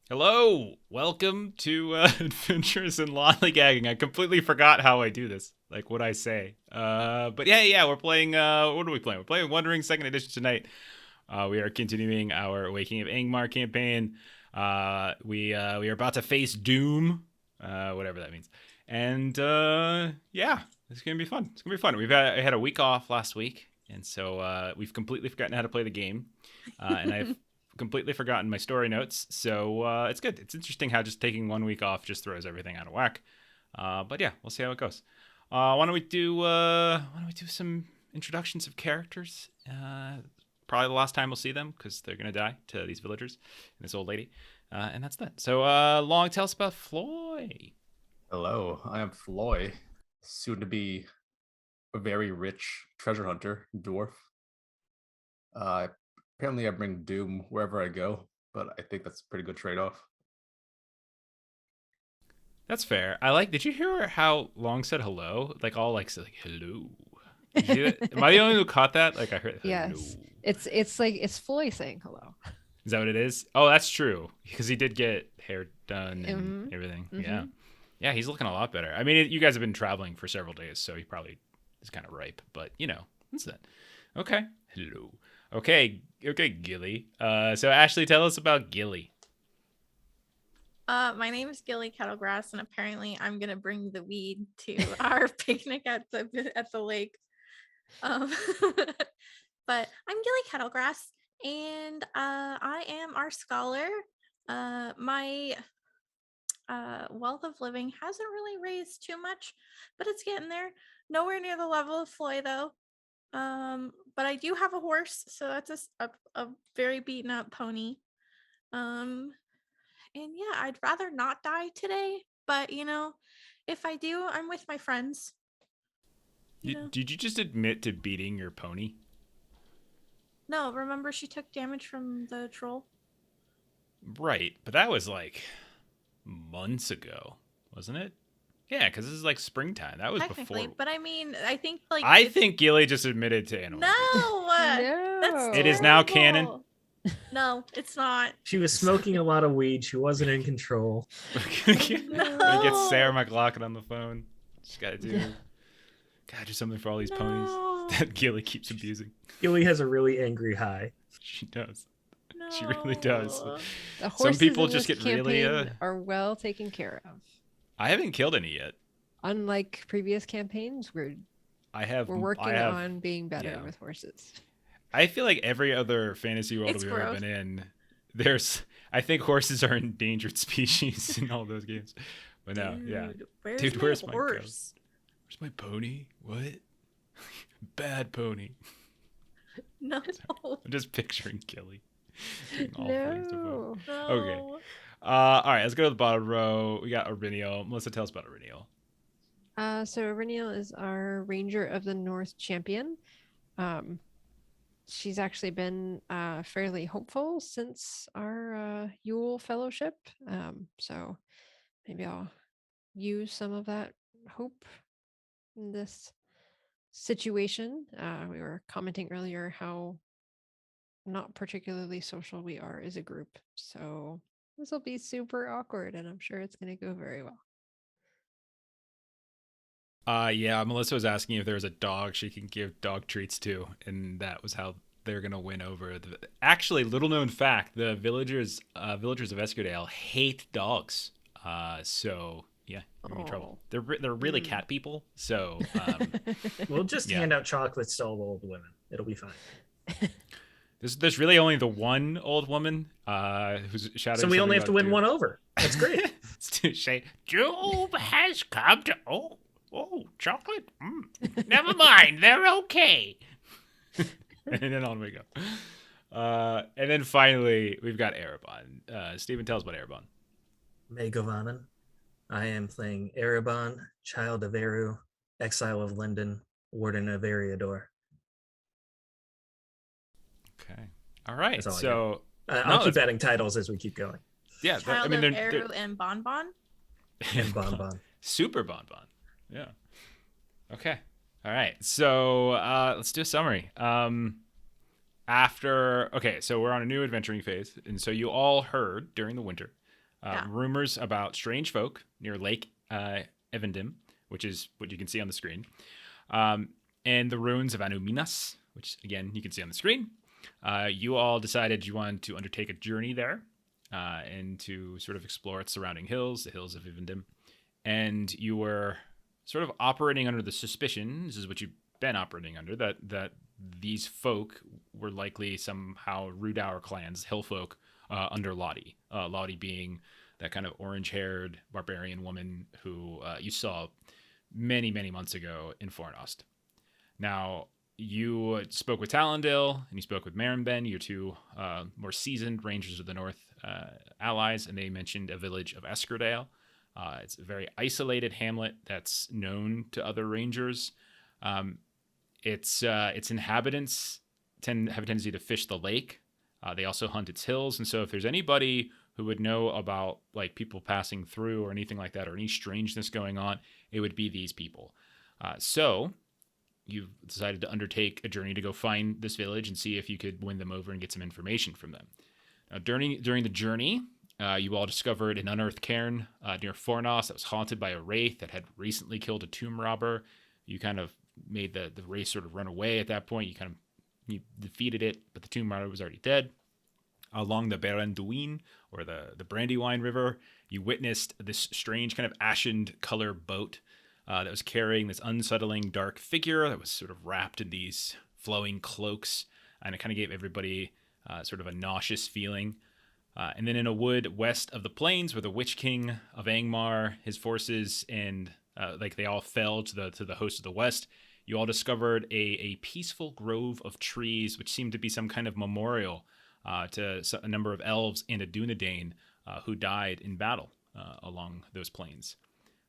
Hello, welcome to Adventures in Lollygagging. I completely forgot how I do this, like what I say. But yeah, we're playing. What are we playing? We're playing Wondering Second Edition tonight. We are continuing our Waking of Angmar campaign. We are about to face Doom, whatever that means, and yeah, it's gonna be fun. It's gonna be fun. I had a week off last week, and so we've completely forgotten how to play the game, and I've completely forgotten my story notes. So it's good. It's interesting how just taking 1 week off just throws everything out of whack. But yeah, we'll see how it goes. Why don't we do some introductions of characters? Probably the last time we'll see them because they're gonna die to these villagers and this old lady, and that's that. So Long, tell us about Floy. Hello, I am Floy, soon to be a very rich treasure hunter, dwarf. Uh, Apparently, I bring doom wherever I go, but I think that's a pretty good trade off. That's fair. I like. Did you hear how Long said hello? Like all like said like hello. Did you hear that? Am I the only one who caught that? Like I heard hello. Yes. It's like it's Floy saying hello. Is that what it is? Oh, that's true. Because he did get hair done and Mhm. everything. Mhm. Yeah. Yeah, he's looking a lot better. I mean, you guys have been traveling for several days, so he probably is kind of ripe. But, that's that. Okay. Hello. Okay, Gilly. So, Ashley, tell us about Gilly. My name is Gilly Kettlegrass, and apparently I'm gonna bring the weed to our picnic at the lake. Um, but I'm Gilly Kettlegrass, and I am our scholar. My wealth of living hasn't really raised too much, but it's getting there. Nowhere near the level of Floy though. But I do have a horse, so that's a very beaten up pony. Um, and yeah, I'd rather not die today, but if I do, I'm with my friends. Did you just admit to beating your pony? No, remember she took damage from the troll? Right, but that was like months ago, wasn't it? Yeah, because this is like springtime. That was Technically, before. but I mean, I think like I think Gilly just admitted to animal abuse. no, that's It is now canon. terrible. No, it's not. She was smoking a lot of weed. She wasn't in control. Gonna get No. Sarah McLaughlin on the phone. She's gotta do something for all these No. ponies that Gilly keeps abusing. Gilly has a really angry high. She does. No. She really does. The Some horses people in just this get really, campaign are well taken care of. I haven't killed any yet. Unlike previous campaigns, we're working on being better with horses. I feel like every other fantasy world It's we've ever gross. been in, I think horses are endangered species in all those games. But no, yeah. Dude, Where's my my horse? Where's my pony? What? Bad pony. No. I'm just picturing Gilly doing all things to ponies. No. Okay. All right, let's go to the bottom row. We got Urbiniel. Melissa, tell us about Urbiniel. So Iriniel is our Ranger of the North champion. She's actually been fairly hopeful since our Yule Fellowship. So maybe I'll use some of that hope in this situation. We were commenting earlier how not particularly social we are as a group. So this will be super awkward, and I'm sure it's going to go very well. Yeah, Melissa was asking if there was a dog she can give dog treats to, and that was how they're gonna win over. Actually, little known fact: the villagers of Escerdale hate dogs. So yeah, you're in trouble. They're really cat people. So We'll just hand out chocolates to all the old women. It'll be fine. there's really only the one old woman who's shouting. So we only have to win one over. That's great. Job has come to. Oh, chocolate? Never mind, they're okay. And then on we go. And then finally, we've got Erebon. Steven, tell us about Erebon. Megovanen. I am playing Erebon, Child of Eru, Exile of Linden, Warden of Eriador. Okay. All right. That's all So I'll keep adding titles as we keep going. Yeah. Child of Eru and Bonbon. And Bonbon. Super Bonbon. Yeah. Okay. All right. So let's do a summary. So we're on a new adventuring phase, and so you all heard during the winter Yeah. Rumors about strange folk near Lake Evendim, which is what you can see on the screen, and the ruins of Anuminas, which again you can see on the screen. You all decided you wanted to undertake a journey there and to sort of explore its surrounding hills, the hills of Evendim, and you were sort of operating under the suspicion, this is what you've been operating under, that these folk were likely somehow Rudauer clans, hill folk, under Lottie. Lottie being that kind of orange-haired barbarian woman who you saw many, many months ago in Fornost. Now, you spoke with Talendale and you spoke with Marvan, your two more seasoned Rangers of the North allies, and they mentioned a village of Escerdale. It's a very isolated hamlet that's known to other Rangers. Its inhabitants have a tendency to fish the lake. They also hunt its hills, and so if there's anybody who would know about like people passing through or anything like that, or any strangeness going on, it would be these people. So you've decided to undertake a journey to go find this village and see if you could win them over and get some information from them. Now, during the journey, you all discovered an unearthed cairn near Fornos that was haunted by a wraith that had recently killed a tomb robber. You kind of made the wraith sort of run away at that point. You defeated it, but the tomb robber was already dead. Along the Berenduin, or the Brandywine River, you witnessed this strange kind of ashen color boat that was carrying this unsettling dark figure that was sort of wrapped in these flowing cloaks, and it kind of gave everybody sort of a nauseous feeling. And then in a wood west of the plains, where the Witch King of Angmar, his forces, and they all fell to the host of the west, you all discovered a peaceful grove of trees, which seemed to be some kind of memorial to a number of elves and a Dunedain who died in battle along those plains.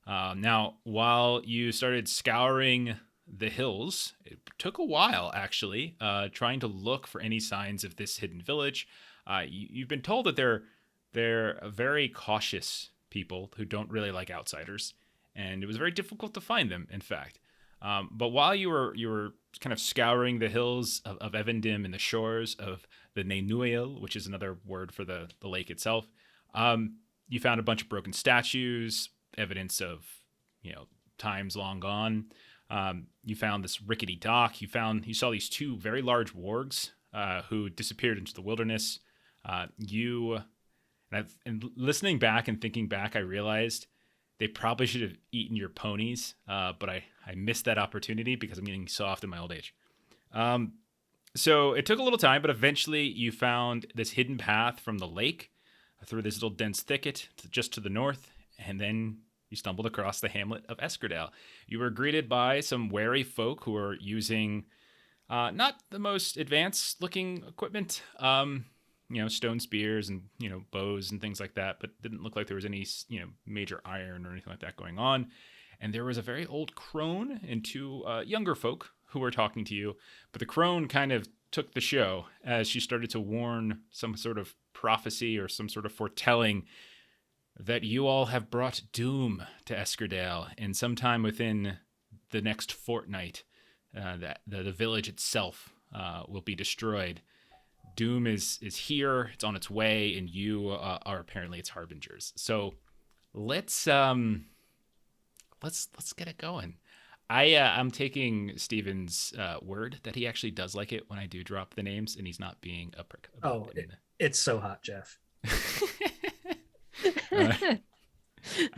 Now, while you started scouring the hills, it took a while, actually, trying to look for any signs of this hidden village. You've been told that they're very cautious people who don't really like outsiders, and it was very difficult to find them, in fact. But while you were kind of scouring the hills of Evendim and the shores of the Nenuel, which is another word for the lake itself, you found a bunch of broken statues, evidence of times long gone. You found this rickety dock. You saw these two very large wargs who disappeared into the wilderness. And listening back and thinking back, I realized they probably should have eaten your ponies, but I missed that opportunity because I'm getting soft in my old age. So it took a little time, but eventually you found this hidden path from the lake through this little dense thicket just to the north, and then you stumbled across the hamlet of Escerdale. You were greeted by some wary folk who were using not the most advanced looking equipment, stone spears and, bows and things like that, but didn't look like there was any, major iron or anything like that going on. And there was a very old crone and two younger folk who were talking to you, but the crone kind of took the show as she started to warn some sort of prophecy or some sort of foretelling that you all have brought doom to Escerdale, and sometime within the next fortnight, that the village itself will be destroyed. Doom is here, it's on its way, and you are apparently its harbingers. So let's get it going. I'm taking Steven's word that he actually does like it when I do drop the names, and he's not being a prick about it. It's so hot, Jeff. I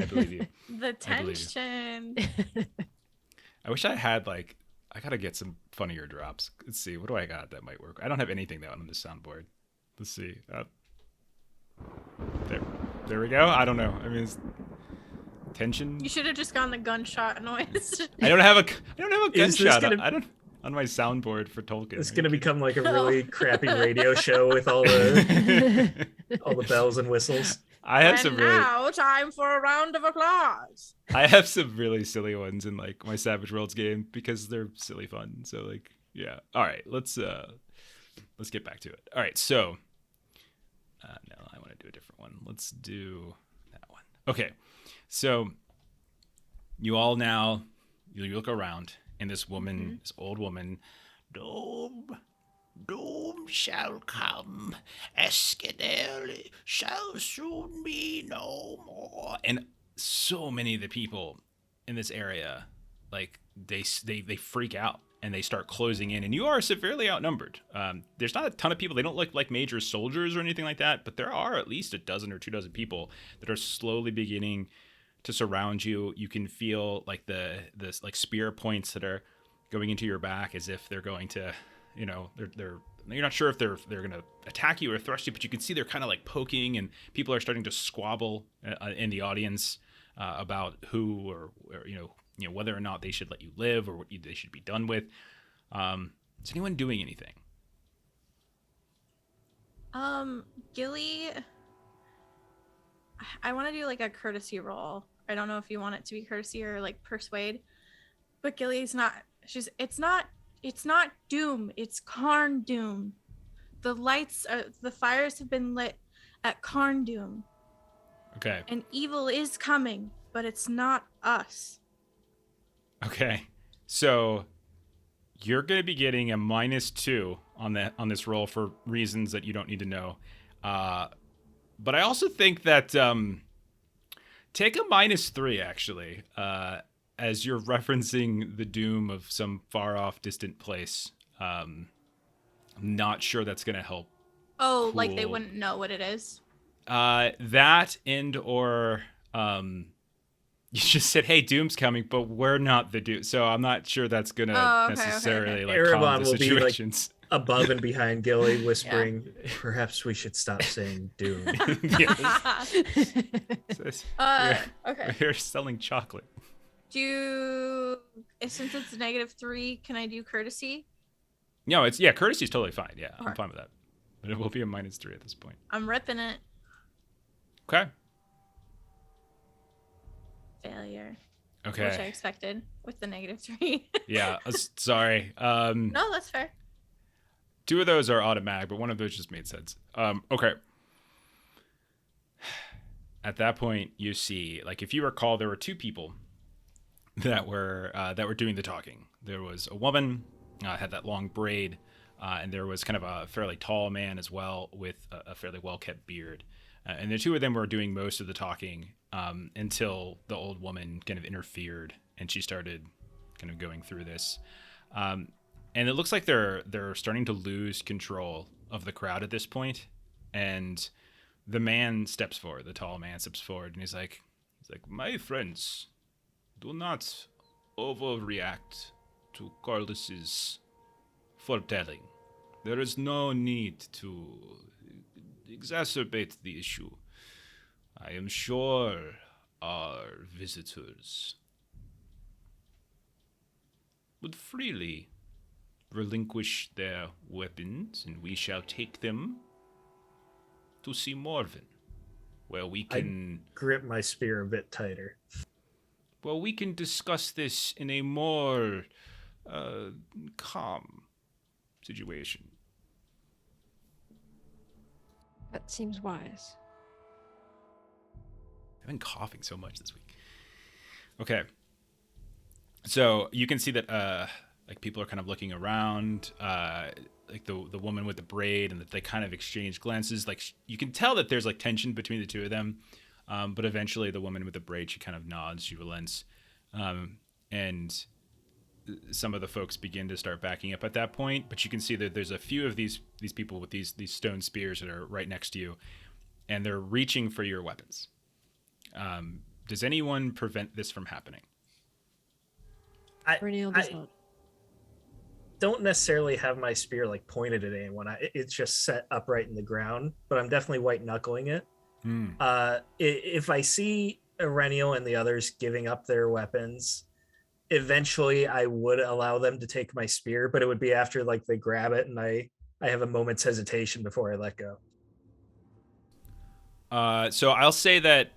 believe you. The tension. I wish I had I gotta get some funnier drops. Let's see, what do I got that might work? I don't have anything that on this soundboard. Let's see. There we go. I don't know. I mean, it's tension. You should have just gone the gunshot noise. I don't have a gunshot. I don't on my soundboard for Tolkien. It's gonna become like a really crappy radio show with all the bells and whistles. I have some now time for a round of applause. I have some really silly ones in my Savage Worlds game because they're silly fun. So yeah. All right, let's get back to it. All right, so no, I want to do a different one. Let's do that one. Okay, so you all now you look around, and this woman, this old woman, Doom shall come. Escerdale shall soon be no more. And so many of the people in this area, like they freak out and they start closing in, and you are severely outnumbered. There's not a ton of people. They don't look like major soldiers or anything like that, but there are at least a dozen or 2 dozen people that are slowly beginning to surround you. You can feel like the like spear points that are going into your back as if they're going to, you know, they're you're not sure if they're going to attack you or thrust you, but you can see they're kind of like poking, and people are starting to squabble in the audience about who or you know whether or not they should let you live or what they should be done with. Is anyone doing anything? Gilly, I want to do like a courtesy roll. I don't know if you want it to be courtesy or like persuade, but Gilly's not. It's not doom. It's Karn doom. The fires have been lit at Karn doom. Okay. And evil is coming, but it's not us. Okay. So you're going to be getting a -2 on this roll for reasons that you don't need to know. But I also think that take a -3 actually, as you're referencing the doom of some far off distant place. I'm not sure that's going to help. Oh, like they Cool. wouldn't know what it is? That and or you just said, "Hey, doom's coming," but we're not the doom, so I'm not sure that's gonna Okay. necessarily like Erebon calm the will be, like, situations. Above and behind Gilly, whispering, "Perhaps we should stop saying doom." Okay. We're selling chocolate. Since it's -3, can I do courtesy? No, courtesy's totally fine. Yeah, I'm fine with that. But it will be a -3 at this point. I'm ripping it. Okay. Failure. Okay. Which I expected with the -3. Yeah, sorry. No, that's fair. 2 of those are automatic, but one of those just made sense. Okay. At that point, you see, like, if you recall, there were 2 people that were doing the talking. There was a woman, had that long braid, and there was kind of a fairly tall man as well with a fairly well-kept beard. And the 2 of them were doing most of the talking until the old woman kind of interfered, and she started kind of going through this. And it looks like they're starting to lose control of the crowd at this point. And the man steps forward, the tall man steps forward, and he's like, "My friends, do not overreact to Carlos's foretelling. There is no need to exacerbate the issue. I am sure our visitors would freely relinquish their weapons, and we shall take them to see Marvan, where we can grip my spear a bit tighter. Well, we can discuss this in a more calm situation." That seems wise. I've been coughing so much this week. Okay. So you can see that like people are kind of looking around, like the woman with the braid, and that they kind of exchange glances. Like you can tell that there's like tension between the 2 of them. But eventually the woman with the braid, she kind of nods, she relents. And some of the folks begin to start backing up at that point. But you can see that there's a few of these people with these stone spears that are right next to you, and they're reaching for your weapons. Does anyone prevent this from happening? Renil does not. Don't necessarily have my spear like pointed at anyone. It's just set upright in the ground, but I'm definitely white knuckling it. If I see Erennial and the others giving up their weapons, eventually I would allow them to take my spear, but it would be after like they grab it and I have a moment's hesitation before I let go. So I'll say that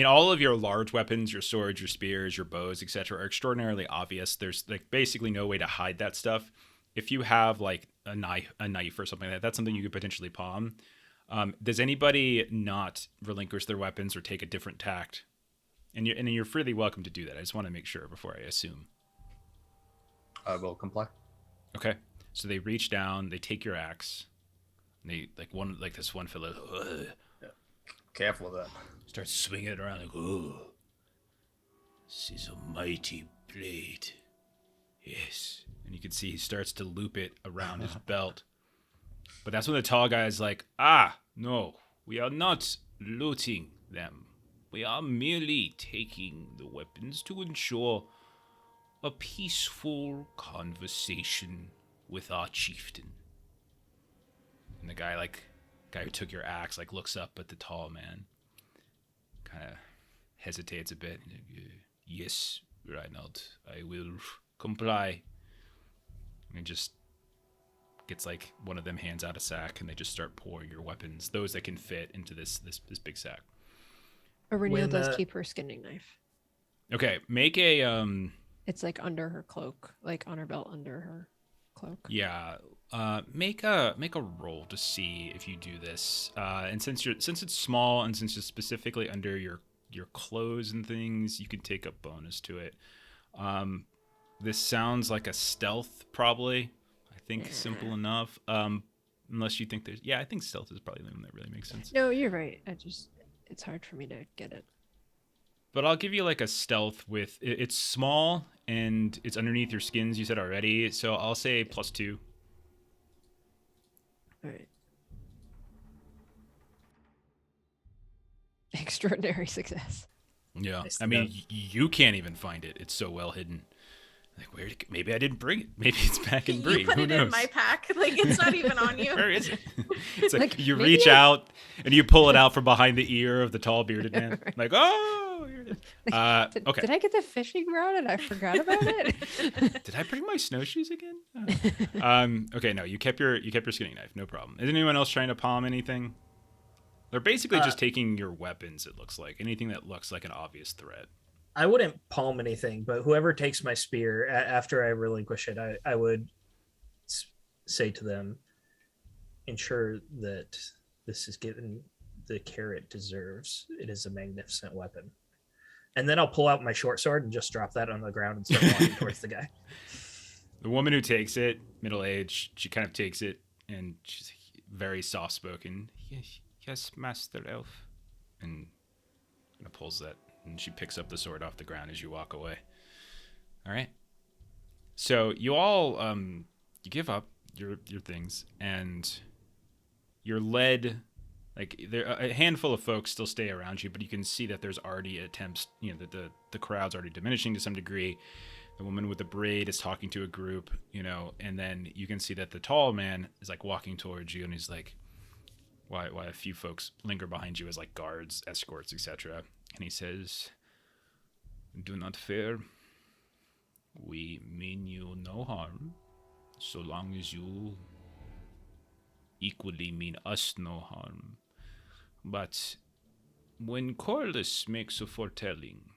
all of your large weapons, your swords, your spears, your bows, etc., are extraordinarily obvious. There's like basically no way to hide that stuff. If you have like a knife or something like that, that's something you could potentially palm. Does anybody not relinquish their weapons or take a different tact? And you're freely welcome to do that. I just want to make sure before I assume. I will comply. Okay. So they reach down, they take your axe. And they this one fellow Careful with that. starts swinging it around like, oh, this is a mighty blade. Yes. And you can see he starts to loop it around his belt. But that's when the tall guy is like, no, we are not looting them. We are merely taking the weapons to ensure a peaceful conversation with our chieftain. And the guy who took your axe, looks up at the tall man, kind of hesitates a bit. Yes, Reinald, I will comply. And just gets one of them hands out a sack, and they just start pouring your weapons, those that can fit into this big sack. Aurenia does keep her skinning knife. Okay, make a It's under her cloak, on her belt under her cloak. Yeah, make a roll to see if you do this. And since it's small and since it's specifically under your clothes and things, you can take a bonus to it. This sounds like a stealth, probably. I think simple enough. Unless you think I think stealth is probably the one that really makes sense. No, you're right. It's hard for me to get it. But I'll give you a stealth with it's small and it's underneath your skins, you said already. So I'll say +2. All right. Extraordinary success. Yeah. Nice I mean, you can't even find it. It's so well hidden. Maybe I didn't bring it. Maybe it's back in Bree. You put Who it knows? in my pack. It's not even on you. Where is it? It's you maybe reach out and you pull it out from behind the ear of the tall bearded man. Right. Oh, here it is. Okay. Did I get the fishing rod and I forgot about it? Did I bring my snowshoes again? Okay, no, you kept your skinning knife, no problem. Is anyone else trying to palm anything? They're basically just taking your weapons. It looks like anything that looks like an obvious threat. I wouldn't palm anything, but whoever takes my spear after I relinquish it, I would say to them, ensure that this is given the care it deserves. It is a magnificent weapon. And then I'll pull out my short sword and just drop that on the ground and start walking towards the guy. The woman who takes it, middle-aged, she kind of takes it and she's very soft-spoken. Yes, Master Elf. And pulls that. And she picks up the sword off the ground as you walk away. All right. So you all, you give up your things, and you're led. There, a handful of folks still stay around you, but you can see that there's already attempts. That the crowd's already diminishing to some degree. The woman with the braid is talking to a group, and then you can see that the tall man is walking towards you, and he's like, why a few folks linger behind you as guards, escorts, etc. And he says, "Do not fear. We mean you no harm, so long as you equally mean us no harm. But when Corliss makes a foretelling,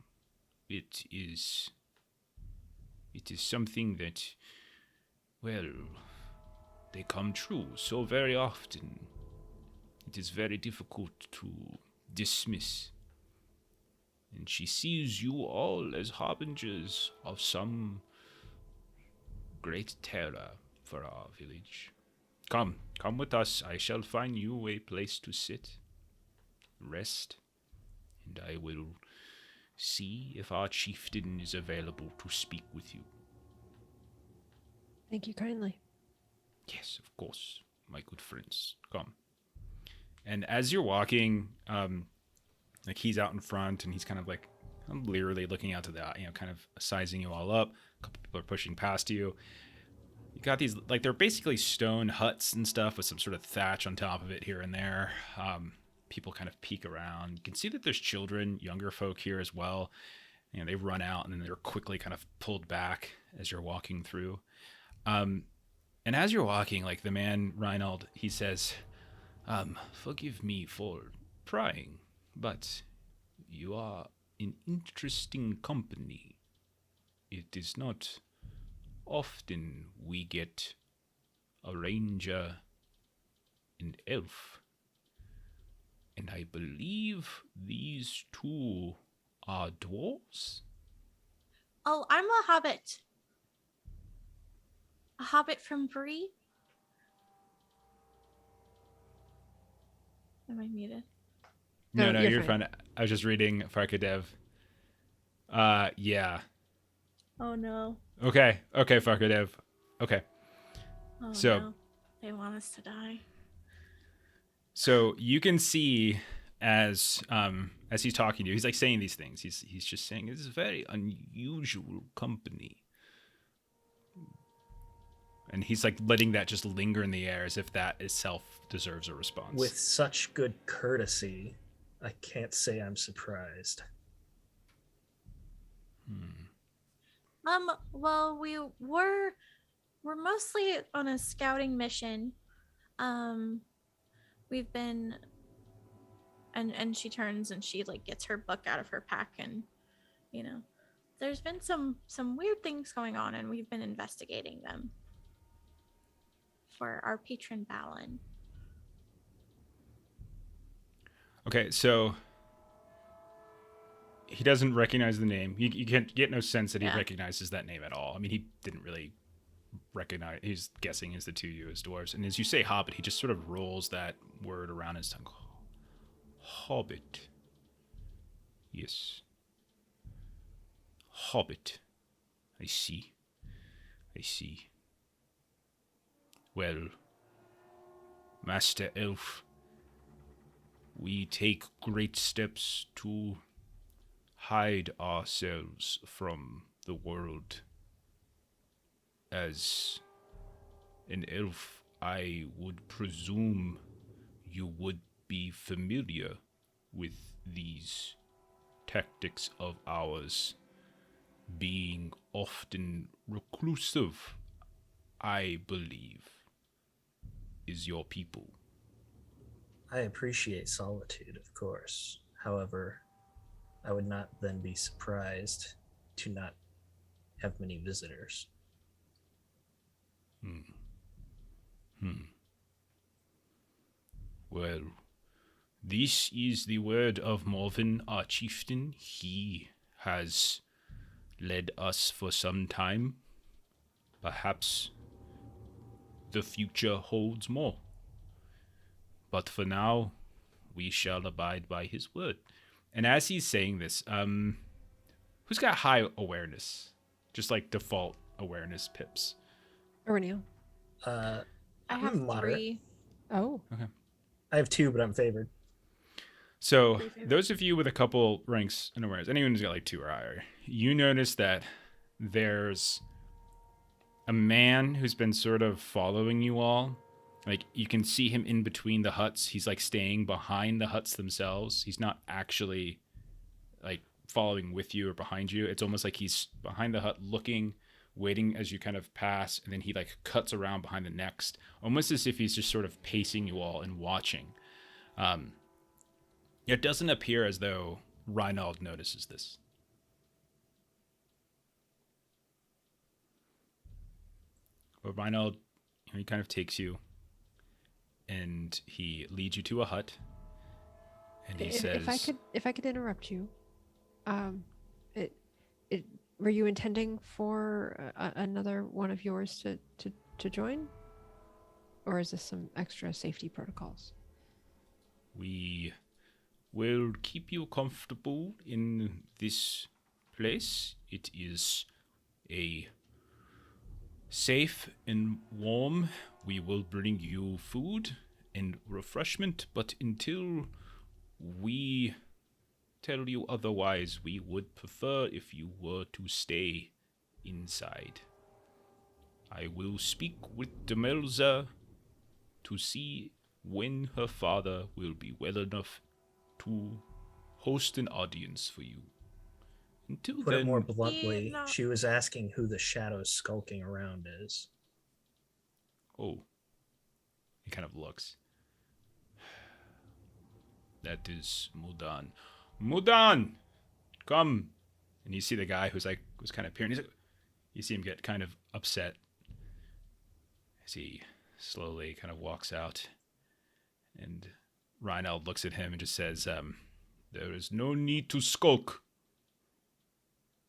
it is something that, well, they come true so very often. It is very difficult to dismiss. And she sees you all as harbingers of some great terror for our village. Come with us. I shall find you a place to sit, rest, and I will see if our chieftain is available to speak with you." Thank you kindly. Yes, of course, my good friends. Come. And as you're walking, he's out in front, and he's kind of leerily looking out to the, kind of sizing you all up. A couple people are pushing past you. You got these, they're basically stone huts and stuff with some sort of thatch on top of it here and there. People kind of peek around. You can see that there's children, younger folk here as well. They run out, and then they're quickly kind of pulled back as you're walking through. And as you're walking, the man, Reinald, he says, "Forgive me for prying, but you are in interesting company. It is not often we get a ranger and elf. And I believe these two are dwarves?" Oh, I'm a hobbit. A hobbit from Bree. Am I muted? No, No, you're you're fine. fine. I was just reading Farkadev. Yeah. Oh no. Okay, Farkadev. Okay. Oh So- no. They want us to die. So you can see as he's talking to you, he's like saying these things. He's just saying this is very unusual company. And he's like letting that just linger in the air as if that itself deserves a response. With such good courtesy, I can't say I'm surprised. Well, we're mostly on a scouting mission. We've been and she turns and she like gets her book out of her pack, and there's been some weird things going on, and we've been investigating them for our patron Balin. Okay, so he doesn't recognize the name. You can't get no sense that he recognizes that name at all. I mean, he didn't really recognize. He's guessing as the two of you as dwarves. And as you say hobbit, he just sort of rolls that word around his tongue. Hobbit. Yes. Hobbit. I see. Well, Master Elf, we take great steps to hide ourselves from the world. As an elf, I would presume you would be familiar with these tactics of ours, being often reclusive, I believe, is your people. I appreciate solitude, of course. However, I would not then be surprised to not have many visitors. Well, this is the word of Marvan, our chieftain. He has led us for some time. Perhaps the future holds more. But for now, we shall abide by his word. And as he's saying this, who's got high awareness? Just like default awareness pips. Aurelian. I I'm have moderate. 3. Oh. I have 2, but I'm favored. So those of you with a couple ranks in awareness, anyone who's got like 2 or higher, you notice that there's a man who's been sort of following you all. Like, you can see him in between the huts. He's like staying behind the huts themselves. He's not actually like following with you or behind you. It's almost like he's behind the hut looking, waiting as you kind of pass, and then he like cuts around behind the next, almost as if he's just sort of pacing you all and watching. It doesn't appear as though Reinald notices this. But Reinald, he kind of takes you and he leads you to a hut, and he says, if I could interrupt you, were you intending for another one of yours to join, or is this some extra safety protocols? we will keep you comfortable in this place. It is a safe and warm. We will bring you food and refreshment, but until we tell you otherwise, we would prefer if you were to stay inside. I will speak with Demelza to see when her father will be well enough to host an audience for you. Until Put then, it more bluntly, no. she was asking who the shadow skulking around is. oh, he kind of looks. That is Mudan. Mudan, come! And you see the guy who's kind of peering. He's like, you see him get kind of upset as he slowly kind of walks out. And Reinald looks at him and just says, there is no need to skulk.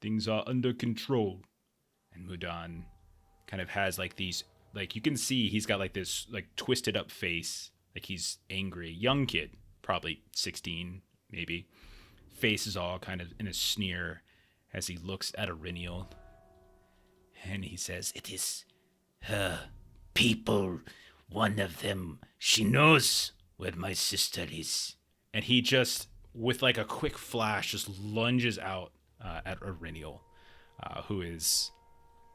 Things are under control. And Mudan kind of has like these, like you can see he's got like this like twisted up face, like he's angry, young kid, probably 16, maybe. Face is all kind of in a sneer as he looks at Ariniel. And he says, "It is her people. One of them. She knows where my sister is." And he just, with like a quick flash, just lunges out at Ariniel, who is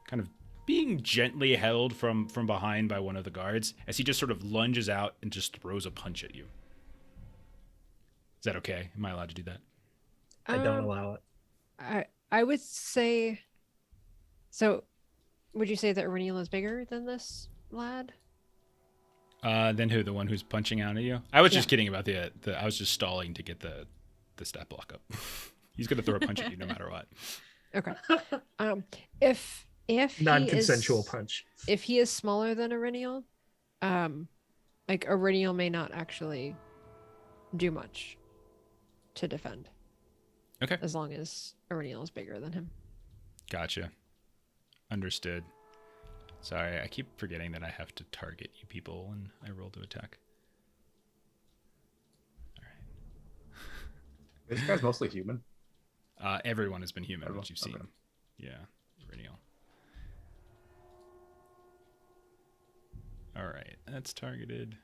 kind of being gently held from behind by one of the guards, as he just sort of lunges out and just throws a punch at you. Is that okay? Am I allowed to do that? I don't allow it. I would say. So, would you say that Ariniel is bigger than this lad? Then who? The one who's punching out at you? I was just kidding about the. I was just stalling to get the stat block up. He's gonna throw a punch at you no matter what. Okay. If Non-consensual punch. If he is smaller than Ariniel, like Ariniel may not actually do much to defend. Okay. As long as Ariniel is bigger than him. Gotcha. Understood. Sorry, I keep forgetting that I have to target you people when I roll to attack. All right. This guy's mostly human. Everyone has been human, which you've seen. Okay. Yeah, Renial. All right, that's targeted.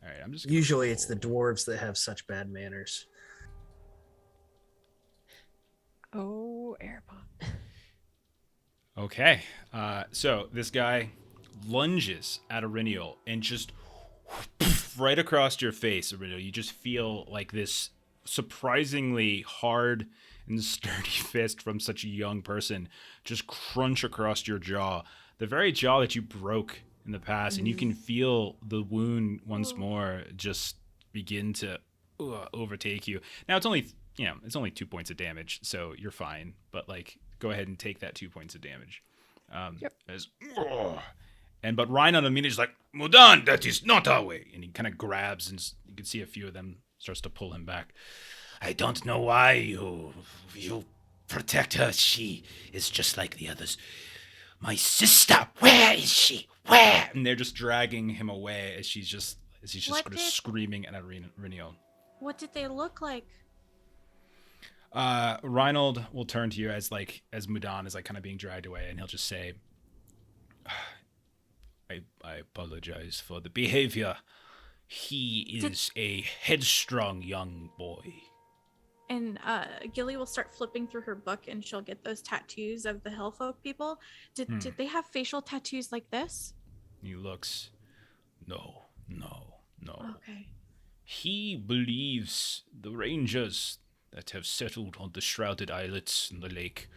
All right, I'm just. Usually, it's the dwarves that have such bad manners. Oh, air bomb. Okay, so this guy lunges at Ariniel and just right across your face, Ariniel. You just feel like this surprisingly hard and sturdy fist from such a young person just crunch across your jaw. The very jaw that you broke in the past, and you can feel the wound once more just begin to overtake you. Now it's only, it's only 2 points of damage, so you're fine. But like, go ahead and take that 2 points of damage. But Rhinon immediately is like, "Mudan, that is not our way." And he kind of grabs, and you can see a few of them starts to pull him back. "I don't know why you protect her. She is just like the others. My sister, where is she? Where?" And they're just dragging him away as he's just sort of screaming at Reniel. What did they look like? Reinald will turn to you as Mudan is like kind of being dragged away, and he'll just say, I apologize for the behavior. He is a headstrong young boy. And Gilly will start flipping through her book, and she'll get those tattoos of the Hillfolk people. Did they have facial tattoos like this? He looks, no. Okay. He believes the rangers that have settled on the shrouded islets in the lake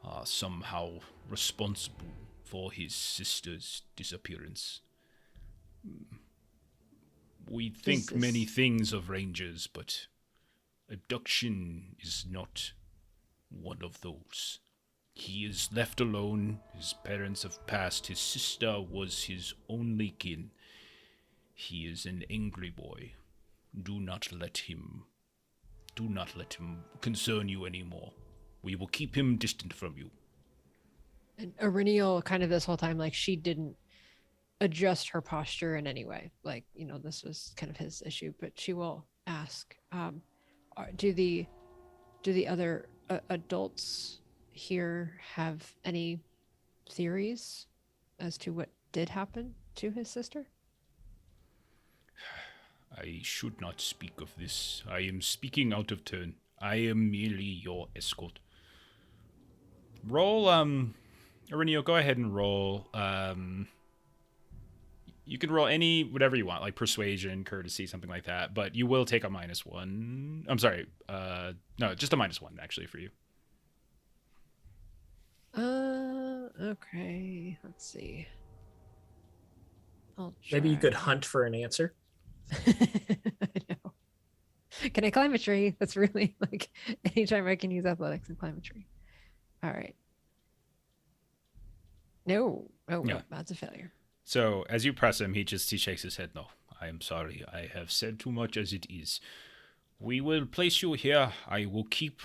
are somehow responsible for his sister's disappearance. We think many things of rangers, but abduction is not one of those. He is left alone. His parents have passed. His sister was his only kin. He is an angry boy. Do not let him concern you anymore. We will keep him distant from you. And Ariniel, kind of this whole time, like, she didn't adjust her posture in any way. Like, this was kind of his issue, but she will ask, do the other adults here have any theories as to what did happen to his sister? I should not speak of this. I am speaking out of turn. I am merely your escort. Roll, Arinio, go ahead and roll. You can roll whatever you want, like persuasion, courtesy, something like that, but you will take a -1. I'm sorry. No, just a -1 actually for you. Okay. Let's see. Maybe you could hunt for an answer. I know. Can I climb a tree? That's really like anytime I can use athletics and climb a tree. All right. No. Oh, Yeah. That's a failure. So as you press him, he shakes his head. "No, I am sorry. I have said too much as it is. We will place you here. I will keep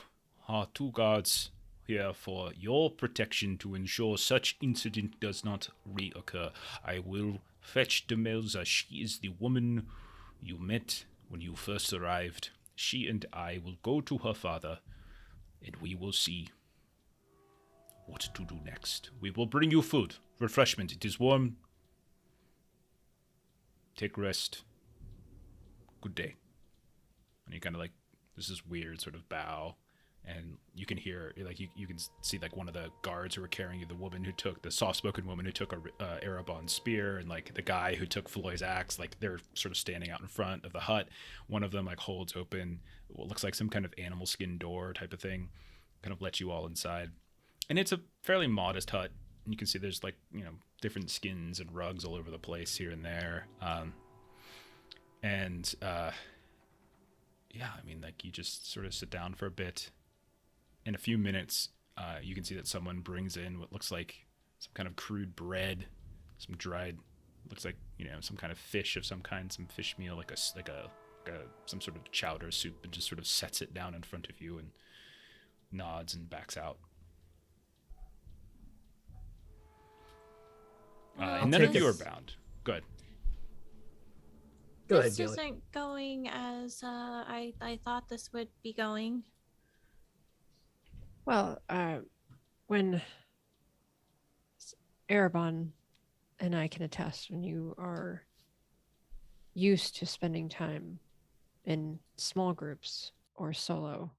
our 2 guards here for your protection to ensure such incident does not reoccur. I will Fetch Demelza. She is the woman you met when you first arrived. She and I will go to her father, and we will see what to do next. We will bring you food, refreshment. It is warm. Take rest. Good day. And you kind of like, there's this weird sort of bow, and you can hear, like, you can see like one of the guards who were carrying you, the soft-spoken woman who took Erebon's spear, and like the guy who took Floyd's axe, like they're sort of standing out in front of the hut. One of them like holds open what looks like some kind of animal skin door type of thing, kind of lets you all inside. And it's a fairly modest hut. You can see there's like, different skins and rugs all over the place here and there. Yeah, I mean, like, you just sort of sit down for a bit. In a few minutes, you can see that someone brings in what looks like some kind of crude bread, some dried, looks like, some kind of fish of some kind, some fish meal, like some sort of chowder soup, and just sort of sets it down in front of you and nods and backs out. And none of you are bound. Good. Go ahead, This Gilly. isn't going as I thought this would be going. Well, when Erebon and I can attest, when you are used to spending time in small groups or solo,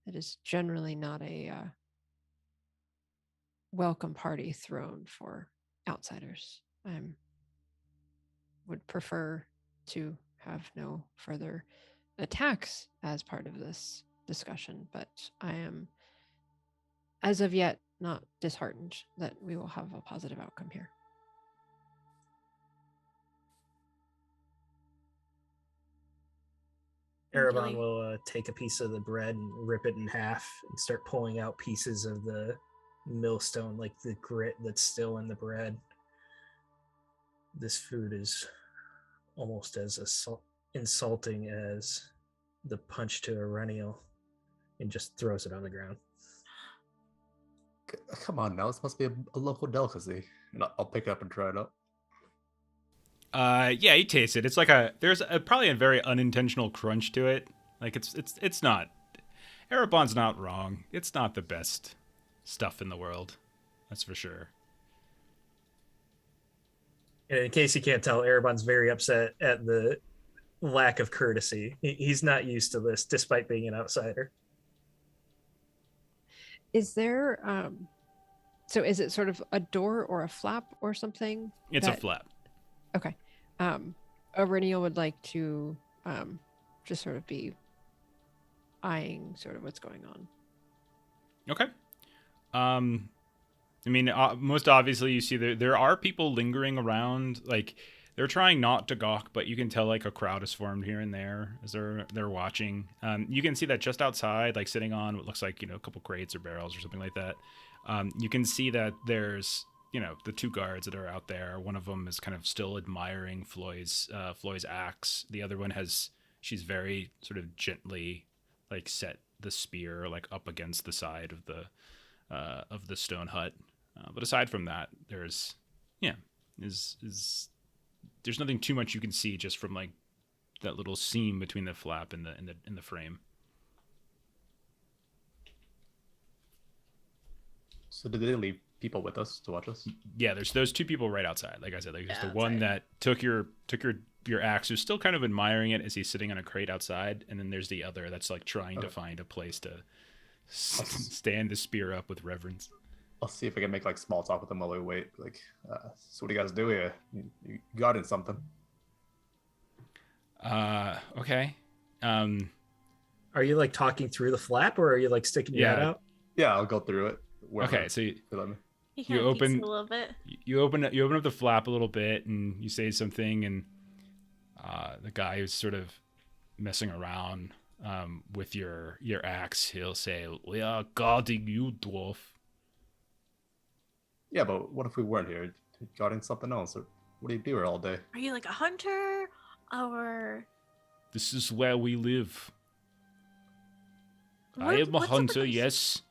it is generally not a welcome party thrown for outsiders. I would prefer to have no further attacks as part of this discussion, but I am, as of yet, not disheartened that we will have a positive outcome here. Erebon will take a piece of the bread and rip it in half and start pulling out pieces of the millstone, like the grit that's still in the bread. This food is almost as insulting as the punch to a Renial, and just throws it on the ground. Come on now, this must be a local delicacy. And I'll pick it up and try it out. Yeah, you taste it. It's like there's probably a very unintentional crunch to it. Like it's not. Erebon's not wrong. It's not the best stuff in the world. That's for sure. And in case you can't tell, Erebon's very upset at the lack of courtesy. He's not used to this, despite being an outsider. Is there, so is it sort of a door or a flap or something? It's a flap. Okay. Aurenial would like to just sort of be eyeing sort of what's going on. Okay. I mean, most obviously, you see there are people lingering around. Like, they're trying not to gawk, but you can tell like a crowd has formed here and there as they're watching. You can see that just outside, like sitting on what looks like a couple crates or barrels or something like that. You can see that there's the two guards that are out there. One of them is kind of still admiring Floyd's axe. The other one she's very sort of gently like set the spear like up against the side of the stone hut. But aside from that, there's nothing too much you can see just from like that little seam between the flap and the frame. So did they leave people with us to watch us? Yeah, there's those two people right outside. Like I said, like there's the one outside. that took your axe, who's still kind of admiring it as he's sitting on a crate outside, and then there's the other that's like trying to find a place to stand the spear up with reverence. I'll see if I can make like small talk with them while we wait. Like, so what do you guys do here? You got in something? Okay. Are you like talking through the flap, or are you like sticking your head out? Yeah, I'll go through it. Okay, so He kind of peeks a little bit. You open up the flap a little bit, and you say something, and the guy who's sort of messing around with your axe, he'll say, "We are guarding you, dwarf." Yeah, but what if we weren't here? Guarding something else? Or what do you do here all day? Are you like a hunter, or? This is where we live. I What- am a what's up with hunter, those- yes.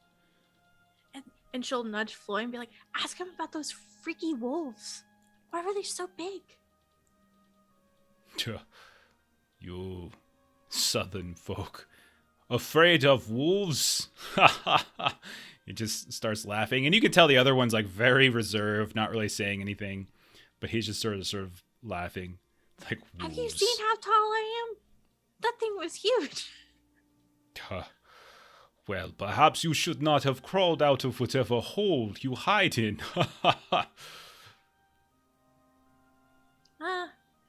And she'll nudge Floyd and be like, "Ask him about those freaky wolves." Why were they so big? You southern folk. Afraid of wolves? He just starts laughing. And you can tell the other one's like very reserved, not really saying anything. But he's just sort of laughing. Like, wolves. Have you seen how tall I am? That thing was huge. Well, perhaps you should not have crawled out of whatever hole you hide in.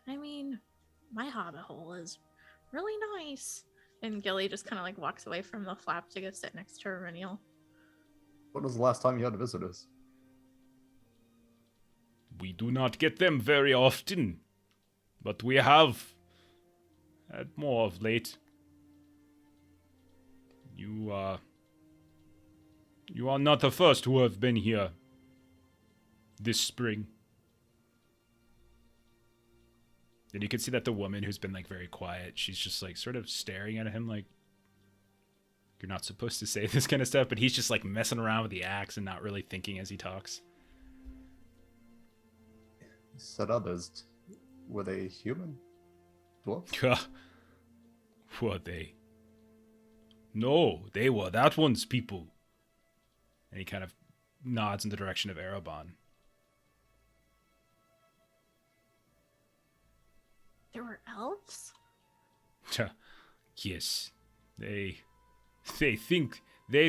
I mean, my hobbit hole is really nice. And Gilly just kind of like walks away from the flap to go sit next to Reniel. When was the last time you had visitors? We do not get them very often, but we have had more of late. You are not the first who have been here this spring. And you can see that the woman who's been like very quiet, she's just like sort of staring at him like, you're not supposed to say this kind of stuff, but he's just like messing around with the axe and not really thinking as he talks. You said others. Were they human? Dwarves? Were they? No, they were that one's people. And he kind of nods in the direction of Erebon. There were elves? Yes. They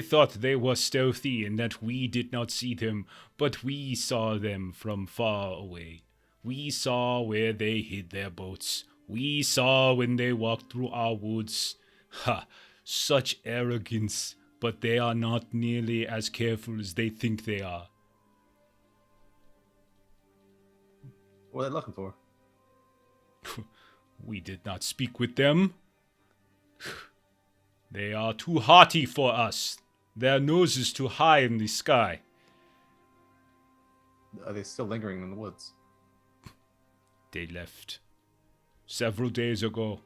thought they were stealthy and that we did not see them, but we saw them from far away. We saw where they hid their boats. We saw when they walked through our woods. Ha! Such arrogance, but they are not nearly as careful as they think they are. What are they looking for? We did not speak with them. They are too haughty for us. Their noses too high in the sky. Are they still lingering in the woods? They left several days ago.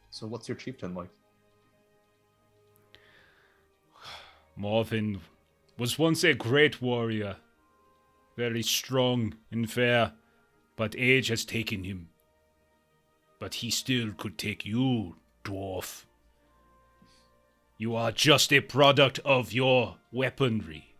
So what's your chieftain like? Marvan was once a great warrior, very strong and fair, but age has taken him. But he still could take you, dwarf. You are just a product of your weaponry.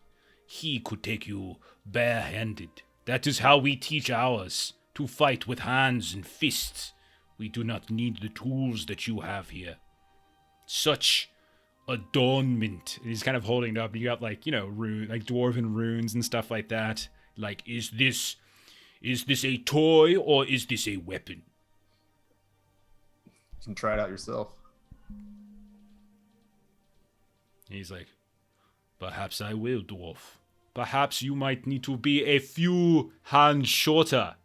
He could take you barehanded. That is how we teach ours, to fight with hands and fists. We do not need the tools that you have here. Such adornment. And he's kind of holding it up. You got like, like dwarven runes and stuff like that. Like, is this a toy or is this a weapon? You can try it out yourself. He's like, perhaps I will, dwarf. Perhaps you might need to be a few hands shorter.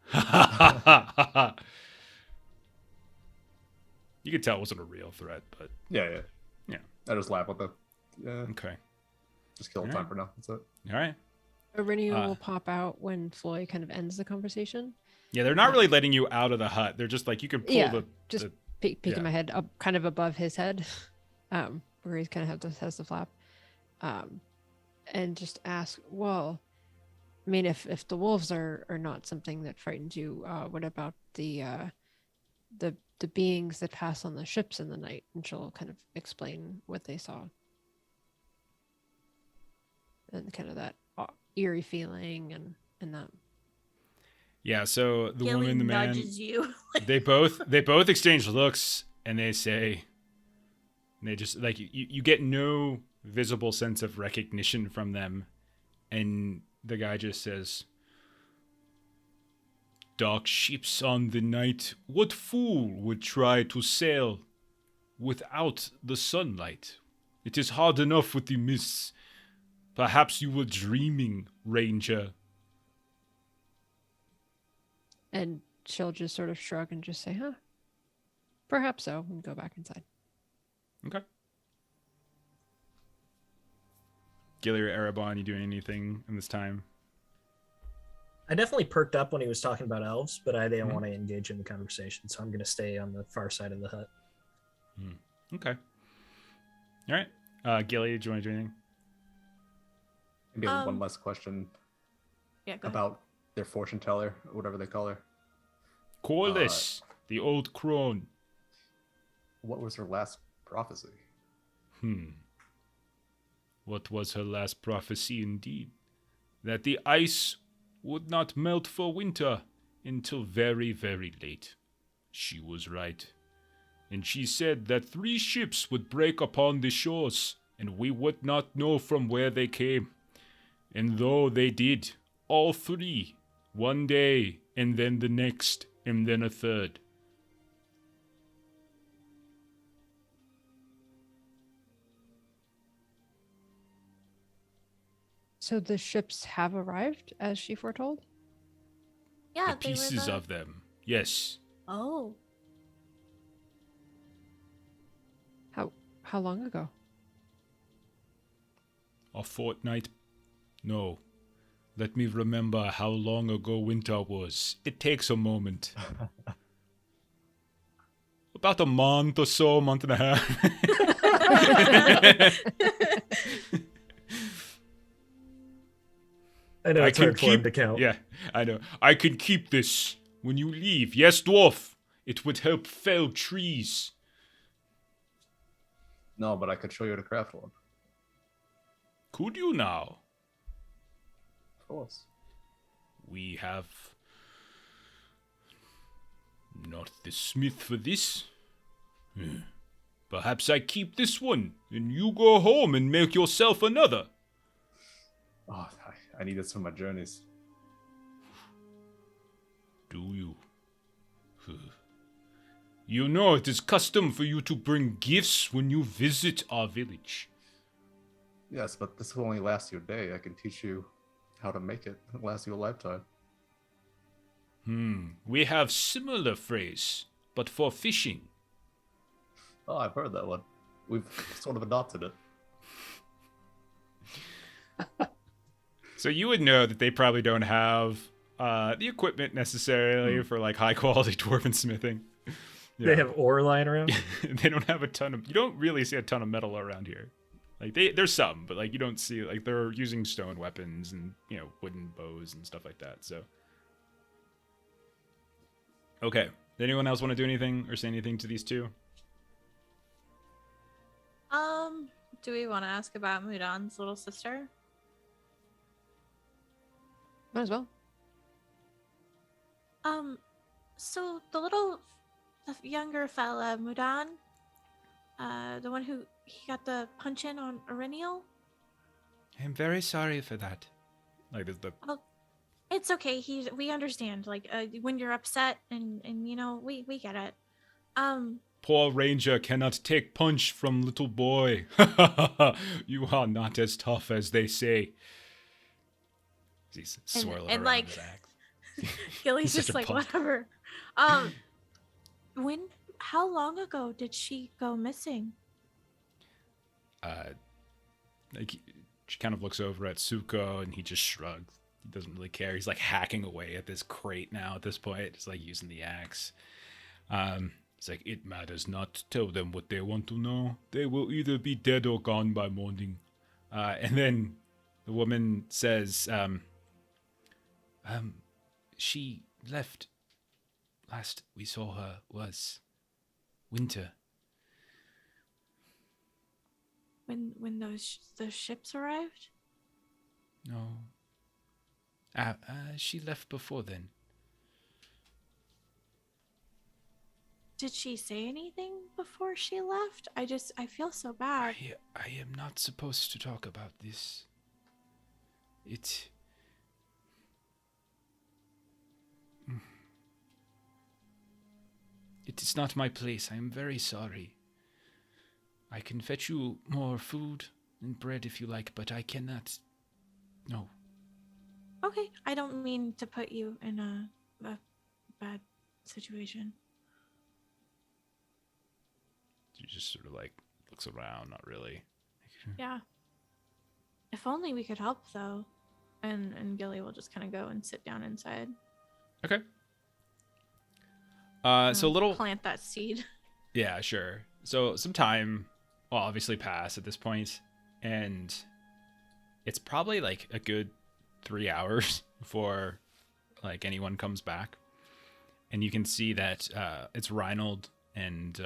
You could tell it wasn't a real threat, but... Yeah. I just laugh with them. Yeah. Okay. Just kill time for now. That's it. All right. Aurynio will pop out when Floy kind of ends the conversation. Yeah, they're not really letting you out of the hut. They're just like, you can pull peeking my head up kind of above his head, where he's kind of has the flap, and just ask, well, I mean, if the wolves are not something that frightens you, what about the beings that pass on the ships in the night? And she'll kind of explain what they saw. And kind of that eerie feeling and that. Yeah, so the Gilly woman and the man, nudges you. they both exchange looks, and they say, and they just, like, you get no visible sense of recognition from them, and the guy just says, dark ships on the night, what fool would try to sail without the sunlight? It is hard enough with the mists. Perhaps you were dreaming, Ranger. And she'll just sort of shrug and just say, huh, perhaps so, and go back inside. Okay. Gilly or Erebon, you doing anything in this time? I definitely perked up when he was talking about elves, but I didn't want to engage in the conversation, so I'm going to stay on the far side of the hut. Okay. All right. Gilly, do you want to do anything? Maybe one last question Yeah, go ahead. about their fortune teller, or whatever they call her. Corliss, the old crone. What was her last prophecy? What was her last prophecy indeed? That the ice would not melt for winter until very, very late. She was right. And she said that 3 ships would break upon the shores, and we would not know from where they came. And though they did, all 3, one day, and then the next, and then a third. So the ships have arrived, as she foretold? Yeah, The pieces of them, yes. Oh. How long ago? A fortnight? No. Let me remember how long ago winter was. It takes a moment. About a month or so, month and a half. I know it's hard for him to count. Yeah, I know. I can keep this when you leave. Yes, dwarf. It would help fell trees. No, but I could show you how to craft one. Could you now? Of course. We have not the smith for this. Perhaps I keep this one, and you go home and make yourself another. Oh, I need this for my journeys. Do you? You know it is custom for you to bring gifts when you visit our village. Yes, but this will only last you a day. I can teach you how to make it. It'll last you a lifetime. We have similar phrase, but for fishing. Oh, I've heard that one. We've sort of adopted it. So you would know that they probably don't have the equipment necessarily for like high quality dwarven smithing. They have ore lying around. They don't have a ton of. You don't really see a ton of metal around here. Like there's some, but like you don't see like they're using stone weapons and wooden bows and stuff like that. So okay. Does anyone else want to do anything or say anything to these two? Do we want to ask about Mudan's little sister? Might as well. So the younger fella, Mudan, the one who he got the punch in on Aurenial. I'm very sorry for that. Like the. Oh, it's okay. We understand. Like when you're upset and we get it. Poor ranger cannot take punch from little boy. You are not as tough as they say. He's swirling and around like, his axe. Gilly's He's just such a like, punk. whatever. How long ago did she go missing? Like she kind of looks over at Suko and he just shrugs. He doesn't really care. He's like hacking away at this crate now at this point. Just like using the axe. He's like, it matters not. Tell them what they want to know. They will either be dead or gone by morning. And then the woman says, she left. Last we saw her was winter. When those ships arrived? No. She left before then. Did she say anything before she left? I feel so bad. I am not supposed to talk about this. It is not my place. I am very sorry. I can fetch you more food and bread if you like, but I cannot. No. Okay, I don't mean to put you in a bad situation. She just sort of like looks around, not really. Yeah. If only we could help, though. And Gilly will just kind of go and sit down inside. Okay. So a little plant that seed. Yeah, sure. So some time will obviously pass at this point, and it's probably like a good 3 hours before like anyone comes back. And you can see that it's Reinald and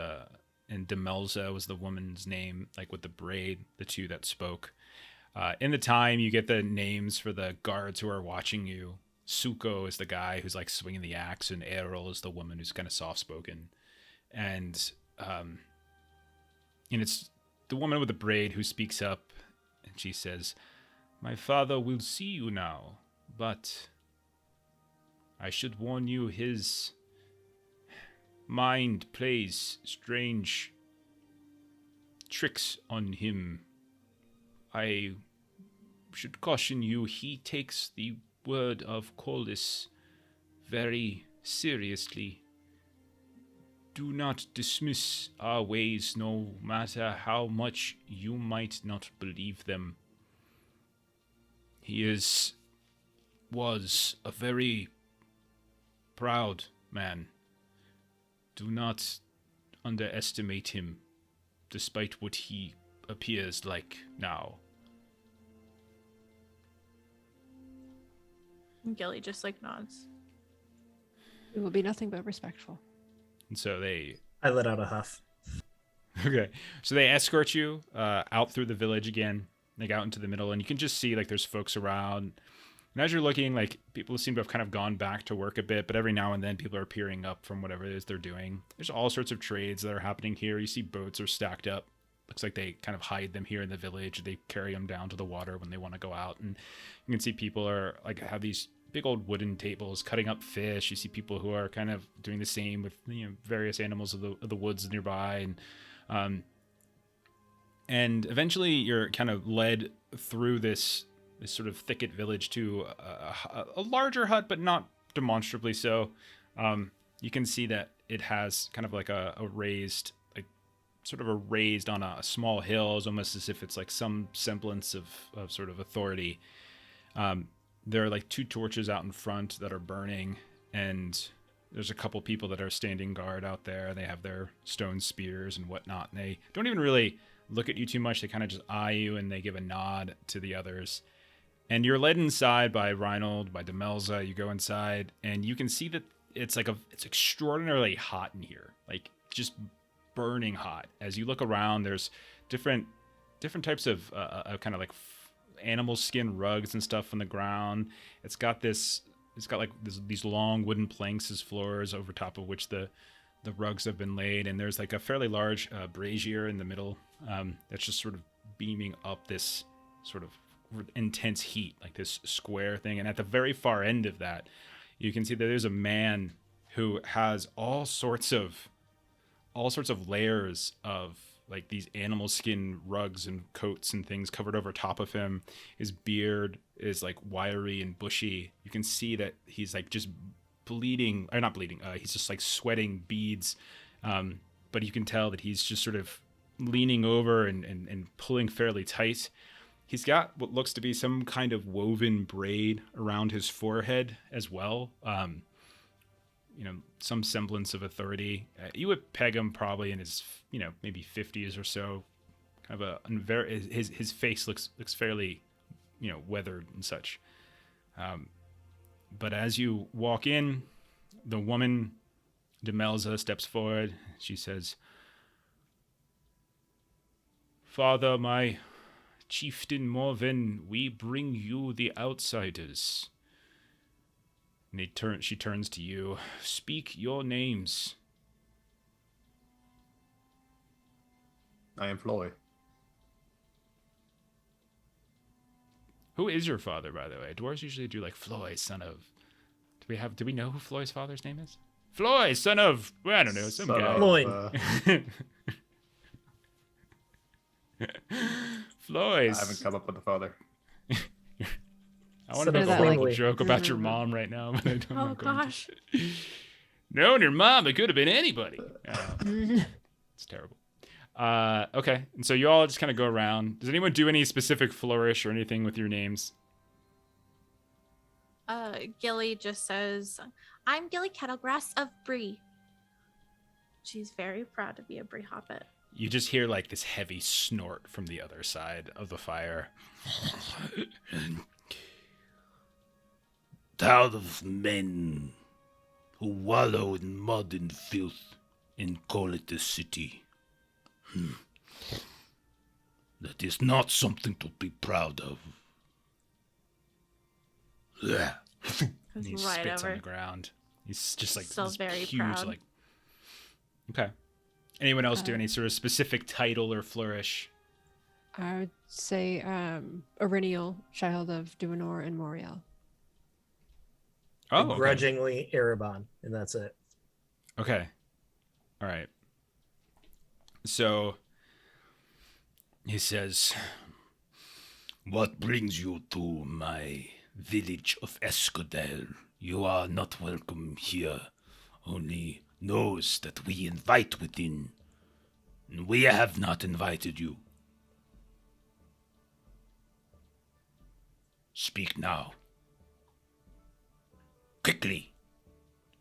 Demelza was the woman's name, like with the braid, the two that spoke. In the time, you get the names for the guards who are watching you. Suko is the guy who's like swinging the axe, and Errol is the woman who's kind of soft-spoken. And it's the woman with the braid who speaks up, and she says, "My father will see you now, but I should warn you, his mind plays strange tricks on him. I should caution you, he takes the word of Coldis very seriously. Do not dismiss our ways, no matter how much you might not believe them. He was a very proud man. Do not underestimate him, despite what he appears like now." And Gilly just like nods. We will be nothing but respectful. And so I let out a huff. Okay. So they escort you out through the village again, like out into the middle, and you can just see like there's folks around. And as you're looking, like people seem to have kind of gone back to work a bit, but every now and then people are peering up from whatever it is they're doing. There's all sorts of trades that are happening here. You see boats are stacked up. Looks like they kind of hide them here in the village. They carry them down to the water when they want to go out. And you can see people are like have these big old wooden tables cutting up fish. You see people who are kind of doing the same with various animals of the woods nearby. And eventually you're kind of led through this sort of thicket village to a larger hut, but not demonstrably so. You can see that it has kind of like a raised, like sort of a raised on a small hill, almost as if it's like some semblance of sort of authority. There are like 2 torches out in front that are burning, and there's a couple people that are standing guard out there. They have their stone spears and whatnot, and they don't even really look at you too much. They kind of just eye you, and they give a nod to the others. And you're led inside by Reinald, by Demelza. You go inside, and you can see that it's extraordinarily hot in here, like just burning hot. As you look around, there's different types of kind of like animal skin rugs and stuff on the ground. It's got these long wooden planks as floors, over top of which the rugs have been laid. And there's like a fairly large brazier in the middle that's just sort of beaming up this sort of intense heat, like this square thing. And at the very far end of that, you can see that there's a man who has all sorts of layers of like these animal skin rugs and coats and things covered over top of him. His beard is like wiry and bushy. You can see that he's like just bleeding, or not bleeding, he's just like sweating beads. But you can tell that he's just sort of leaning over and pulling fairly tight. He's got what looks to be some kind of woven braid around his forehead as well. Some semblance of authority. You would peg him probably in his, maybe 50s or so. Kind of his face looks fairly, weathered and such. But as you walk in, the woman, Demelza, steps forward. She says, "Father, my chieftain Marvan, we bring you the outsiders." And she turns to you. "Speak your names." I am Floy. Who is your father, by the way? Dwarves usually do like Floy, son of... Do we know who Floy's father's name is? Floy, son of... Well, I don't know, some guy. Floyd. Floy's... I haven't come up with a father. I want to make a horrible joke about your mom right now, but I don't know. Oh gosh. No, your mom, it could have been anybody. It's terrible. Okay, and so you all just kind of go around. Does anyone do any specific flourish or anything with your names? Gilly just says, "I'm Gilly Kettlegrass of Bree." She's very proud to be a Bree Hobbit. you just hear like this heavy snort from the other side of the fire. Tired of men who wallow in mud and filth and call it a city. That is not something to be proud of. Yeah. And he Right spits on over. the ground. He's just like So this very huge, proud. like. Okay. Anyone else do any sort of specific title or flourish? I would say Aurenial, child of Duanor and Moriel. Oh, okay. Begrudgingly Erebon, and that's it. Okay. All right. So He says, "What brings you to my village of Escerdale? You are not welcome here. Only knows that we invite within. We have not invited you. Speak now. Quickly,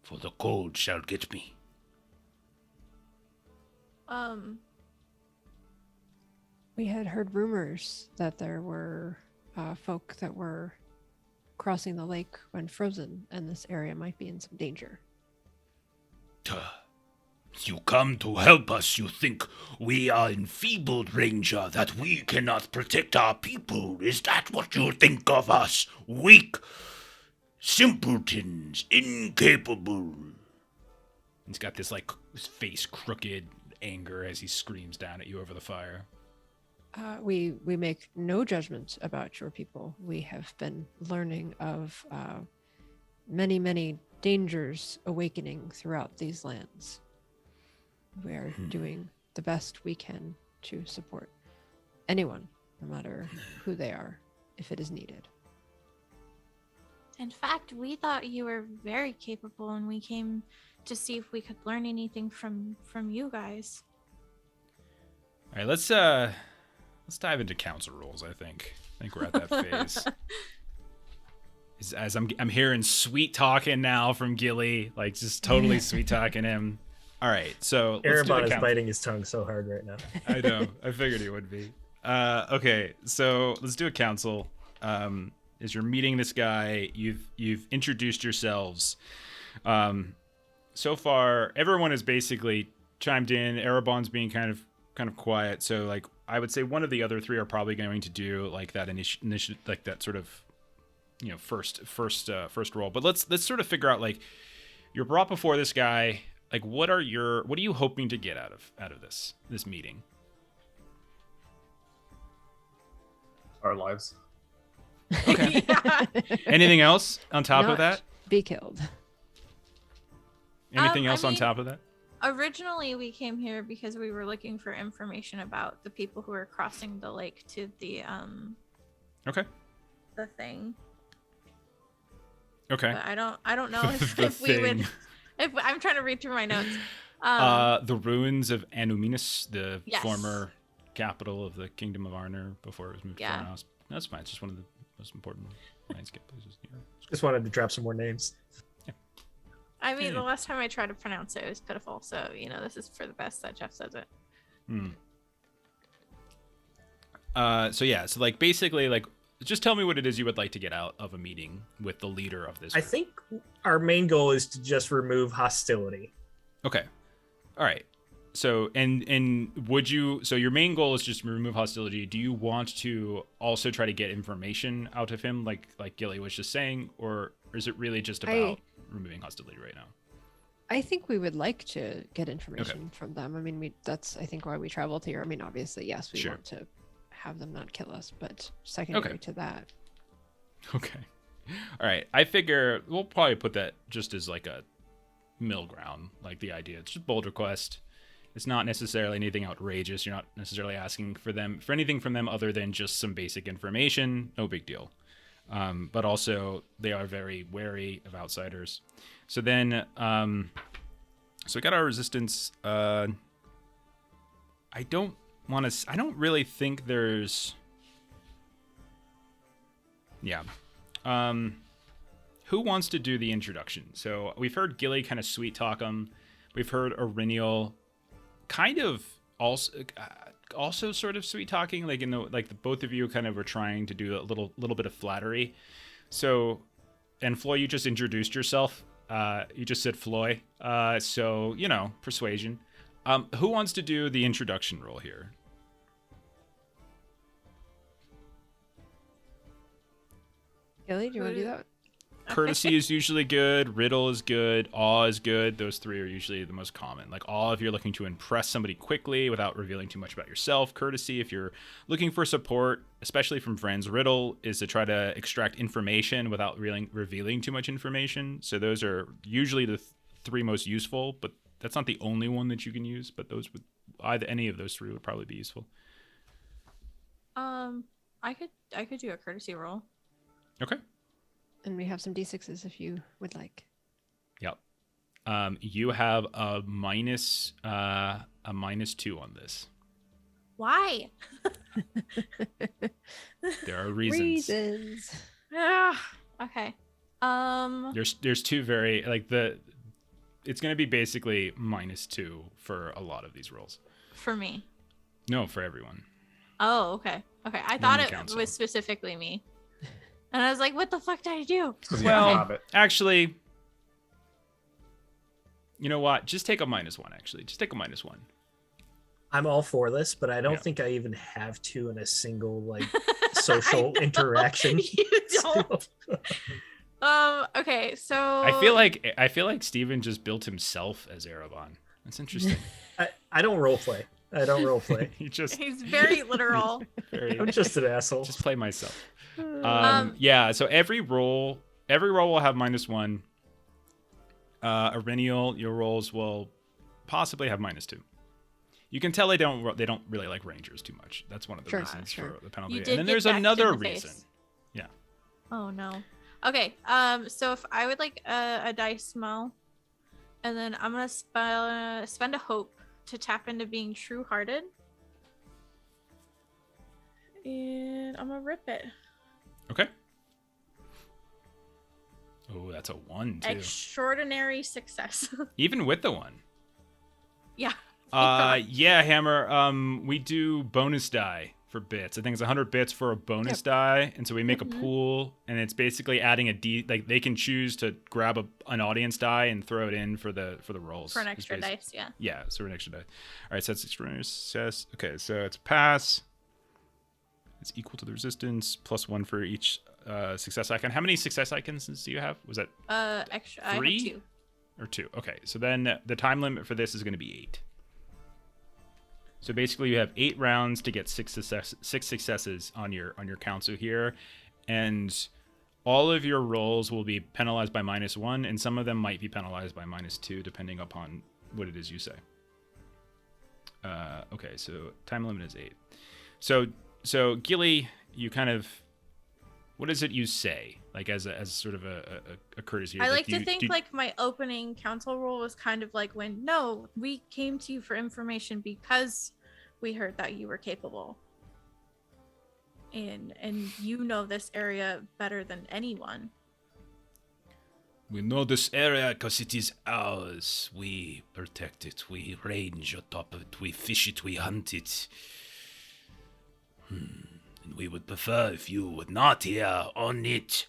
for the cold shall get me." We had heard rumors that there were folk that were crossing the lake when frozen, and this area might be in some danger. You come to help us. You think we are enfeebled, Ranger, that we cannot protect our people. Is that what you think of us? Weak, simpletons, incapable. he's got this like his face crooked anger as he screams down at you over the fire. We make no judgment about your people. We have been learning of many, many dangers awakening throughout these lands. We are doing the best we can to support anyone, no matter who they are, if it is needed. In fact, we thought you were very capable, and we came to see if we could learn anything from you guys. All right, let's dive into council rules. I think we're at that phase. As I'm hearing sweet talking now from Gilly, like just totally sweet talking him. All right, so let's do Erebon the is council. biting his tongue so hard right now. I know. I figured he would be. Okay, so let's do a council. As you're meeting this guy, you've introduced yourselves. So far, everyone has basically chimed in. Erebon's being kind of quiet. So like, I would say one of the other three are probably going to do like that like that sort of, first roll. But let's sort of figure out, like, you're brought before this guy. Like, what are you hoping to get out of this meeting? Our lives. Okay. Yeah. Anything else on top of Not that? Be killed. Anything I else on mean- top of that? Originally, we came here because we were looking for information about the people who were crossing the lake to the Okay. the thing. Okay. But I don't know if, The if we would. thing. If I'm trying to read through my notes. The ruins of Anuminus, the Yes. former capital of the Kingdom of Arnor before it was moved Yeah. to Theranos. That's fine. It's just one of the most important landscape places here. Just wanted to drop some more names. I mean, the last time I tried to pronounce it, it was pitiful. So this is for the best that Jeff says it. So like basically, like, just tell me what it is you would like to get out of a meeting with the leader of this I group. think our main goal is to just remove hostility. Okay. All right. So and would you? So your main goal is just to remove hostility. Do you want to also try to get information out of him, like Gilly was just saying, or is it really just about removing hostility right now? I think we would like to get information from them. I mean, that's I think why we traveled here. I mean, obviously, yes, we want to have them not kill us, but secondary to that. Okay. All right. I figure we'll probably put that just as like a middle ground, like the idea. It's just bold request. It's not necessarily anything outrageous. You're not necessarily asking for anything from them other than just some basic information. No big deal. But also they are very wary of outsiders. So then, so we got our resistance. I don't really think there's. Yeah. Who wants to do the introduction? So we've heard Gilly kind of sweet talk him. We've heard Aurenial kind of also sort of sweet talking, like the both of you kind of were trying to do a little bit of flattery. So, and Floy, you just introduced yourself. You just said Floy. So persuasion. Who wants to do the introduction roll here? Gilly, do you want to do that? Courtesy is usually good. Riddle is good. Awe is good. Those three are usually the most common. Like awe if you're looking to impress somebody quickly without revealing too much about yourself. Courtesy if you're looking for support, especially from friends. Riddle is to try to extract information without revealing too much information. So those are usually the three most useful, but that's not the only one that you can use. But those would any of those three would probably be useful. I could do a courtesy roll. Okay. And we have some d6s if you would like. Yep. You have a minus 2 on this. Why? There are reasons. Okay. There's two very it's going to be basically -2 for a lot of these rolls. For me. No, for everyone. Oh, okay. Okay. I thought it was specifically me. And I was like, what the fuck did I do? Well, actually, you know what? Just take a -1, actually. Just take a -1. I'm all for this, but I don't think I even have to in a single social interaction. You don't. Okay, so I feel like Steven just built himself as Erebon. That's interesting. I don't roleplay. He's very literal. I'm just an asshole. Just play myself. Yeah, so every roll will have -1. Arenial, your rolls will possibly have -2. You can tell they don't really like rangers too much. That's one of the reasons for the penalty. And then there's another reason. Yeah. Oh no. Okay. So if I would like a dice mo, and then I'm gonna spend a hope to tap into being true-hearted, and I'm gonna rip it. Okay. Oh, that's a 1 too. Extraordinary success. Even with the 1. Yeah. Yeah, Hammer. We do bonus die for bits. I think it's 100 bits for a bonus die, and so we make a pool, and it's basically adding a d. Like they can choose to grab an audience die and throw it in for the rolls. For an extra dice, yeah. Yeah, so for an extra die. All right, so that's extraordinary success. Okay, so it's a pass. It's equal to the resistance +1 for each success icon. How many success icons do you have? Was that extra? 3? I have 2. Or 2. Okay, so then the time limit for this is going to be 8. So basically, you have 8 rounds to get 6 successes on your council here, and all of your rolls will be penalized by -1, and some of them might be penalized by -2, depending upon what it is you say. Okay, so time limit is 8. So Gilly, you kind of, what is it you say? Like as sort of a courtesy. I like to think like my opening council roll was kind of like we came to you for information because we heard that you were capable. And you know this area better than anyone. We know this area because it is ours. We protect it. We range atop it. We fish it. We hunt it. And we would prefer if you were not here on it.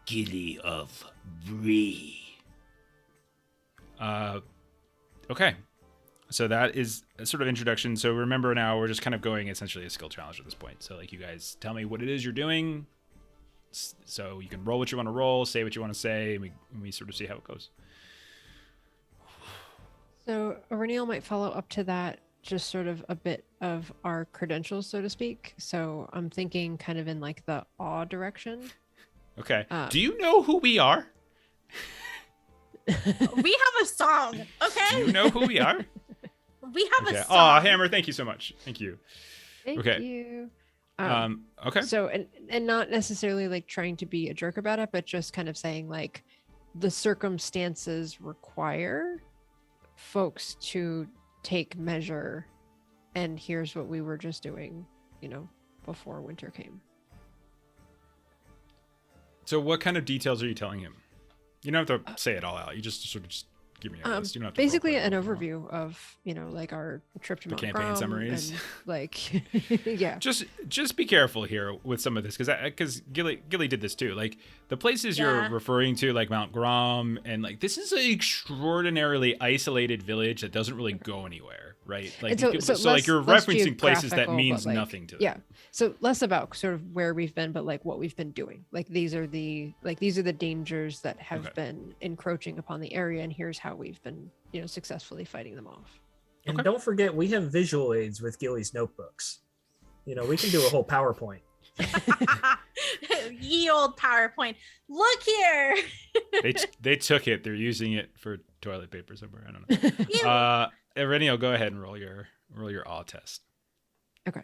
Gilly of Bree. Okay. So that is a sort of introduction. So remember now, we're just kind of going essentially a skill challenge at this point. So like you guys tell me what it is you're doing. So you can roll what you want to roll, say what you want to say, and we sort of see how it goes. So Aurenial might follow up to that, just sort of a bit of our credentials, so to speak. So I'm thinking kind of in like the awe direction. Okay. Do you know who we are? We have a song, okay? Do you know who we are? We have a song. Oh, Hammer, thank you so much. Thank you. Thank you. Okay. So, and not necessarily like trying to be a jerk about it, but just kind of saying like the circumstances require folks to take measure, and here's what we were just doing, before winter came. So what kind of details are you telling him? You don't have to say it all out. You just sort of just give me a list. You don't have to Basically roleplay an if you want. overview of, like our trip to The Mount campaign Grom summaries. and, like, yeah. Just be careful here with some of this, because Gilly did this too. Like the places you're Yeah. referring to, like Mount Grom, and like this is an extraordinarily isolated village that doesn't really go anywhere, right? Like And so like less- you're less referencing places that geographical, means but, like, nothing to them. Yeah. So less about sort of where we've been, but like what we've been doing. Like these are the dangers that have Okay. been encroaching upon the area, and here's how we've been, successfully fighting them off. And Okay. don't forget, we have visual aids with Gilly's notebooks. We can do a whole PowerPoint. Ye old PowerPoint. Look here. They took it. They're using it for toilet paper somewhere. I don't know. Ew. Renio, go ahead and roll your awe test. Okay.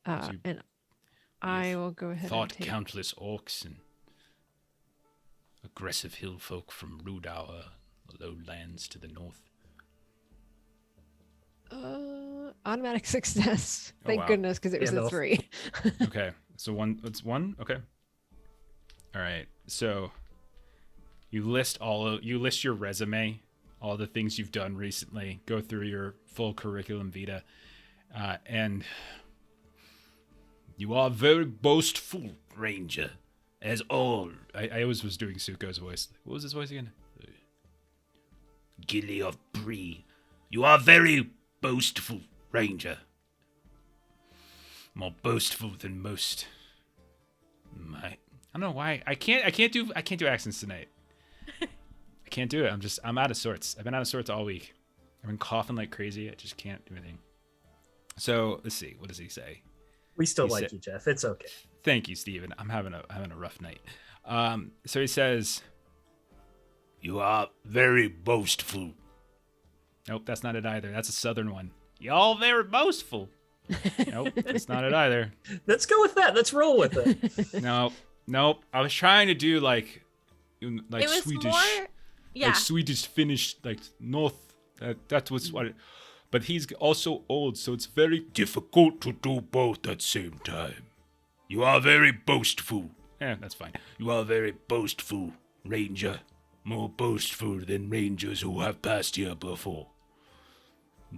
you- And I will go ahead and Fought take. countless orcs and aggressive hill folk from Rudauer, the lowlands to the north. Automatic success. Oh, Thank wow. goodness, because it was a Gandalf. 3. Okay, so it's one. Okay. All right. So you list your resume, all the things you've done recently. Go through your full curriculum vitae, and You are very boastful, ranger, as all I always was doing Suko's voice. What was his voice again? Gilly of Bree. You are very boastful, ranger. More boastful than most. I don't know why I can't do accents tonight. I can't do it. I'm out of sorts. I've been out of sorts all week. I've been coughing like crazy. I just can't do anything. So let's see. What does he say? We still He like said- you, Jeff. It's okay. Thank you, Steven. I'm having a rough night. So he says, You are very boastful. nope, that's not it either. That's a southern one. Y'all very boastful. Nope, that's not it either. Let's go with that. Let's roll with it. Nope. I was trying to do like It was Swedish, more. Yeah. like Swedish Finnish, like north. That was what. But he's also old, so it's very Difficult to do both at same time. You are very boastful. that's fine. You are very boastful, ranger. More boastful than rangers who have passed here before.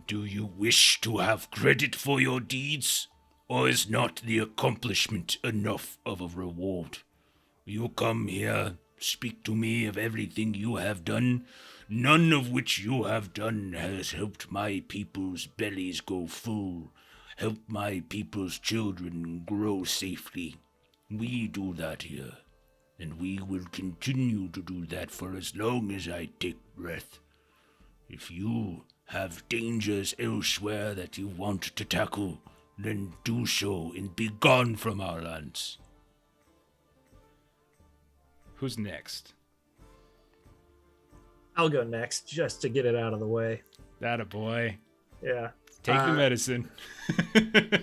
Do you wish to have credit for your deeds, or is not the accomplishment enough of a reward? You come here, speak to me of everything you have done, none of which you have done has helped my people's bellies go full, helped my people's children grow safely. We do that here, and we will continue to do that for as long as I take breath. If you have dangers elsewhere that you want to tackle, then do so and be gone from our lands. Who's next? I'll go next just to get it out of the way. That a boy. Yeah. Take the medicine.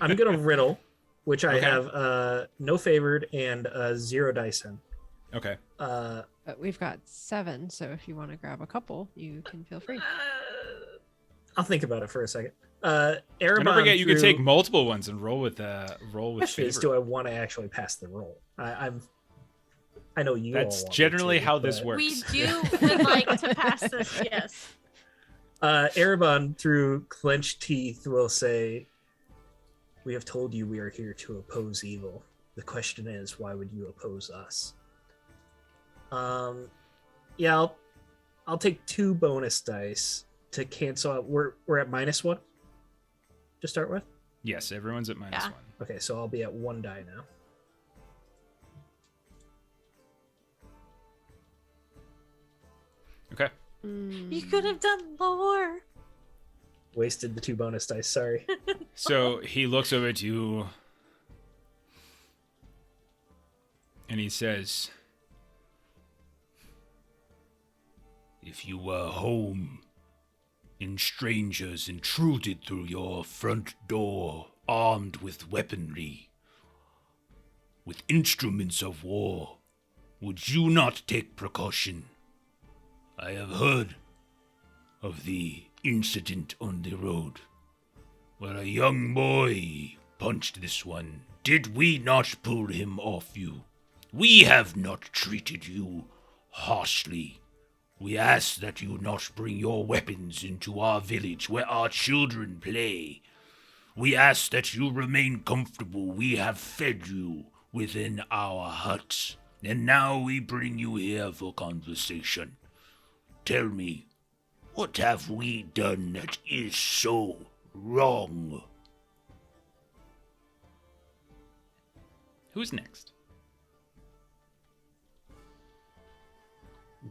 I'm going to riddle, which I Okay. have no favored and 0 dice in. Okay. But we've got 7, so if you want to grab a couple, you can feel free. I'll think about it for a second. And Erebon don't forget, you can threw- take multiple ones and roll with Question is, favor. do I want to actually pass the roll? I know you. That's all want me generally to, how this but- works. We do would like to pass this. Yes. Erebon, through clenched teeth, will say, "We have told you we are here to oppose evil. The question is, why would you oppose us?" Yeah, I'll take 2 bonus dice to cancel out. We're at -1 to start with. Yes, everyone's at -1. Yeah. Okay, so I'll be at 1 die now. Okay. You could have done lore. Wasted the 2 bonus dice. Sorry. So he looks over at you and he says, If you were home and strangers intruded through your front door armed with weaponry, with instruments of war, would you not take precaution? I have heard of the incident on the road where a young boy punched this one. Did we not pull him off you? We have not treated you harshly We ask that you not bring your weapons into our village where our children play. We ask that you remain comfortable. We have fed you within our hut, and now we bring you here for conversation. Tell me, what have we done that is so wrong? Who's next?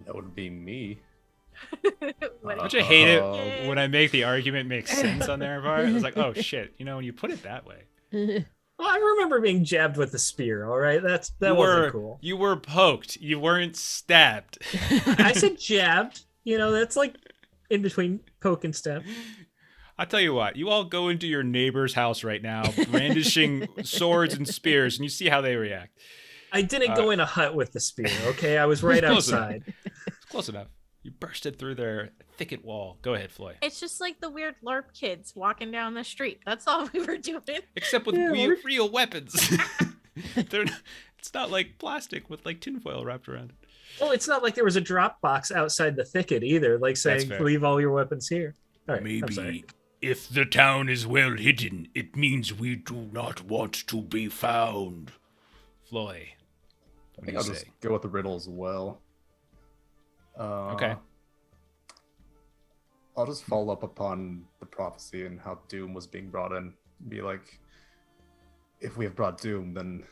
That would be me. What Don't a- you hate it Yay. when I make the argument make sense on their part? It's like, oh shit, when you put it that way. Well, I remember being jabbed with the spear. All right, that You wasn't were- cool. You were poked. You weren't stabbed. I said jabbed. That's like in between poke and stab. I'll tell you what, you all go into your neighbor's house right now, brandishing swords and spears, and you see how they react. I didn't go in a hut with the spear. Okay, I was right Close enough. outside. It's close enough. You bursted through their thicket wall. Go ahead, Floy. It's just like the weird LARP kids walking down the street. That's all we were doing. Except with Yeah, real weapons. It's not like plastic with like tinfoil wrapped around it. Well, it's not like there was a drop box outside the thicket either, like saying fair. leave all your weapons here. All right, I'm sorry. Maybe if the town is well hidden, it means we do not want to be found. Floy. I What think do you I'll say? just go with the riddle as well. Okay. I'll just follow up upon the prophecy and how Doom was being brought in. Be like, if we have brought Doom, then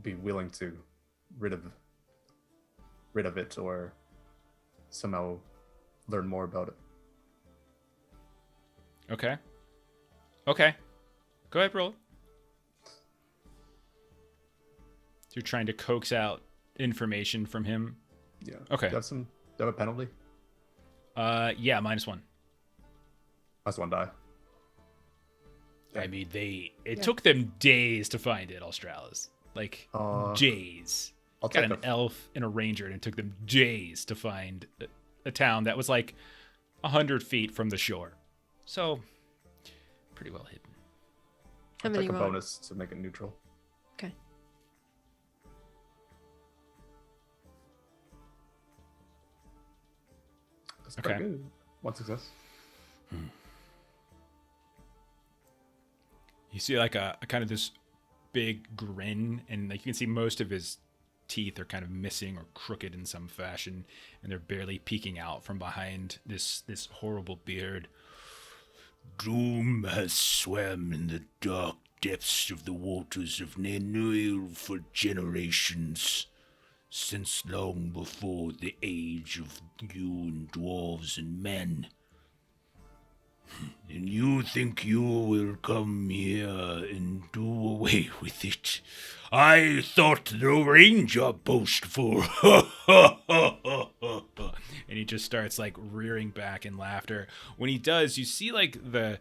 be willing to rid of it or somehow learn more about it. Okay. Okay. Go ahead, roll. So you're trying to coax out information from him. Yeah. Okay. Do you have a penalty? Yeah, -1. That's one die. I mean, it Yeah. took them days to find it, Australis. Like, days. I'll Got take an elf and a ranger, and it took them days to find a town that was like 100 feet from the shore. So, pretty well hidden. How I'll many take a you want? bonus to make it neutral. Okay. That's pretty Okay. good. One success. You see like a kind of this big grin, and like you can see most of his teeth are kind of missing or crooked in some fashion, and they're barely peeking out from behind this horrible beard. Doom has swam in the dark depths of the waters of Nennuil for generations, since long before the age of you dwarves and men. And you think you will come here and do away with it? I thought the ranger boastful. And he just starts like rearing back in laughter. When he does, you see like the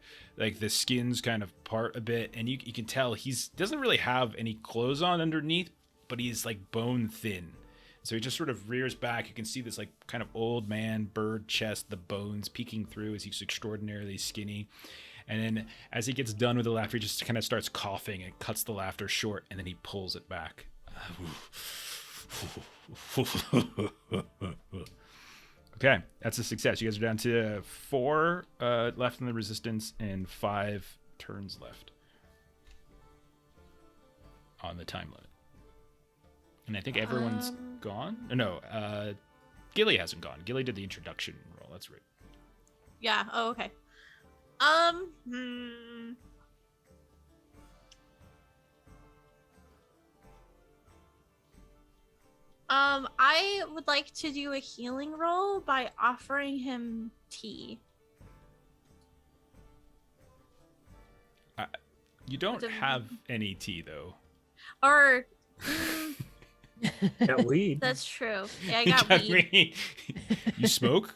skins kind of part a bit, and you can tell he's doesn't really have any clothes on underneath, but he's like bone thin. So he just sort of rears back. You can see this like kind of old man bird chest, the bones peeking through as he's extraordinarily skinny. And then as he gets done with the laughter, he just kind of starts coughing and cuts the laughter short, and then he pulls it back. Okay, that's a success. You guys are down to 4 left in the resistance and 5 turns left on the time limit. And I think everyone's gone. No, Gilly hasn't gone. Gilly did the introduction roll. That's right. Yeah. Oh, okay. I would like to do a healing roll by offering him tea. You don't Didn't- have any tea, though. Or Got weed. that's true. Yeah, I You got got weed. me. You smoke?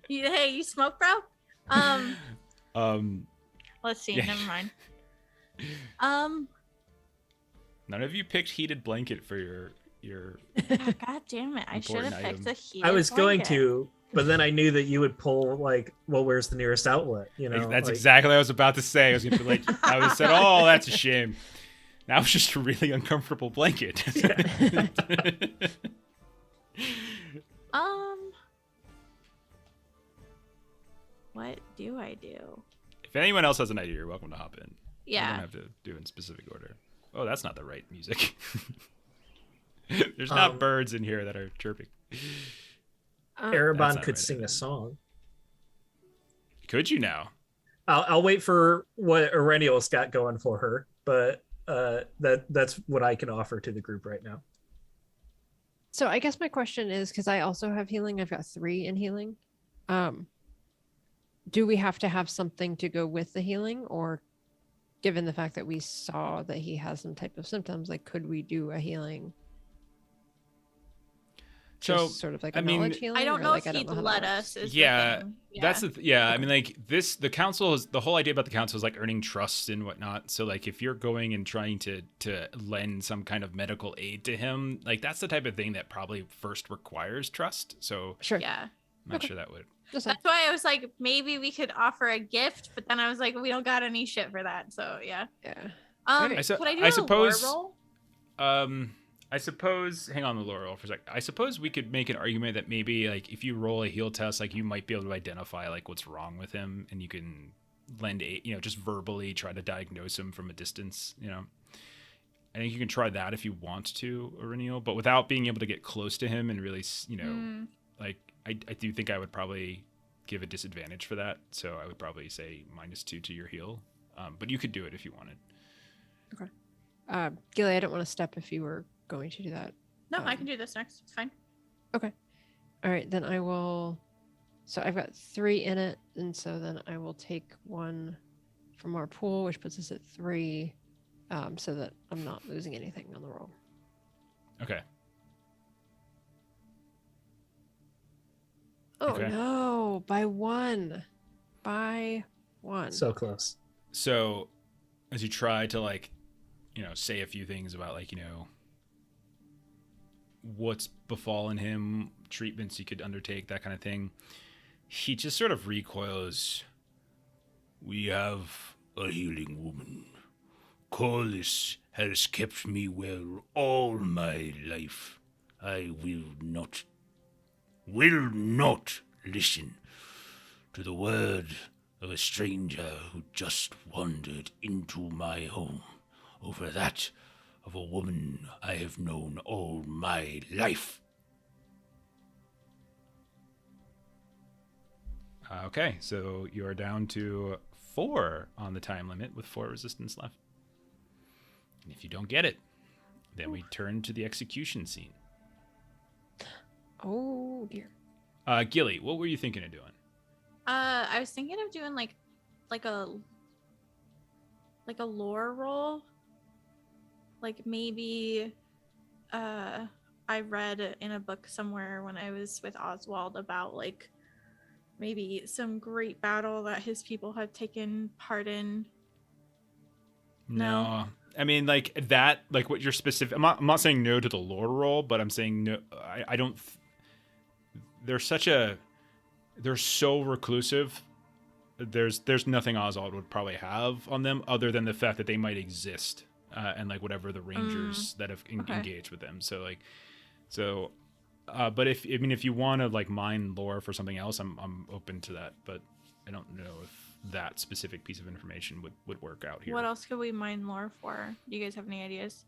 Hey, you smoke, bro? Let's see. Yeah. Never mind. None of you picked heated blanket for your God damn it! I should Important have picked item. a heated I was going blanket. to, but then I knew that you would pull like, well, where's the nearest outlet? That's like, exactly what I was about to say. I was gonna be like, I would have said, "Oh, that's a shame." Now it's just a really uncomfortable blanket. What do I do? If anyone else has an idea, you're welcome to hop in. You Yeah. don't have to do it in specific order. Oh, that's not the right music. There's not birds in here that are chirping. Erebon not could right, sing Evan. a song. Could you now? I'll wait for what Aureliel's got going for her, but that's what I can offer to the group right now. So I guess my question is, because I also have healing, I've got 3 in healing. Do we have to have something to go with the healing, or given the fact that we saw that he has some type of symptoms, like could we do a healing? So, Just sort of like a knowledge healing. I don't or know like, if I don't he'd know how that let works? us. Is Yeah, the thing. that's I mean, like the council is the whole idea about the council is like earning trust and whatnot. So like if you're going and trying to lend some kind of medical aid to him, like that's the type of thing that probably first requires trust. So Sure. Yeah. I'm not sure that would. Just That's why I was like, maybe we could offer a gift, but then I was like, we don't got any shit for that. So yeah. yeah. Could I do a suppose- lore roll? I suppose. Hang on the lore roll for a sec. I suppose we could make an argument that maybe like if you roll a heal test, like you might be able to identify like what's wrong with him, and you can lend aid, just verbally try to diagnose him from a distance. I think you can try that if you want to, Aureliel, but without being able to get close to him and really, like I do think I would probably give a disadvantage for that. So I would probably say -2 to your heal, but you could do it if you wanted. Okay. Gilly, I don't want to step if you were going to do that. No, I can do this next. It's fine. Okay. All right, then I will. So I've got 3 in it, and so then I will take 1 from our pool, which puts us at 3, so that I'm not losing anything on the roll. Okay. Oh Okay. no! By 1. By 1. So close. So as you try to like, say a few things about like, what's befallen him, treatments he could undertake, that kind of thing, he just sort of recoils. We have a healing woman. Corliss has kept me well all my life. I will not listen to the word of a stranger who just wandered into my home over that of a woman I have known all my life. Okay, so you are down to 4 on the time limit with 4 resistance left. And if you don't get it, then we turn to the execution scene. Oh dear. Gilly, what were you thinking of doing? I was thinking of doing like a lore roll. Like maybe I read in a book somewhere when I was with Oswald about like maybe some great battle that his people had taken part in. No. I mean, like that, like what you're specific. I'm not saying no to the lore roll, but I'm saying no. I don't. They're so reclusive. There's nothing Oswald would probably have on them other than the fact that they might exist, and like whatever the rangers that have engaged with them. So, but if you want to like mine lore for something else, I'm open to that. But I don't know if that specific piece of information would work out here. What else could we mine lore for? Do you guys have any ideas?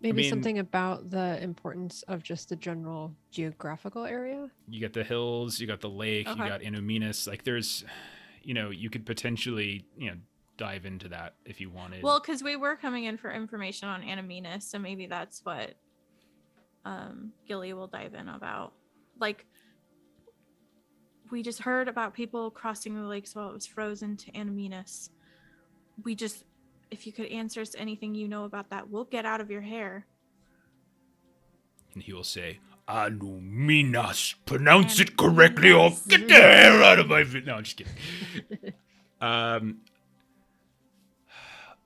Maybe something about the importance of just the general geographical area. You got the hills, you got the lake, you got Inuminas. Like there's, you could potentially, dive into that if you wanted. Well, because we were coming in for information on Animinus, so maybe that's what Gilly will dive in about. Like, we just heard about people crossing the lakes while it was frozen to Animinus. If you could answer us anything you know about that, we'll get out of your hair. And he will say, Anuminas. Pronounce it correctly or get the hair out of my face. No, I'm just kidding.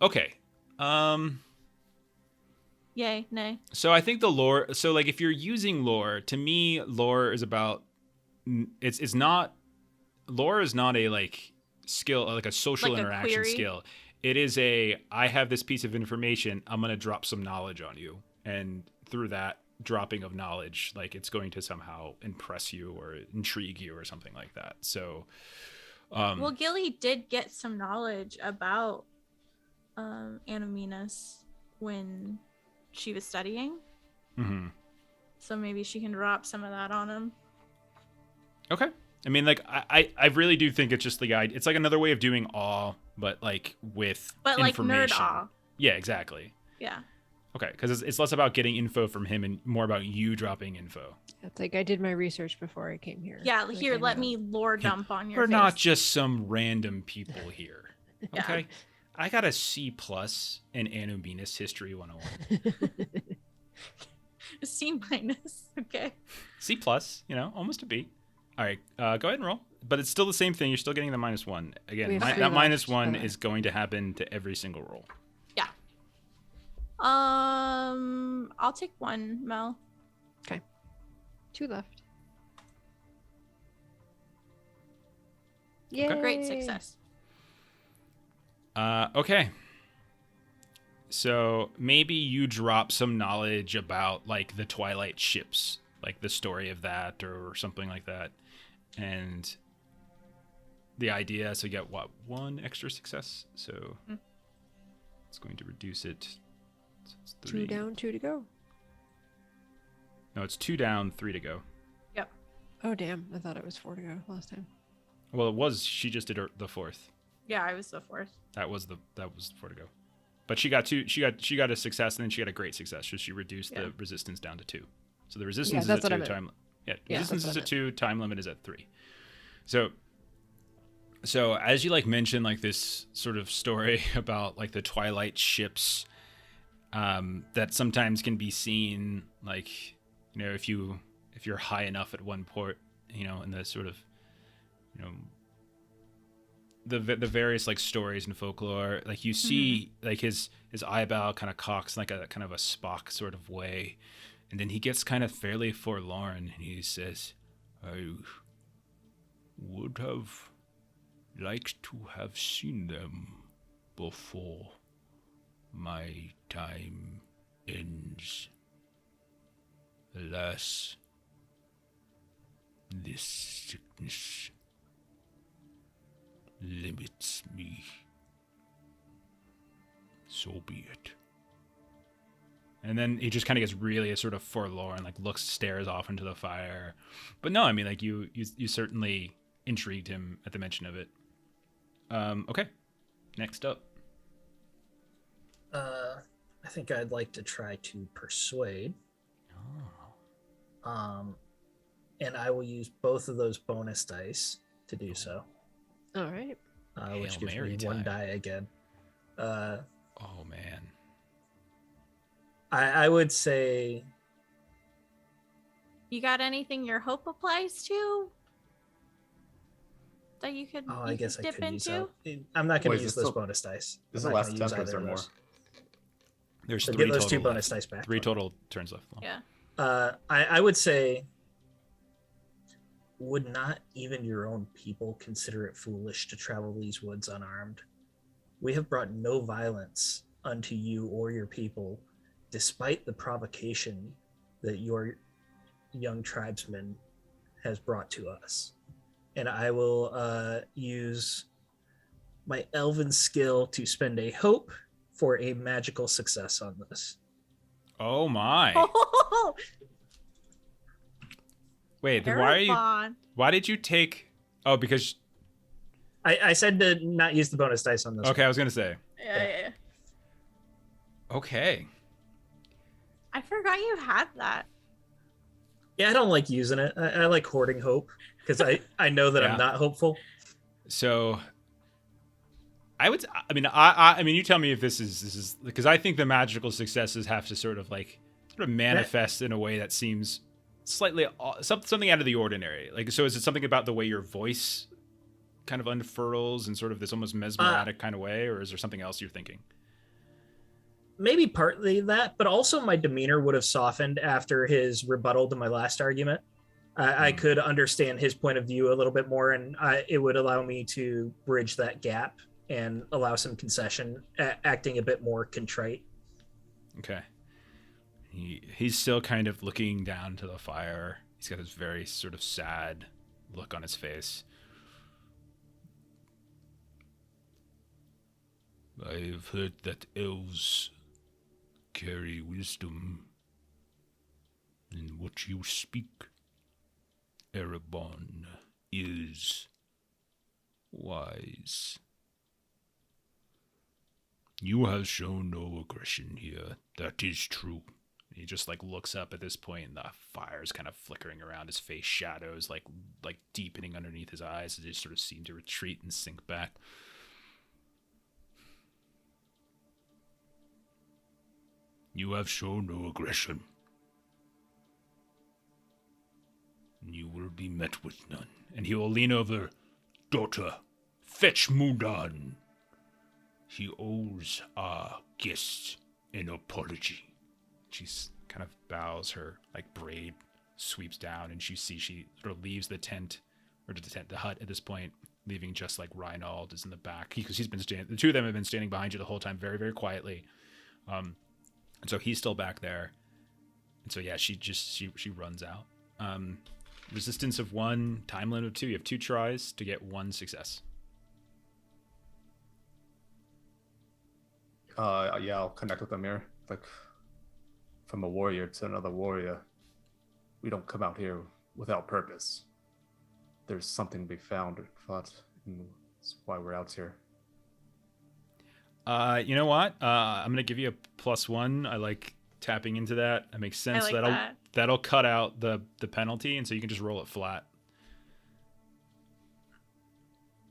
Okay. Yay, nay. So I think the lore. So like, if you're using lore, to me, lore is about. It's not. Lore is not a like skill, like a social like interaction a skill. It is I have this piece of information. I'm gonna drop some knowledge on you, and through that, dropping of knowledge, like it's going to somehow impress you or intrigue you or something like that. So well, Gilly did get some knowledge about Anominus when she was studying. Mm-hmm. So maybe she can drop some of that on him. Okay. I mean, like, I really do think it's just the guide. It's like another way of doing awe, but like with information. Like nerd awe. Yeah, exactly. Yeah. Okay, because it's less about getting info from him and more about you dropping info. It's like I did my research before I came here. Yeah, Like, here, I let know. me lore dump on your We're face. not just some random people here. Yeah. Okay? I got a C+ in Anominus History 101. C-. Okay. C+, almost a B. All right, go ahead and roll. But it's still the same thing. You're still getting the -1. We Again, have three that left. -1 Okay. is going to happen to every single roll. Yeah. I'll take one, Mel. 2 left. Yay! Great success. Okay. So maybe you drop some knowledge about like the Twilight ships, like the story of that or something like that. And the idea, so you get what, 1 extra success? So it's going to reduce it. So it's 3. 2 down, 2 to go. No, it's 2 down, 3 to go. Yep. Oh damn! I thought it was 4 to go last time. Well, it was, she just did the 4th. Yeah, I was the 4th. That was 4 to go. But she got 2. She got a success, and then she got a great success. So she reduced the resistance down to 2. So the resistance is that's at what 2. I meant. Resistance that's is what I at 2. Time limit is at 3. So as you like mentioned, like this sort of story about like the Twilight ships, that sometimes can be seen like, if you're high enough at one port, in the sort of, the various like stories and folklore, like you see like his eyebrow kind of cocks like a kind of a Spock sort of way, and then he gets kind of fairly forlorn and he says, "I would have liked to have seen them before my time ends. Alas, this sickness limits me. So be it." And then he just kind of gets really sort of forlorn, like stares off into the fire. But no, I mean, like you certainly intrigued him at the mention of it. Okay, next up. I think I'd like to try to persuade. And I will use both of those bonus dice to do so. All right. Which Hail gives Mary me time. 1 die again. Oh man. I would say You got anything your hope applies to that you could, I guess I dip could use into? that. I'm not going Wait, to is use this those still- bonus dice. This is I'm the not last gonna use turn, or is either there of more? those. There's So 3 get those total 2 bonus left. dice back. 3 total turns left. Yeah. I would say, would not even your own people consider it foolish to travel these woods unarmed? We have brought no violence unto you or your people, despite the provocation that your young tribesman has brought to us. And I will use my elven skill to spend a hope for a magical success on this. Oh my. Wait, then why did you take? Oh, because I said to not use the bonus dice on this. okay, I was gonna say. Yeah. Okay. I forgot you had that. Yeah, I don't like using it. I like hoarding hope because I know that Yeah. I'm not hopeful. So I mean, you tell me if this is because I think the magical successes have to sort of manifest in a way that seems slightly something out of the ordinary. Like, so is it something about the way your voice kind of unfurls in sort of this almost mesmeric kind of way, or is there something else you're thinking? Maybe partly that, but also my demeanor would have softened after his rebuttal to my last argument. I could understand his point of view a little bit more, and it would allow me to bridge that gap and allow some concession, acting a bit more contrite. Okay. He's still kind of looking down to the fire. He's got this very sort of sad look on his face. I've heard that elves carry wisdom in what you speak. Erebon is wise. You have shown no aggression here. That is true. He just like looks up at this point, and the fire's kind of flickering around his face, shadows like deepening underneath his eyes as they sort of seem to retreat and sink back. You have shown no aggression. You will be met with none. And he will lean over. Daughter, fetch Mudan. He owes our guests an apology. She's kind of bows, her like braid sweeps down, and she sort of leaves the tent, or the hut at this point, leaving just like Reinald is in the back, because he's been standing. The two of them have been standing behind you the whole time, very, very quietly. And so he's still back there, and so yeah, she runs out. Resistance of 1, time limit of 2. You have 2 tries to get 1 success. Yeah, I'll connect with Amir. Like, from a warrior to another warrior, we don't come out here without purpose. There's something to be found, thought, and that's why we're out here. You know what? I'm gonna give you a +1. I like tapping into that. That makes sense. I like That'll cut out the penalty, and so you can just roll it flat.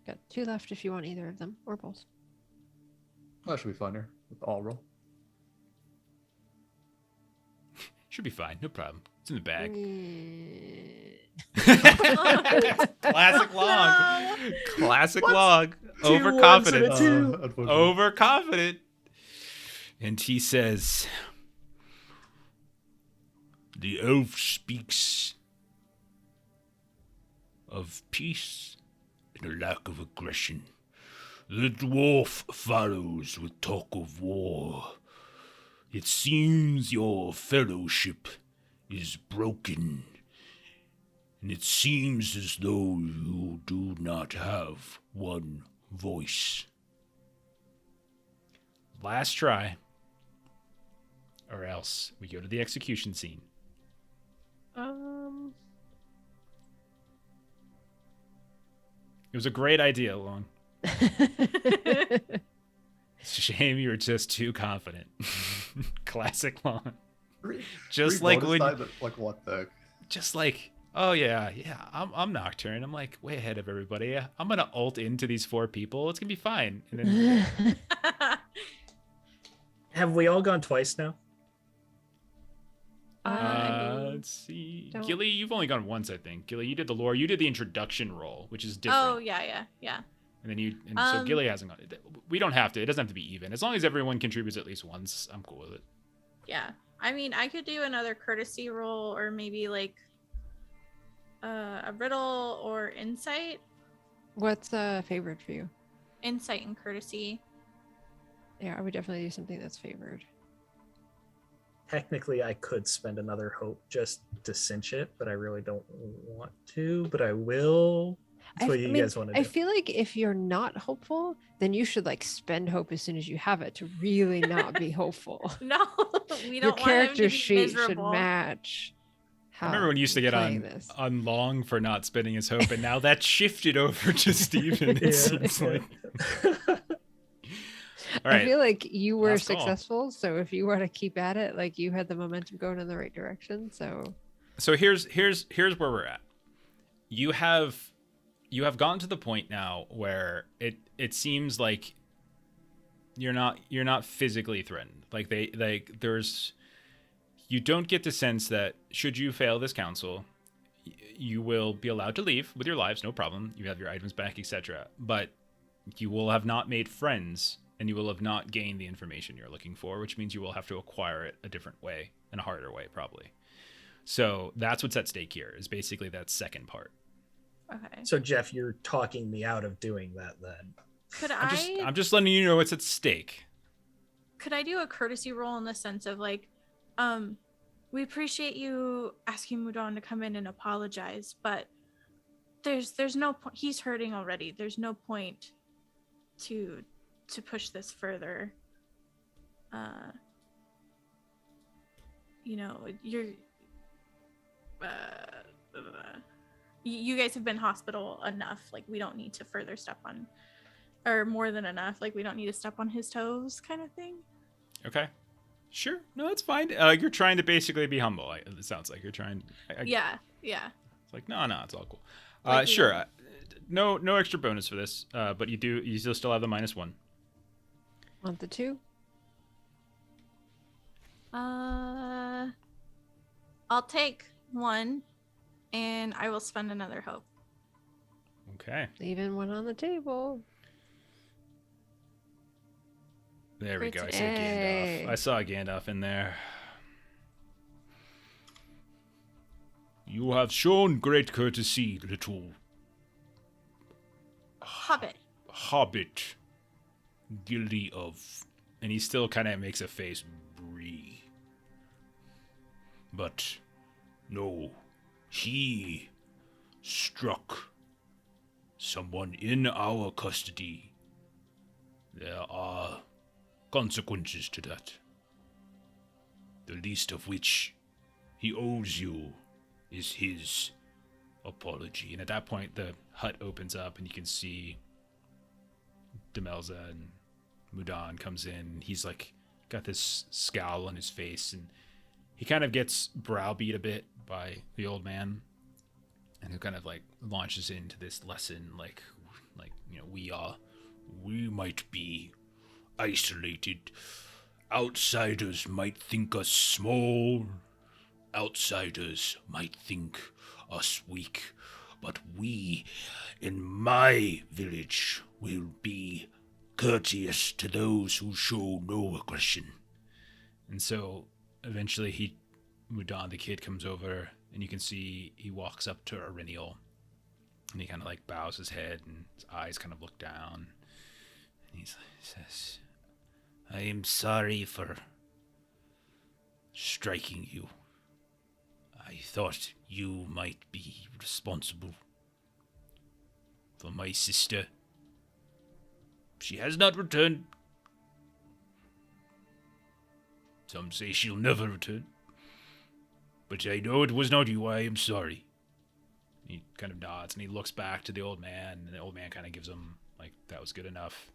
Got 2 left if you want either of them, or both. That should be fun here with all roll. Should be fine. No problem. It's in the bag. Mm. Classic log. Classic What? log. 2 Overconfident. 1s and a 2. Unfortunately. Overconfident. And he says, The elf speaks of peace and a lack of aggression. The dwarf follows with talk of war. It seems your fellowship is broken, and it seems as though you do not have one voice. last try, or else we go to the execution scene. It was a great idea, Long. It's a shame you were just too confident. Classic Long. Just like when, like what the? just like, oh yeah, I'm Nocturne. I'm like way ahead of everybody. I'm gonna ult into these 4 people. It's gonna be fine. And then Have we all gone twice now? let's see. don't- Gilly, you've only gone once, I think. Gilly, you did the lore. You did the introduction roll, which is different. Oh yeah. And then so Gilly hasn't gone. We don't have to. It doesn't have to be even. As long as everyone contributes at least once, I'm cool with it. Yeah. I mean, I could do another courtesy roll, or maybe like a riddle or insight. What's favored for you? Insight and courtesy. Yeah, I would definitely do something that's favored. Technically, I could spend another hope just to cinch it, but I really don't want to. But I will. That's what you guys want to do. I feel like if you're not hopeful, then you should like spend hope as soon as you have it to really not be hopeful. No, we Your don't want him to character be sheet should miserable. match. I remember when you used to get playing on this. Long for not spending his hope, and now that shifted over to Steven, it seems like. All right. I feel like you were Last call. successful, so if you want to keep at it, like you had the momentum going in the right direction. So here's where we're at. You have gotten to the point now where it seems like you're not physically threatened. Like you don't get the sense that should you fail this council, you will be allowed to leave with your lives, no problem. You have your items back, etc. But you will have not made friends, and you will have not gained the information you're looking for, which means you will have to acquire it a different way, and a harder way, probably. So that's what's at stake here, is basically that second part. Okay. So Jeff, you're talking me out of doing that then. Could I'm just letting you know what's at stake. could I do a courtesy roll in the sense of like, We appreciate you asking Mudan to come in and apologize, but there's no point. He's hurting already. There's no point to push this further. You know, you guys have been hospital enough. Like, we don't need to further step on, or more than enough. Like, we don't need to step on his toes, kind of thing. Okay. Sure. No, that's fine. You're trying to basically be humble. It sounds like you're trying. Yeah. It's like, no, it's all cool. Like, sure. No extra bonus for this. But you still have the -1. Want the 2? I'll take 1, and I will spend another hope. Okay. Leaving 1 on the table. There we go. I Great see to- Gandalf. Hey. I saw Gandalf in there. You have shown great courtesy, little Hobbit. guilty of. And he still kind of makes a face. Bree. But no, he struck someone in our custody. There are consequences to that. The least of which he owes you is his apology. And at that point, the hut opens up and you can see Demelza and Mudan comes in. He's like got this scowl on his face, and he kind of gets browbeat a bit by the old man, and who kind of like launches into this lesson, like you know, we might be isolated. Outsiders might think us small. Outsiders might think us weak. But we, in my village, will be courteous to those who show no aggression. And so, eventually, Mudan, the kid, comes over, and you can see he walks up to Ariniel, and he kind of like bows his head, and his eyes kind of look down. And he says, I am sorry for striking you. I thought you might be responsible for my sister. She has not returned. Some say she'll never return. But I know it was not you. I am sorry. He kind of nods, and he looks back to the old man, and the old man kind of gives him, like, that was good enough.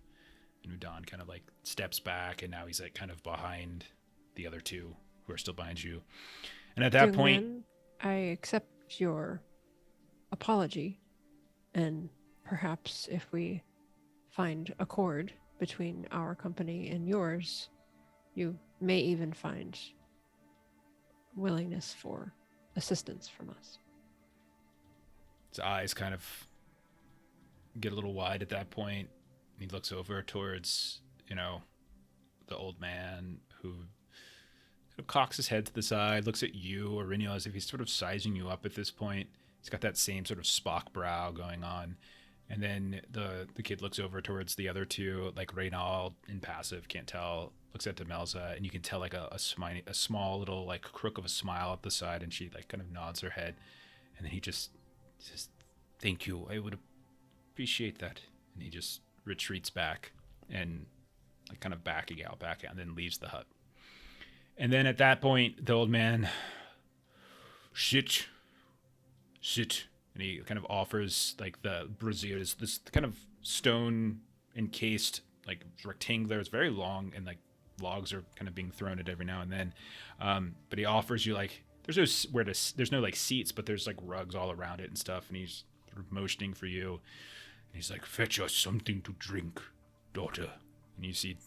And Mudan kind of, like, steps back, and now he's, like, kind of behind the other two who are still behind you. And at that Young point... man, I accept your apology, and perhaps if we find accord between our company and yours, you may even find willingness for assistance from us. His eyes kind of get a little wide at that point. He looks over towards, you know, the old man who cocks his head to the side, looks at you, Ariniel, as if he's sort of sizing you up at this point. He's got that same sort of Spock brow going on. And then the kid looks over towards the other two, like Reynald, impassive, can't tell, looks at Demelza, and you can tell like a small little like crook of a smile at the side, and she like kind of nods her head. And then he just says, thank you, I would appreciate that. And he just retreats back and like kind of backing out, and then leaves the hut. And then at that point, the old man, sit. And he kind of offers like the brazier, this kind of stone encased, like rectangular. It's very long, and like logs are kind of being thrown at every now and then. But he offers you like, there's no like seats, but there's like rugs all around it and stuff. And he's sort of motioning for you. And he's like, fetch us something to drink, daughter. And you see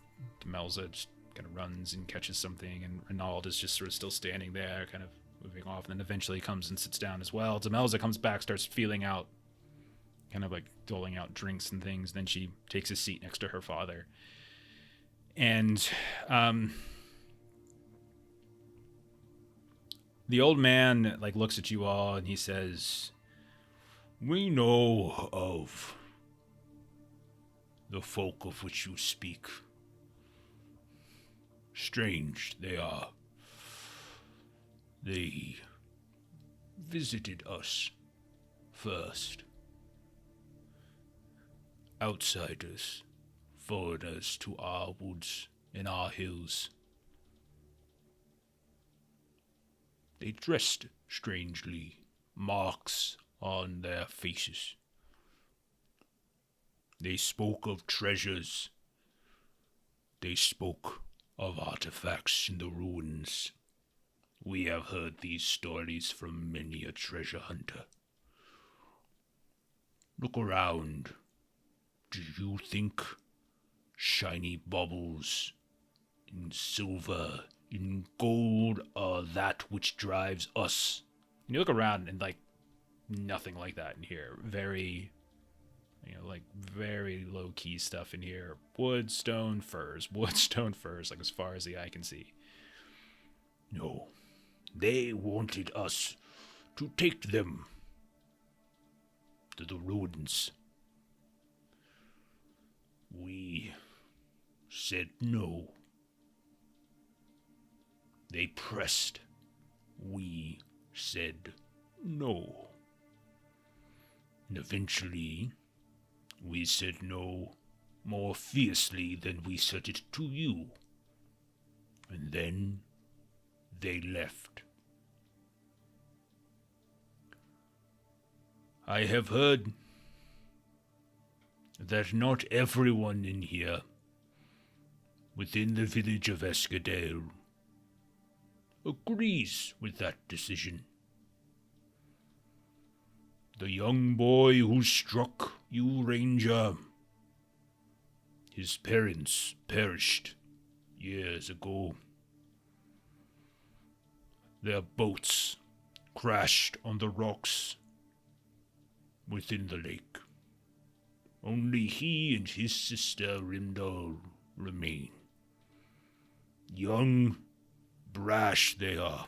Demelza just kind of runs and catches something, and Reynald is just sort of still standing there, kind of moving off, and then eventually comes and sits down as well. Demelza comes back, starts feeling out, kind of like doling out drinks and things. Then she takes a seat next to her father. And the old man like looks at you all, and he says, we know of the folk of which you speak. Strange they are. They visited us first. Outsiders, foreigners to our woods and our hills. They dressed strangely, marks on their faces. They spoke of treasures. They spoke of artifacts in the ruins. We have heard these stories from many a treasure hunter. Look around. Do you think shiny baubles in silver, in gold are that which drives us? You look around and like nothing like that in here. Very, like very low key stuff in here. Wood, stone, furs, like as far as the eye can see. No. They wanted us to take them to the ruins. We said no. They pressed. We said no. And eventually, we said no more fiercely than we said it to you. And then they left. I have heard that not everyone in here, within the village of Escerdale, agrees with that decision. The young boy who struck you, Ranger, his parents perished years ago. Their boats crashed on the rocks within the lake. Only he and his sister Rimdal remain. Young, brash they are.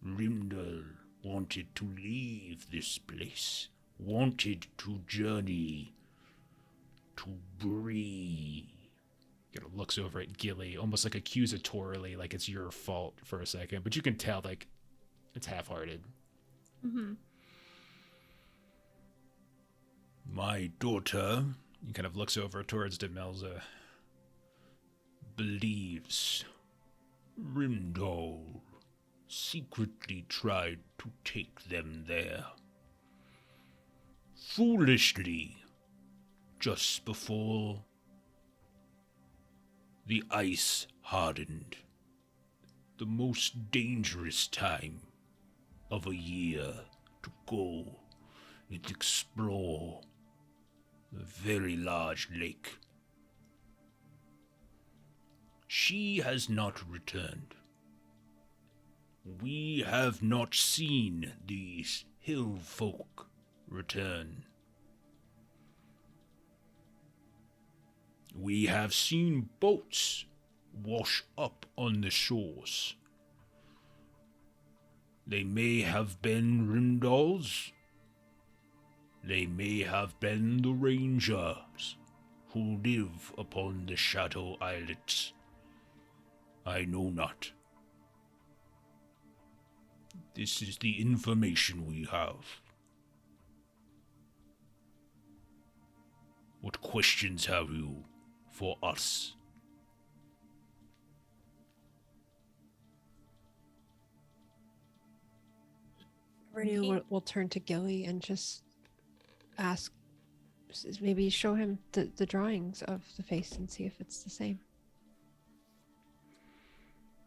Rimdal wanted to leave this place, wanted to journey, to breathe. Kind of looks over at Gilly, almost like accusatorily, like it's your fault for a second, but you can tell like it's half-hearted. Mm-hmm. My daughter, He kind of looks over towards Demelza. believes Rimdal secretly tried to take them there. Foolishly, just before the ice hardened. The most dangerous time of a year to go and explore a very large lake. She has not returned. We have not seen these hill folk return. We have seen boats wash up on the shores. They may have been Rimdal's. They may have been the Rangers who live upon the Shadow Islets. I know not. This is the information we have. What questions have you for us? Renio will turn to Gilly and just ask, maybe show him the drawings of the face and see if it's the same.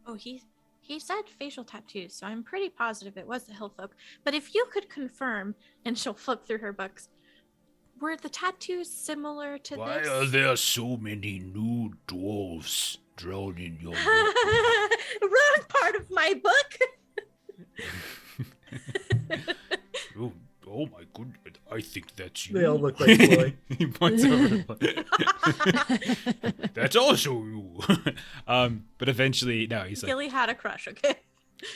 Oh, he said facial tattoos, so I'm pretty positive it was the hill folk. But if you could confirm, and she'll flip through her books, were the tattoos similar to Why this? are there so many nude dwarves drawn in your book? Wrong part of my book. Oh my goodness, I think that's you. They all look like Floyd. He points over to Floyd. That's also you. But eventually, no, he's like, Gilly had a crush, okay?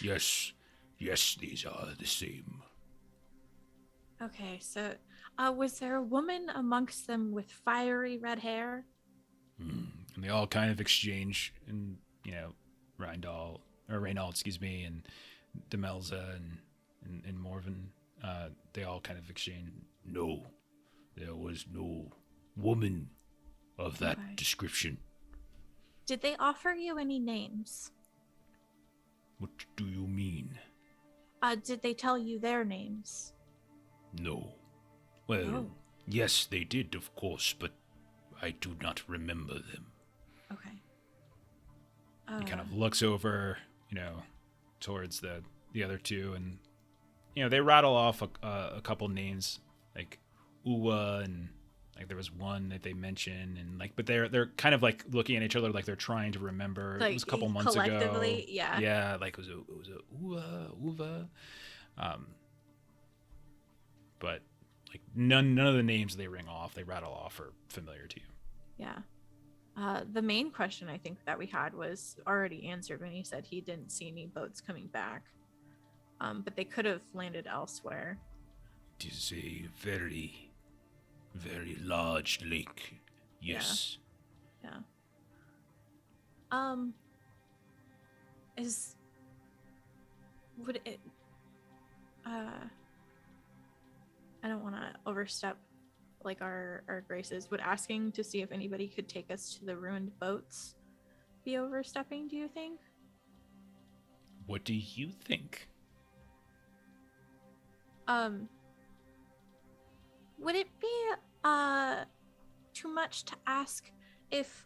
Yes, these are the same. Okay, so was there a woman amongst them with fiery red hair? and they all kind of exchange, and Reynald, and Demelza and Marvan, they all kind of exchange. No, there was no woman of that Okay. description. Did they offer you any names? What do you mean? Did they tell you their names? No. Well, No. yes, they did, of course, but I do not remember them. Okay. He kind of looks over, towards the other two, and they rattle off a couple names like Uwa, and like there was one that they mentioned, and like, but they're kind of like looking at each other like they're trying to remember. It was a couple months ago. Collectively, yeah. Yeah, like it was a Uwa, but like none of the names they rattle off are familiar to you. Yeah. The main question I think that we had was already answered when he said he didn't see any boats coming back. But they could have landed elsewhere. It is a very, very large lake. Yes. Yeah. Would it I don't want to overstep like our graces. Would asking to see if anybody could take us to the ruined boats be overstepping, do you think? What do you think? Would it be too much to ask if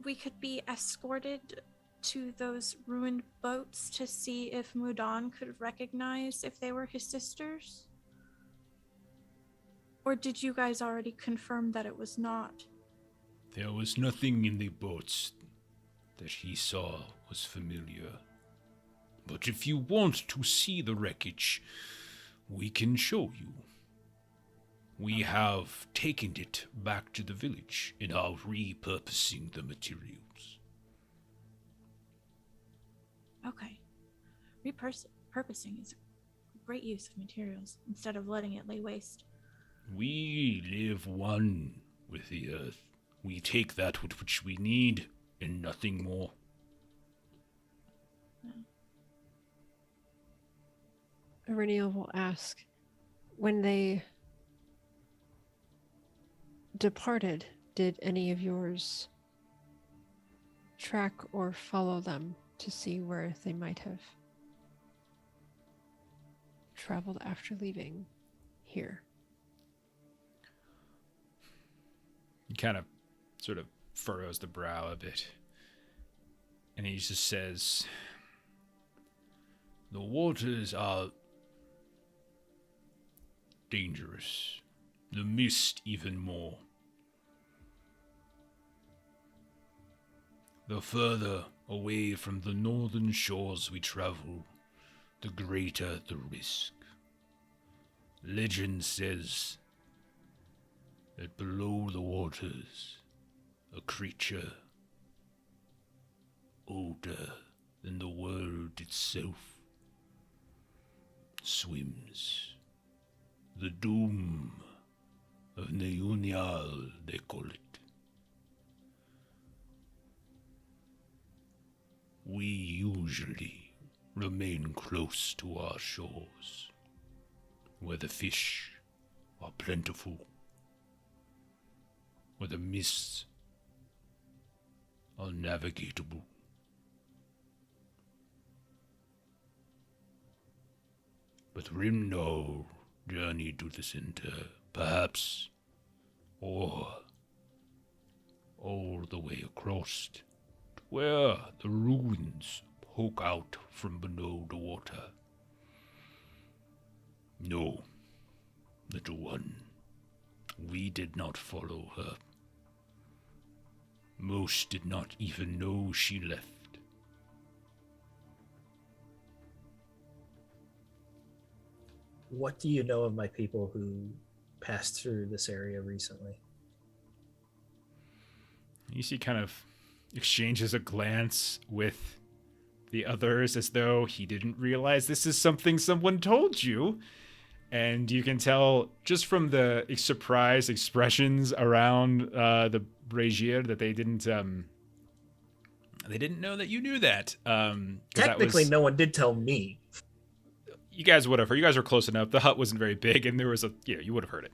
we could be escorted to those ruined boats to see if Mudan could recognize if they were his sisters? Or did you guys already confirm that it was not? There was nothing in the boats that he saw was familiar. But if you want to see the wreckage, we can show you. We have taken it back to the village and are repurposing the materials. Okay. Repurposing is a great use of materials instead of letting it lay waste. We live one with the earth. We take that which we need and nothing more. Ireniel will ask, when they departed, did any of yours track or follow them to see where they might have traveled after leaving here? He kind of sort of furrows the brow a bit. And he just says, The waters are dangerous. The mist even more. The further away from the northern shores we travel, the greater the risk. Legend says that below the waters, a creature older than the world itself swims. The doom of Neunial, they call it. We usually remain close to our shores, where the fish are plentiful, where the mists are navigatable. But Rimno journeyed to the center, perhaps, or all the way across to where the ruins poke out from below the water. No, little one, we did not follow her. Most did not even know she left. What do you know of my people who passed through this area recently? you see kind of exchanges a glance with the others as though he didn't realize this is something someone told you. And you can tell just from the surprised expressions around the brazier that they didn't They didn't know that you knew that. 'Cause Technically, no one did tell me. You guys would have heard. You guys were close enough. The hut wasn't very big, and there was you would have heard it.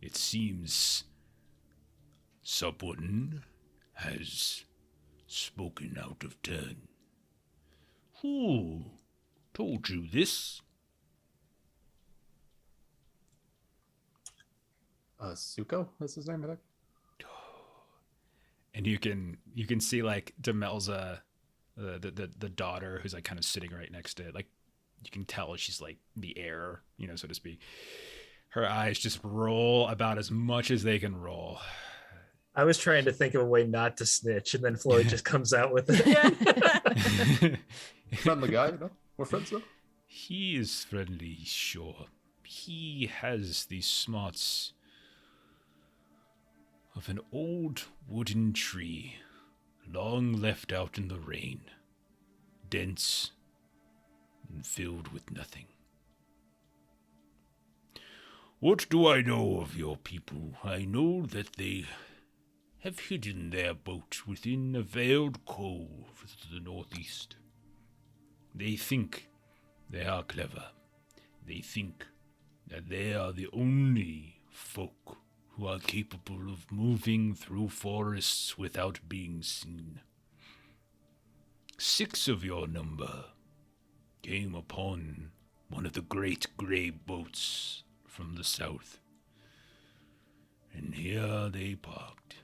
It seems someone has spoken out of turn. Who told you this? Suko is his name, I think. And you can see like Demelza, the daughter, who's like kind of sitting right next to it. Like you can tell she's like the heir, so to speak. Her eyes just roll about as much as they can roll. I was trying to think of a way not to snitch, and then Floyd just comes out with it. Friendly guy, We're friends though. He is friendly, sure. He has the smarts of an old wooden tree, long left out in the rain, dense and filled with nothing. What do I know of your people? I know that they have hidden their boat within a veiled cove to the northeast. They think they are clever. They think that they are the only folk who are capable of moving through forests without being seen. 6 of your number came upon one of the great grey boats from the south, and here they parked.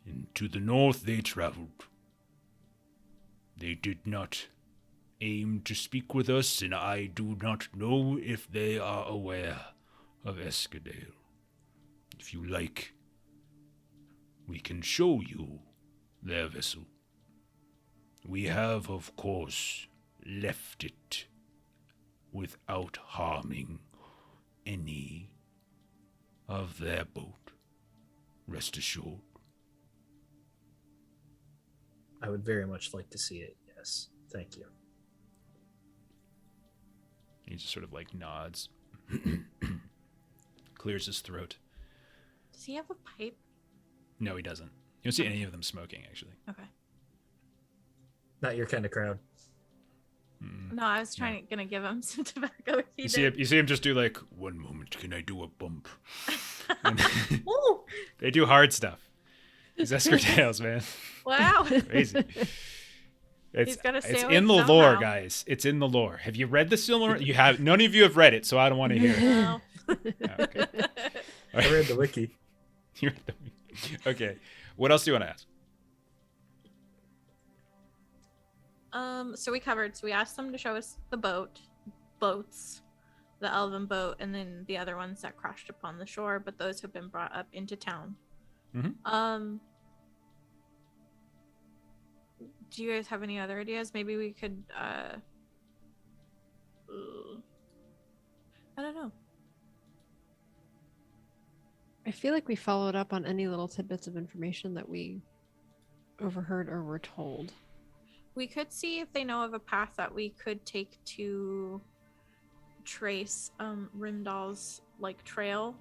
And to the north they traveled. They did not aim to speak with us, and I do not know if they are aware of Escerdale. If you like, we can show you their vessel. We have, of course, left it without harming any of their boat. Rest assured. I would very much like to see it, yes. Thank you. He just sort of like nods, clears his throat. Does he have a pipe? No, he doesn't. You don't see any of them smoking, actually. Okay. Not your kind of crowd. No, I was gonna give him some tobacco if he You did. see him just do like, 1 moment, can I do a bump? And Ooh, they do hard stuff. These Escerdales, man. wow. Crazy. He's gotta stay It's awake in the lore, somehow. guys. It's in the lore. Have you read the Silmarillion? You have. None of you have read it, so I don't want to hear it. No. Oh, okay. I read the wiki. Okay. What else do you want to ask? So we covered. So we asked them to show us the boats, the elven boat, and then the other ones that crashed upon the shore. But those have been brought up into town. Mm-hmm. Do you guys have any other ideas? Maybe we could. I don't know. I feel like we followed up on any little tidbits of information that we overheard or were told. We could see if they know of a path that we could take to trace Rimdal's like trail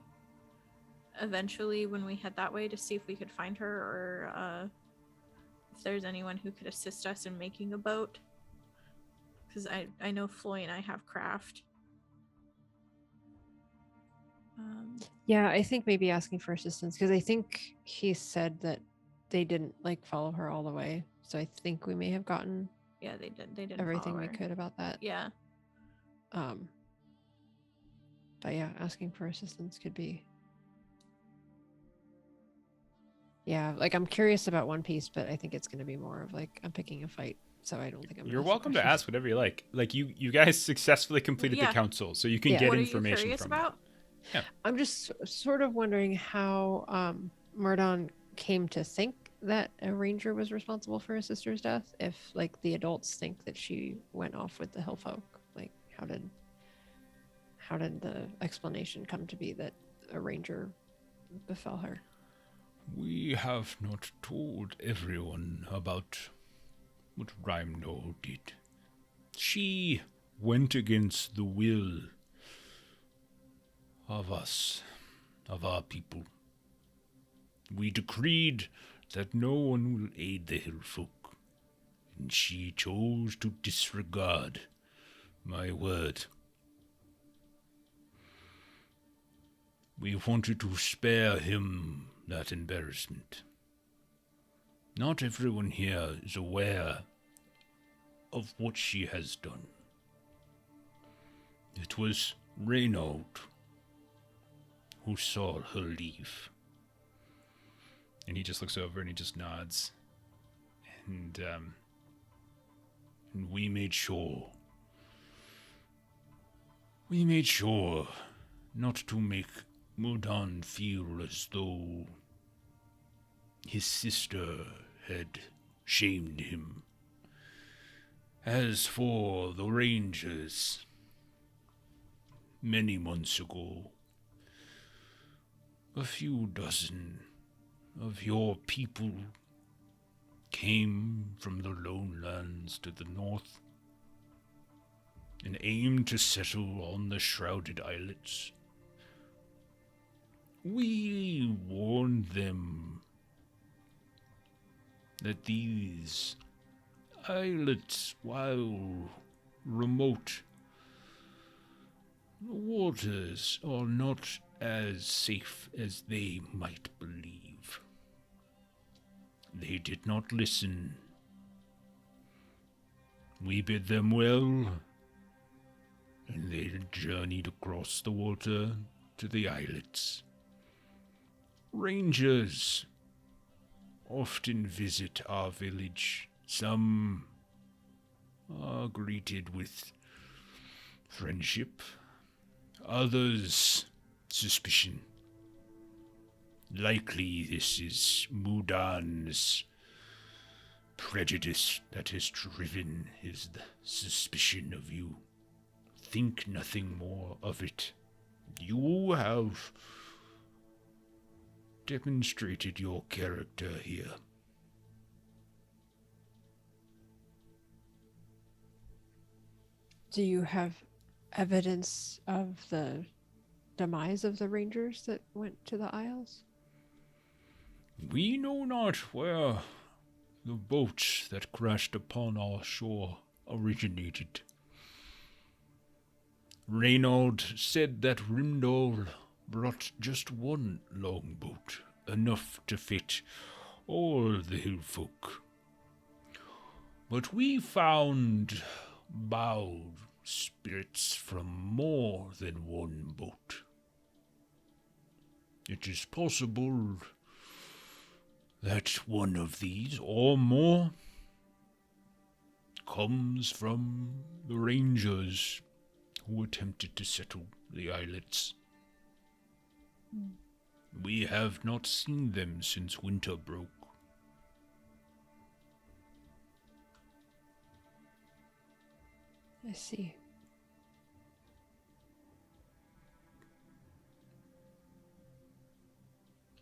eventually when we head that way to see if we could find her or if there's anyone who could assist us in making a boat. Because I know Floy and I have craft. Yeah, I think maybe asking for assistance because I think he said that they didn't like follow her all the way. So I think we may have gotten Yeah, they did. They did everything we could about that. Yeah. But yeah, asking for assistance could be. Yeah, like I'm curious about One Piece, but I think it's going to be more of like I'm picking a fight, so I don't think I'm. You're welcome to ask whatever you like. Like you guys successfully completed the council, so you can get What information are you curious from about? Yeah. I'm just sort of wondering how Marvan came to think that a ranger was responsible for his sister's death. If like the adults think that she went off with the hillfolk, like how did the explanation come to be that a ranger befell her? We have not told everyone about what Rhymnor did. She went against the will of us, of our people. We decreed that no one will aid the hill folk, and she chose to disregard my word. We wanted to spare him that embarrassment. Not everyone here is aware of what she has done. It was Reynold who saw her leave. And he just looks over and he just nods. And we made sure not to make Mudan feel as though his sister had shamed him. As for the Rangers, many months ago, a few dozen of your people came from the lowlands to the north and aimed to settle on the Shrouded Islets. We warned them that these islets, while remote, the waters are not as safe as they might believe. They did not listen. We bid them well, and they journeyed across the water to the islets. Rangers often visit our village. Some are greeted with friendship, others suspicion. Likely this is Mudan's prejudice that has driven his suspicion of you. Think nothing more of it. You have demonstrated your character here. Do you have evidence of the demise of the Rangers that went to the Isles? We know not where the boat that crashed upon our shore originated. Reynold said that Rimdol brought just one longboat, enough to fit all the hill folk. But we found bowed spirits from more than one boat. It is possible that one of these, or more, comes from the Rangers who attempted to settle the islets. We have not seen them since winter broke. I see.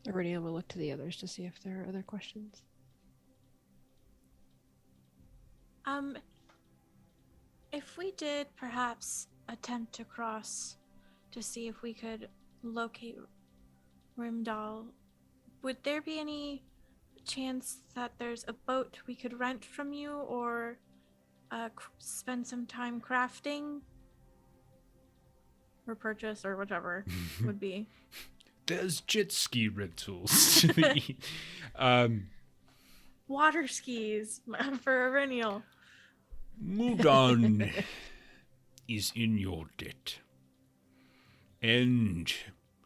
Iridium will look to the others to see if there are other questions. If we did perhaps attempt to cross to see if we could locate Rimdal, would there be any chance that there's a boat we could rent from you, or spend some time crafting, or purchase, or whatever would be? there's jet ski rentals. Water skis for a rennial. Mudan is in your debt, and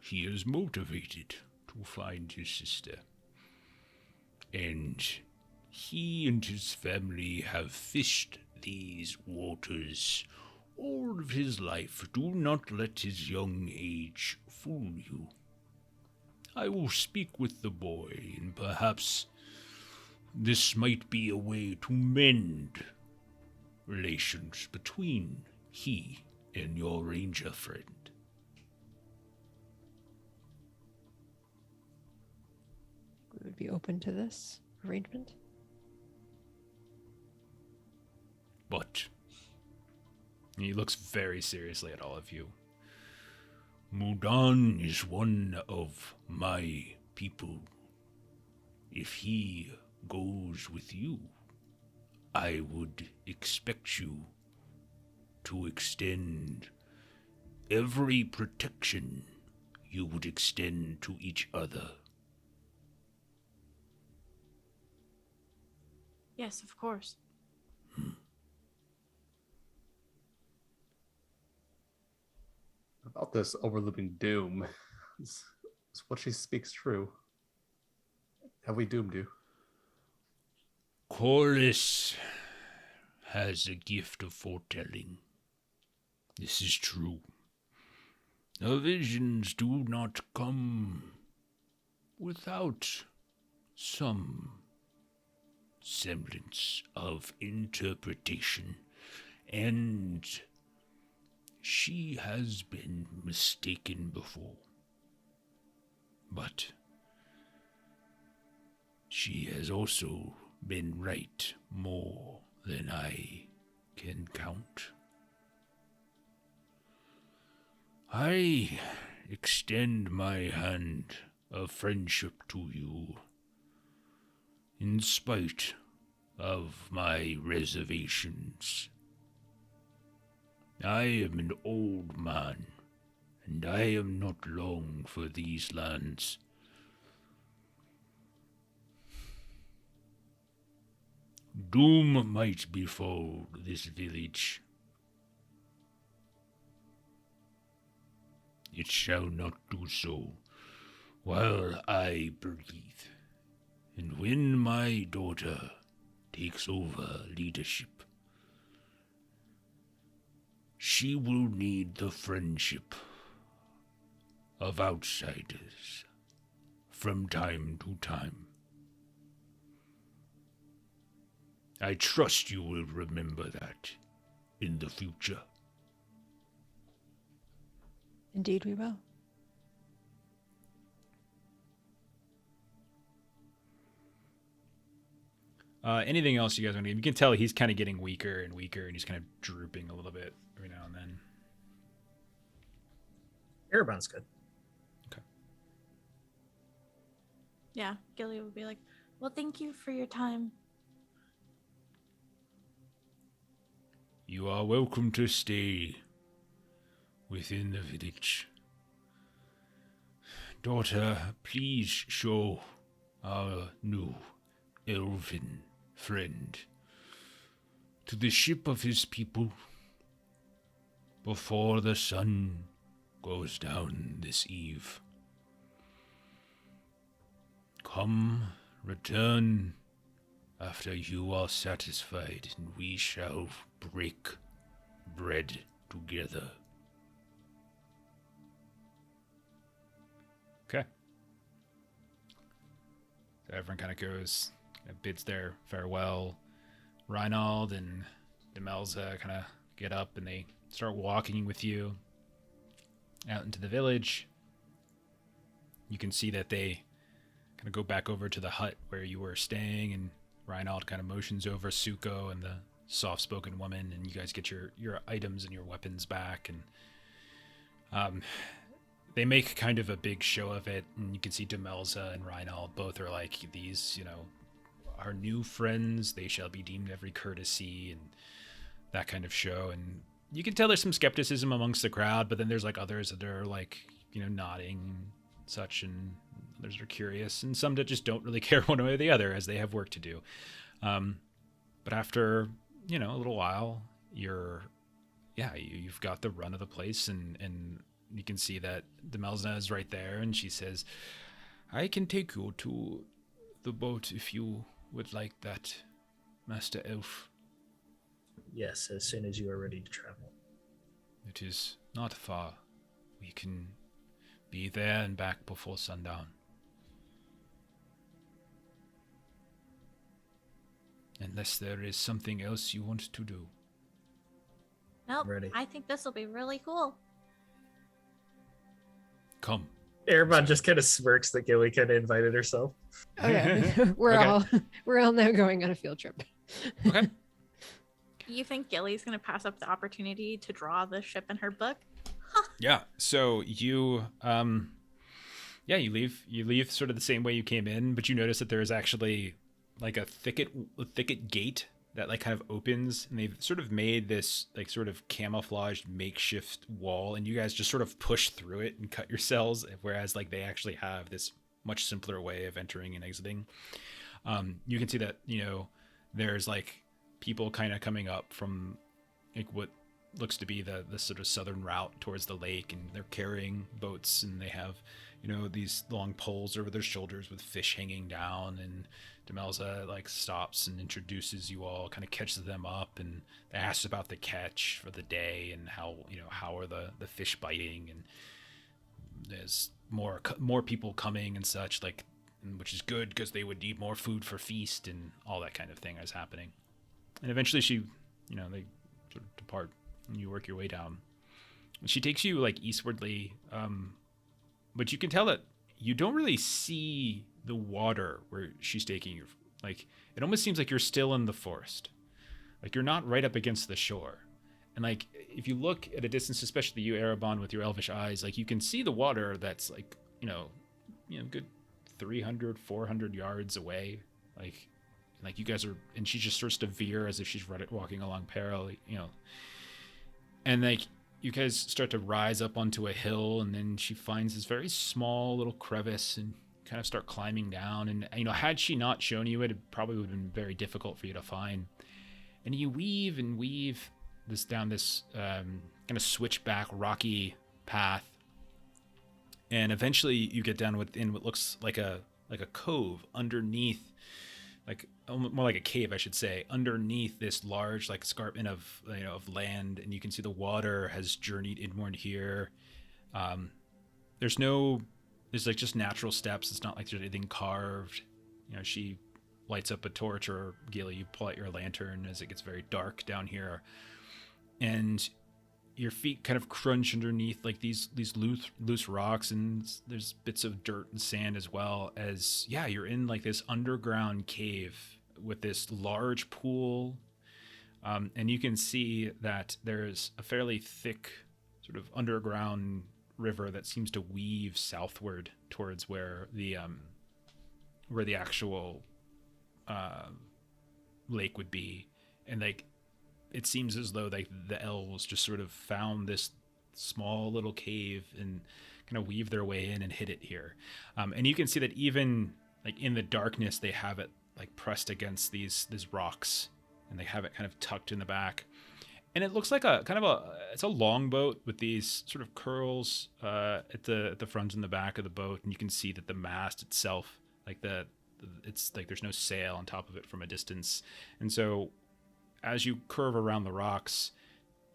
he is motivated to find his sister. And he and his family have fished these waters all of his life. Do not let his young age fool you. I will speak with the boy, and perhaps this might be a way to mend relations between he and your ranger friend. We would be open to this arrangement. But he looks very seriously at all of you. Mudan is one of my people. if he goes with you, I would expect you to extend every protection you would extend to each other. Yes, of course. About this overlooming doom, is what she speaks true? Have we doomed you? Corliss has a gift of foretelling. This is true. The visions do not come without some semblance of interpretation, and she has been mistaken before. But she has also been right more than I can count. I extend my hand of friendship to you, in spite of my reservations. I am an old man, and I am not long for these lands. Doom might befall this village. It shall not do so while I breathe. And when my daughter takes over leadership, she will need the friendship of outsiders from time to time. I trust you will remember that in the future. Indeed, we will. Anything else you guys want to? You can tell he's kind of getting weaker and weaker, and he's kind of drooping a little bit every now and then. Erebon's good. Okay. Yeah, Gilly would be like, well, thank you for your time. You are welcome to stay within the village. Daughter, please show our new elven friend to the ship of his people before the sun goes down this eve. Come, return after you are satisfied, and we shall break bread together. Okay. So everyone kind of goes, bids their farewell. Reinald and Demelza kind of get up and they start walking with you out into the village. You can see that they kind of go back over to the hut where you were staying, and Reinald kind of motions over Suko and the soft-spoken woman, and you guys get your items and your weapons back, and they make kind of a big show of it, and you can see Demelza and Reinald both are like, these, our new friends, they shall be deemed every courtesy, and that kind of show. And you can tell there's some skepticism amongst the crowd, but then there's like others that are like, nodding and such, and others are curious, and some that just don't really care one way or the other as they have work to do. But after, a little while, you've got the run of the place, and you can see that Demelza is right there, and she says, I can take you to the boat if you would like that, Master Elf. Yes, as soon as you are ready to travel. It is not far. We can be there and back before sundown. Unless there is something else you want to do. Nope, Ready. I think this will be really cool. Come. Erebon just kind of smirks that Gilly kind of invited herself. Okay, we're all now going on a field trip. Okay. You think Gilly's going to pass up the opportunity to draw the ship in her book? Yeah, so you Yeah, you leave sort of the same way you came in, but you notice that there is actually like a thicket gate that like kind of opens, and they've sort of made this like sort of camouflaged makeshift wall, and you guys just sort of push through it and cut yourselves, whereas like they actually have this much simpler way of entering and exiting. You can see that, you know, there's like people kind of coming up from like what looks to be the sort of southern route towards the lake, and they're carrying boats, and they have, you know, these long poles over their shoulders with fish hanging down. And Demelza like stops and introduces you all, kind of catches them up, and they ask about the catch for the day and how, you know, how are the fish biting, and there's more people coming and such, like, which is good because they would need more food for feast, and all that kind of thing is happening. And eventually she, you know, they sort of depart, and you work your way down. And she takes you like eastwardly, but you can tell that you don't really see the water where she's taking you. Like, it almost seems like you're still in the forest. Like, you're not right up against the shore. And like, if you look at a distance, especially you, Erebon, with your elvish eyes, like you can see the water that's like, you know, good 300, 400 yards away. Like you guys are, and she just starts to veer as if she's walking along parallel, you know. And like, you guys start to rise up onto a hill, and then she finds this very small little crevice and kind of start climbing down. And, you know, had she not shown you it, it probably would have been very difficult for you to find. And you weave and weave this down this kind of switchback rocky path. And eventually you get down within what looks like a cove underneath, like more like a cave, I should say, underneath this large like escarpment of, you know, of land. And you can see the water has journeyed inward here. There's like just natural steps. It's not like there's anything carved. You know, she lights up a torch, or Gila, you pull out your lantern as it gets very dark down here, and your feet kind of crunch underneath like these loose rocks, and there's bits of dirt and sand as well. As you're in like this underground cave with this large pool, and you can see that there's a fairly thick sort of underground river that seems to weave southward towards where the actual lake would be. And like, it seems as though like the elves just sort of found this small little cave and kind of weave their way in and hid it here. And you can see that even like in the darkness, they have it like pressed against these rocks, and they have it kind of tucked in the back. And it looks like it's a longboat with these sort of curls at the front and the back of the boat. And you can see that the mast itself, like it's like there's no sail on top of it from a distance. And so as you curve around the rocks,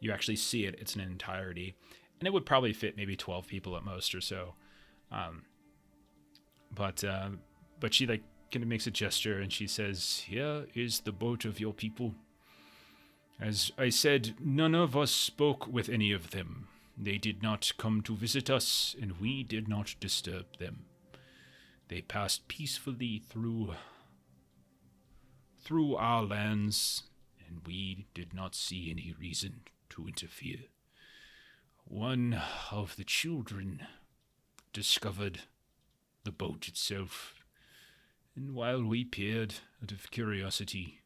you actually see it. It's an entirety, and it would probably fit maybe 12 people at most or so. But she like kind of makes a gesture, and she says, "Here is the boat of your people. As I said, none of us spoke with any of them. They did not come to visit us, and we did not disturb them. They passed peacefully through our lands, and we did not see any reason to interfere. One of the children discovered the boat itself, and while we peered out of curiosity,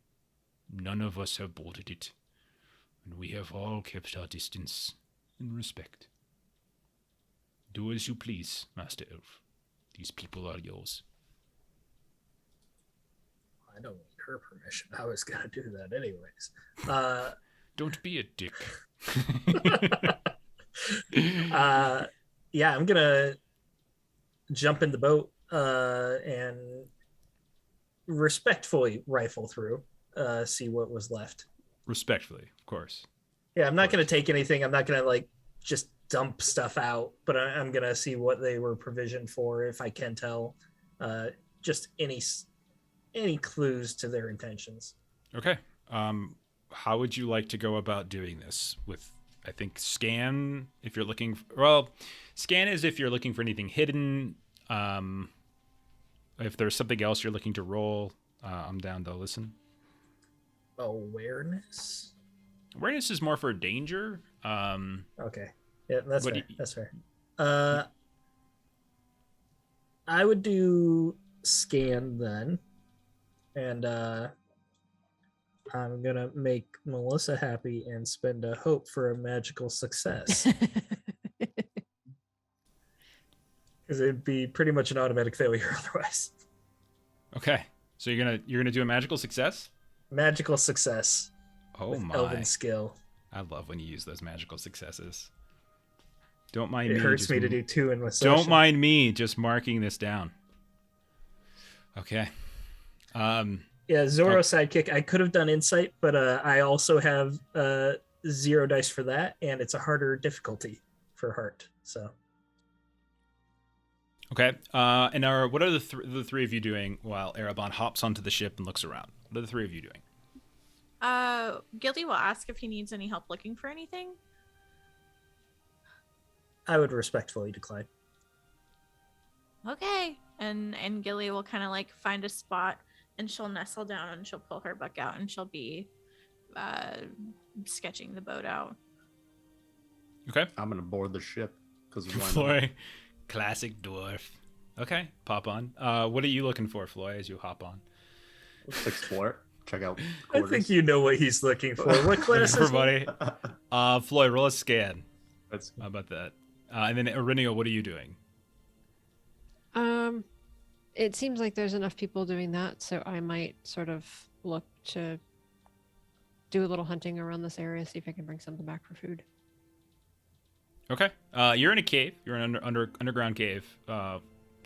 none of us have boarded it, and we have all kept our distance and respect. Do as you please, Master Elf. These people are yours." I don't need her permission. I was gonna do that anyways. Don't be a dick. I'm gonna jump in the boat and respectfully rifle through, see what was left. Respectfully, of course. Yeah, I'm not gonna take anything. I'm not gonna like just dump stuff out, but I'm gonna see what they were provisioned for, if I can tell. Just any clues to their intentions. Okay. How would you like to go about doing this? With, I think, scan if you're looking scan is if you're looking for anything hidden. If there's something else you're looking to roll, I'm down to listen. Awareness is more for danger. Okay. Yeah, that's fair. That's fair. I would do scan then, and I'm gonna make Melissa happy and spend a hope for a magical success because it'd be pretty much an automatic failure otherwise. Okay, so you're gonna do a magical success. Magical success. Oh with my! Elven skill. I love when you use those magical successes. Don't mind It me. hurts just me to do 2 in my session. Don't mind me just marking this down. Okay. Yeah, Zoro sidekick. I could have done insight, but I also have 0 dice for that, and it's a harder difficulty for heart. So. Okay. And what are the three of you doing while Erebon hops onto the ship and looks around? What are the three of you doing? Gilly will ask if he needs any help looking for anything. I would respectfully decline. Okay. And Gilly will kind of like find a spot and she'll nestle down and she'll pull her book out and she'll be sketching the boat out. Okay. I'm gonna board the ship because Floy, classic dwarf. Okay, pop on. What are you looking for, Floy, as you hop on? Let's explore it. Check out. I think you know what he's looking for. What class is he? Everybody. Floy, roll a scan. That's How about that? And then Aurynio, what are you doing? It seems like there's enough people doing that, so I might sort of look to do a little hunting around this area, see if I can bring something back for food. Okay. You're in a cave. You're in an underground cave,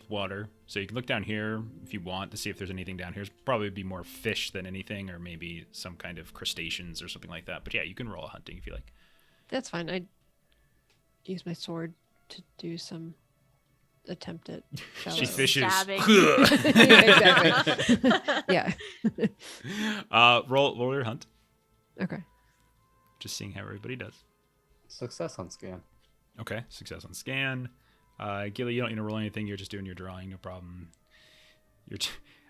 water. So you can look down here if you want to see if there's anything down here. There's probably be more fish than anything, or maybe some kind of crustaceans or something like that. But yeah, you can roll a hunting if you like. That's fine. I use my sword to do some attempt at shallow. She fishes. Stabbing. Yeah, exactly. Yeah. Roll your hunt. Okay. Just seeing how everybody does. success on scan. Okay, success on scan. Gilly, you don't need to roll anything. You're just doing your drawing, no problem.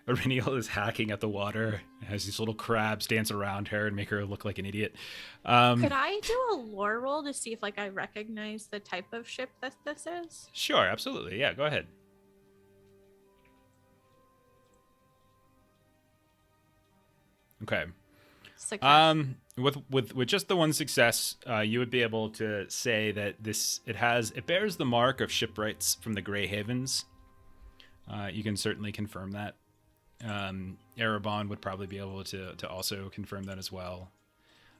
Aurynio is hacking at the water. Has these little crabs dance around her and make her look like an idiot. Could I do a lore roll to see if like I recognize the type of ship that this is? Sure, absolutely. Yeah, go ahead. Okay. Success. With just the one success, you would be able to say that it bears the mark of shipwrights from the Grey Havens. You can certainly confirm that. Erebon would probably be able to also confirm that as well.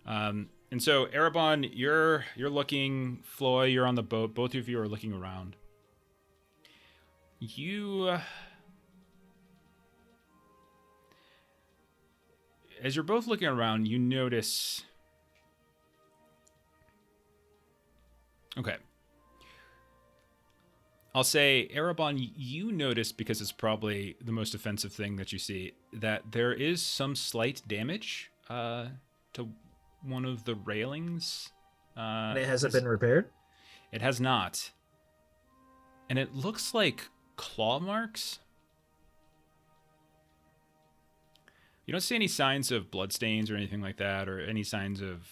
And so Erebon, you're looking. Floy, you're on the boat. Both of you are looking around. As you're both looking around, you notice... Okay. I'll say, Erebon, you notice, because it's probably the most offensive thing that you see, that there is some slight damage to one of the railings. And it hasn't been repaired? It has not. And it looks like claw marks. You don't see any signs of bloodstains or anything like that, or any signs of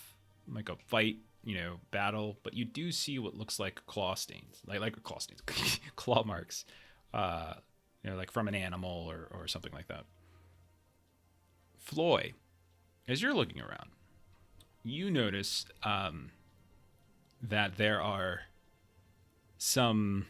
like a fight, battle, but you do see what looks like claw stains, like claw stains, claw marks, like from an animal or something like that. Floy, as you're looking around, you notice that there are some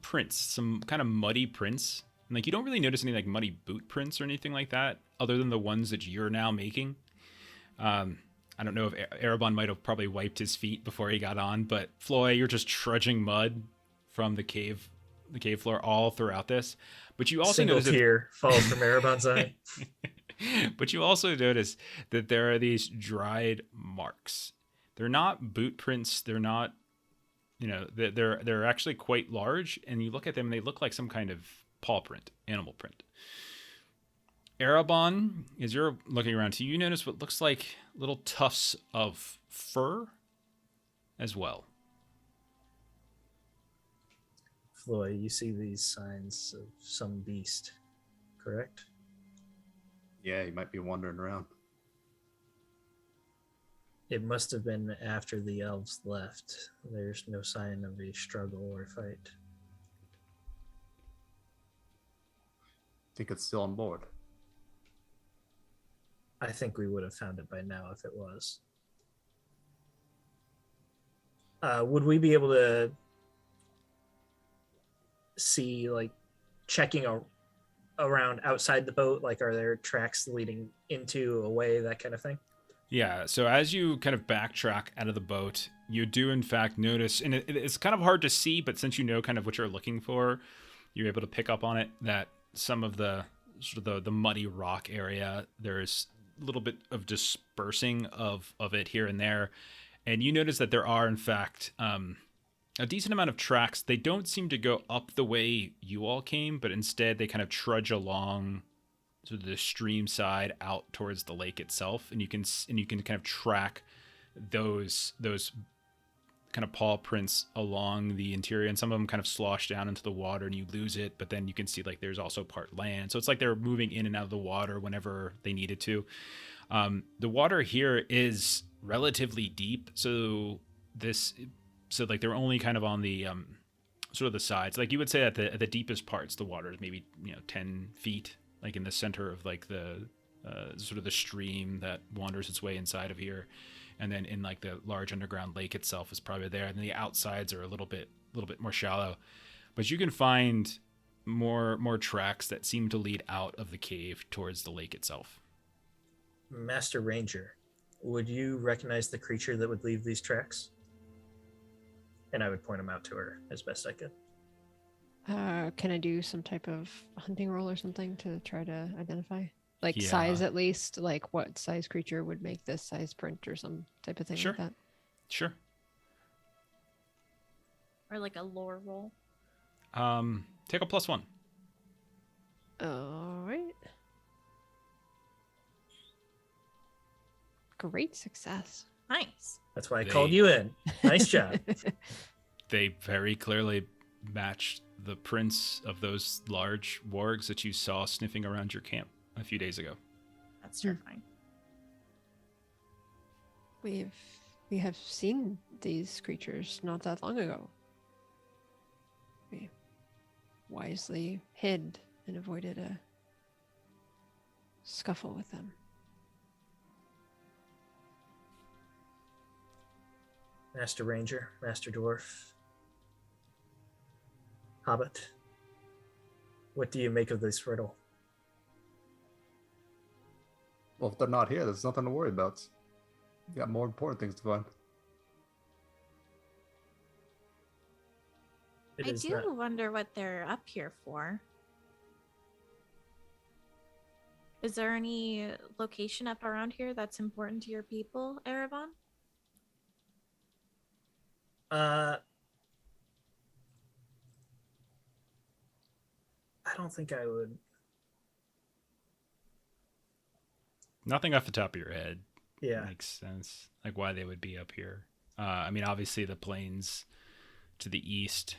prints, some kind of muddy prints. And, like, you don't really notice any like muddy boot prints or anything like that, other than the ones that you're now making. I don't know if Erebon might have probably wiped his feet before he got on, but Floy, you're just trudging mud from the cave floor all throughout this. But you also Single notice tear falls from Erebon's eye. But you also notice that there are these dried marks. They're not boot prints. They're not, they're actually quite large. And you look at them and they look like some kind of paw print, animal print. Erebon, as you're looking around, you notice what looks like little tufts of fur as well. Floy, you see these signs of some beast, correct? Yeah, he might be wandering around. It must have been after the elves left. There's no sign of a struggle or fight. Think it's still on board. I think we would have found it by now if it was. Would we be able to see, like, checking around outside the boat? Like, are there tracks leading into, away, that kind of thing? Yeah, so as you kind of backtrack out of the boat, you do in fact notice, and it's kind of hard to see, but since you know kind of what you're looking for, you're able to pick up on it, that some of the sort of the muddy rock area, there's a little bit of dispersing of it here and there. And you notice that there are in fact a decent amount of tracks. They don't seem to go up the way you all came, but instead they kind of trudge along sort of the stream side out towards the lake itself, and you can kind of track those kind of paw prints along the interior, and some of them kind of slosh down into the water and you lose it, but then you can see like there's also part land, so it's like they're moving in and out of the water whenever they needed to. The water here is relatively deep, so like they're only kind of on the sort of the sides. Like you would say at the deepest parts, the water is maybe 10 feet, like in the center of like the sort of the stream that wanders its way inside of here, and then in like the large underground lake itself is probably there, and the outsides are a little bit more shallow. But you can find more tracks that seem to lead out of the cave towards the lake itself. Master Ranger, would you recognize the creature that would leave these tracks? And I would point them out to her as best I could. Can I do some type of hunting roll or something to try to identify? Like Yeah. size at least? Like what size creature would make this size print or some type of thing Sure. like that? Sure. Or like a lore roll. Take a +1. All right. Great success. Nice. That's why I called you in. Nice job. They very clearly match the prints of those large wargs that you saw sniffing around your camp a few days ago. That's terrifying. We have seen these creatures not that long ago. We wisely hid and avoided a scuffle with them. Master Ranger, Master Dwarf, Hobbit, what do you make of this riddle? Well, if they're not here, there's nothing to worry about. You got more important things to find. It I is do not- wonder what they're up here for. Is there any location up around here that's important to your people, Erebon? I don't think I would. Nothing off the top of your head Yeah. makes sense, like why they would be up here. I mean, obviously the plains to the east,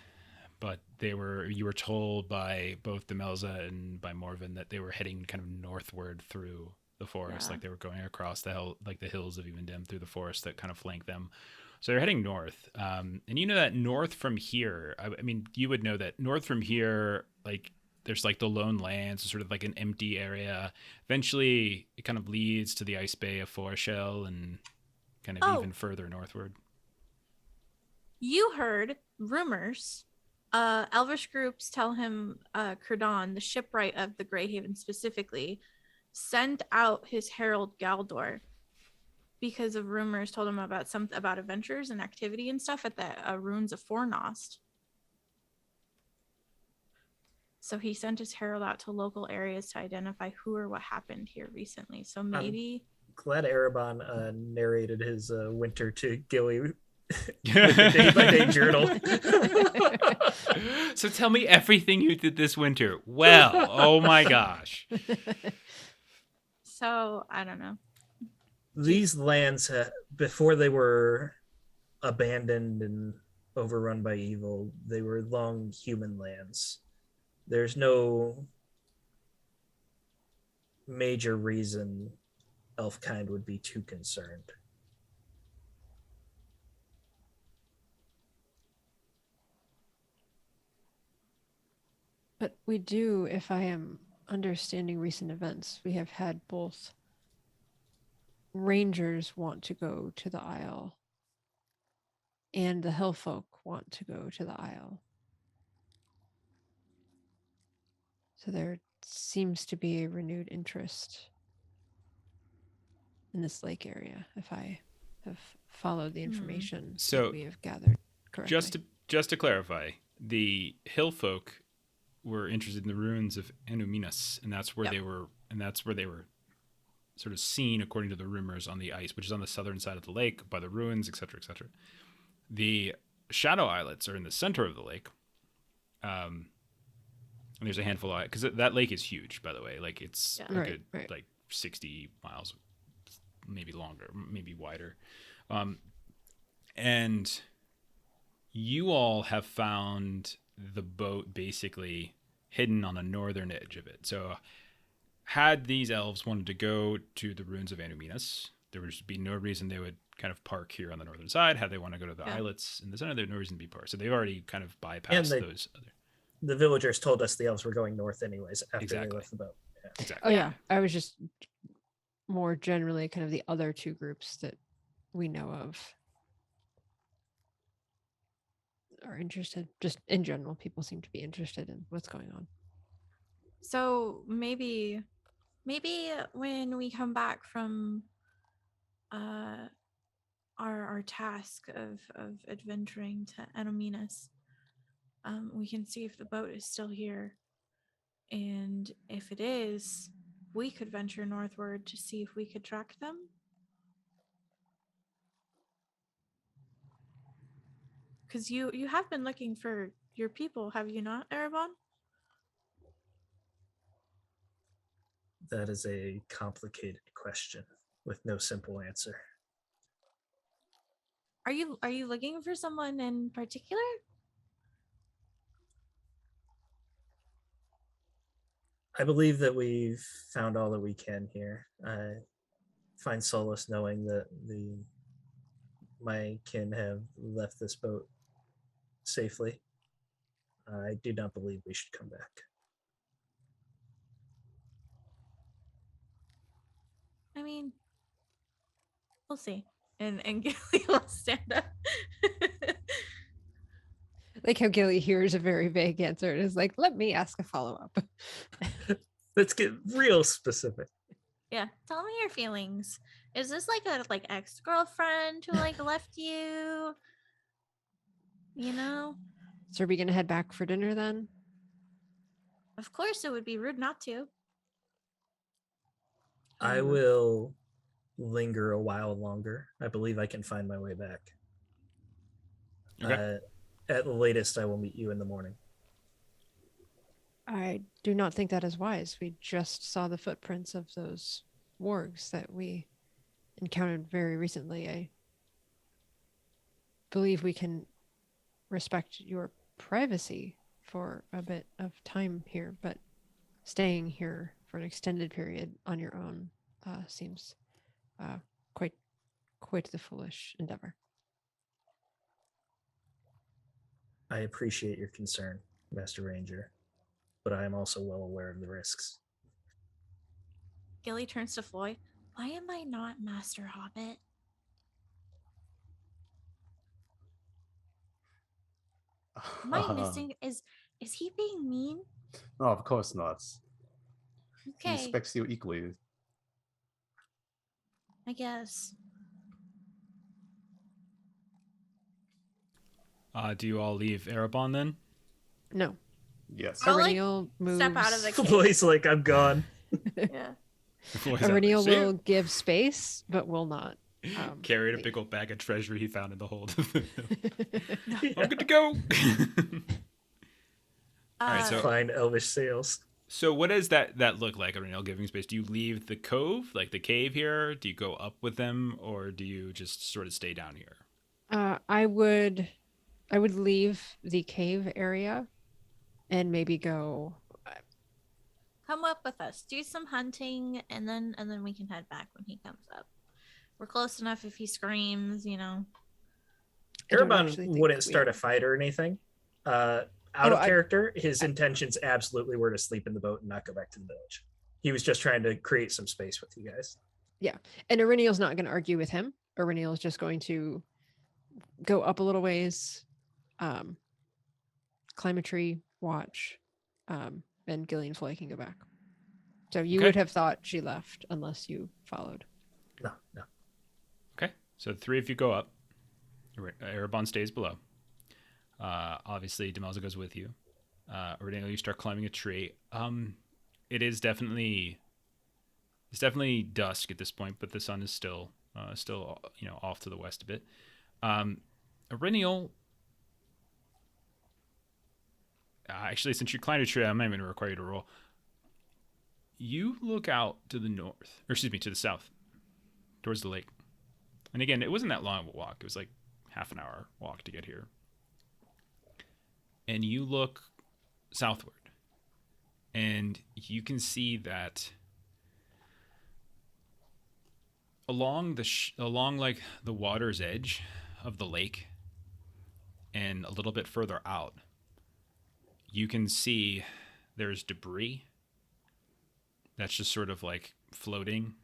but you were told by both Demelza and by Marvan that they were heading kind of northward through the forest, Yeah. like they were going across the hill, like the hills of Evendem through the forest that kind of flank them. So they're heading north, and you know that north from here. I mean, you would know that north from here, like there's like the lone lands, sort of like an empty area. Eventually, it kind of leads to the ice bay of Foreshell and kind of even further northward. You heard rumors. Elvish groups tell him Credon, the shipwright of the Greyhaven specifically, sent out his herald Galdor because of rumors told him about adventures and activity and stuff at the ruins of Fornost. So he sent his herald out to local areas to identify who or what happened here recently. So maybe Glad Erebon narrated his winter to Gilly with the day-by-day journal. So tell me everything you did this winter. Well, oh my gosh. so I don't know. These lands, before they were abandoned and overrun by evil, they were long human lands. There's no major reason Elfkind would be too concerned. But we do, if I am understanding recent events, we have had both rangers want to go to the Isle and the hill folk want to go to the Isle. So there seems to be a renewed interest in this lake area, if I have followed the information So, that we have gathered correctly. Just to clarify, the hill folk were interested in the ruins of Enuminas, and that's where they were sort of seen, according to the rumors, on the ice, which is on the southern side of the lake by the ruins, etc., etc. The shadow islets are in the center of the lake. And there's a handful of, because that lake is huge, by the way. Like, it's a good like 60 miles, maybe longer, maybe wider. And you all have found the boat basically hidden on the northern edge of it. So had these elves wanted to go to the ruins of Anuminas, there would be no reason they would kind of park here on the northern side. Had they want to go to the islets in the center, there's no reason to be parked. So they've already kind of bypassed those other. The villagers told us the elves were going north anyways after they left the boat. Yeah. Exactly. Oh yeah, I was just more generally kind of the other two groups that we know of are interested. Just in general, people seem to be interested in what's going on. So maybe when we come back from our task of adventuring to Enuminas, we can see if the boat is still here, and if it is, we could venture northward to see if we could track them. Because you have been looking for your people, have you not, Erebon? That is a complicated question with no simple answer. Are you looking for someone in particular? I believe that we've found all that we can here. I find solace knowing that my kin have left this boat safely. I do not believe we should come back. I mean, we'll see. And Gilly will stand up. Like how Gilly hears a very vague answer and is like, let me ask a follow-up. Let's get real specific. Yeah, tell me your feelings. Is this like a ex-girlfriend who left you? You know? So are we gonna head back for dinner then? Of course, it would be rude not to. I will linger a while longer. I believe I can find my way back. Okay. At the latest, I will meet you in the morning. I do not think that is wise. We just saw the footprints of those wargs that we encountered very recently. I believe we can respect your privacy for a bit of time here, but staying here for an extended period on your own seems quite the foolish endeavor. I appreciate your concern, Master Ranger, but I am also well aware of the risks. Gilly turns to Floyd. Why am I not Master Hobbit? Am I missing? Is he being mean? No, of course not. He Okay, respects you equally. I guess. Do you all leave Erebon then? No. Yes. I'll, Aurelial moves. step out of the cave. Boy's like, I'm gone. Yeah. Aurelial See ya. will give space, but will not. Carried a big old bag of treasure he found in the hold of the hill. I'm good to go. All right, so Fine elvish sails. So what does that look like, Arenal, giving space? Do you leave the cove, like the cave here? Do you go up with them, or do you just sort of stay down here? I would leave the cave area and maybe go. Come up with us. Do some hunting, and then we can head back when he comes up. We're close enough if he screams, you know. I don't Erebon actually think wouldn't we start are. a fight or anything. out Oh, of character, his intentions absolutely were to sleep in the boat and not go back to the village. He was just trying to create some space with you guys. Yeah. And Iriniel's not going to argue with him. Iriniel's just going to go up a little ways, climb a tree, watch, and Gillian Flay can go back. So you Okay. would have thought she left unless you followed. No. Okay, so the three of you go up. Erebon stays below. Obviously, Demelza goes with you. Aurelio, you start climbing a tree. It's definitely dusk at this point, but the sun is still off to the west a bit. Aurelio, actually, since you climbed a tree, I'm not even going to require you to roll. You look out to the north, or excuse me, to the south, towards the lake. And again, it wasn't that long of a walk. It was like half an hour walk to get here. And you look southward, and you can see that along like the water's edge of the lake, and a little bit further out, you can see there's debris that's just sort of like floating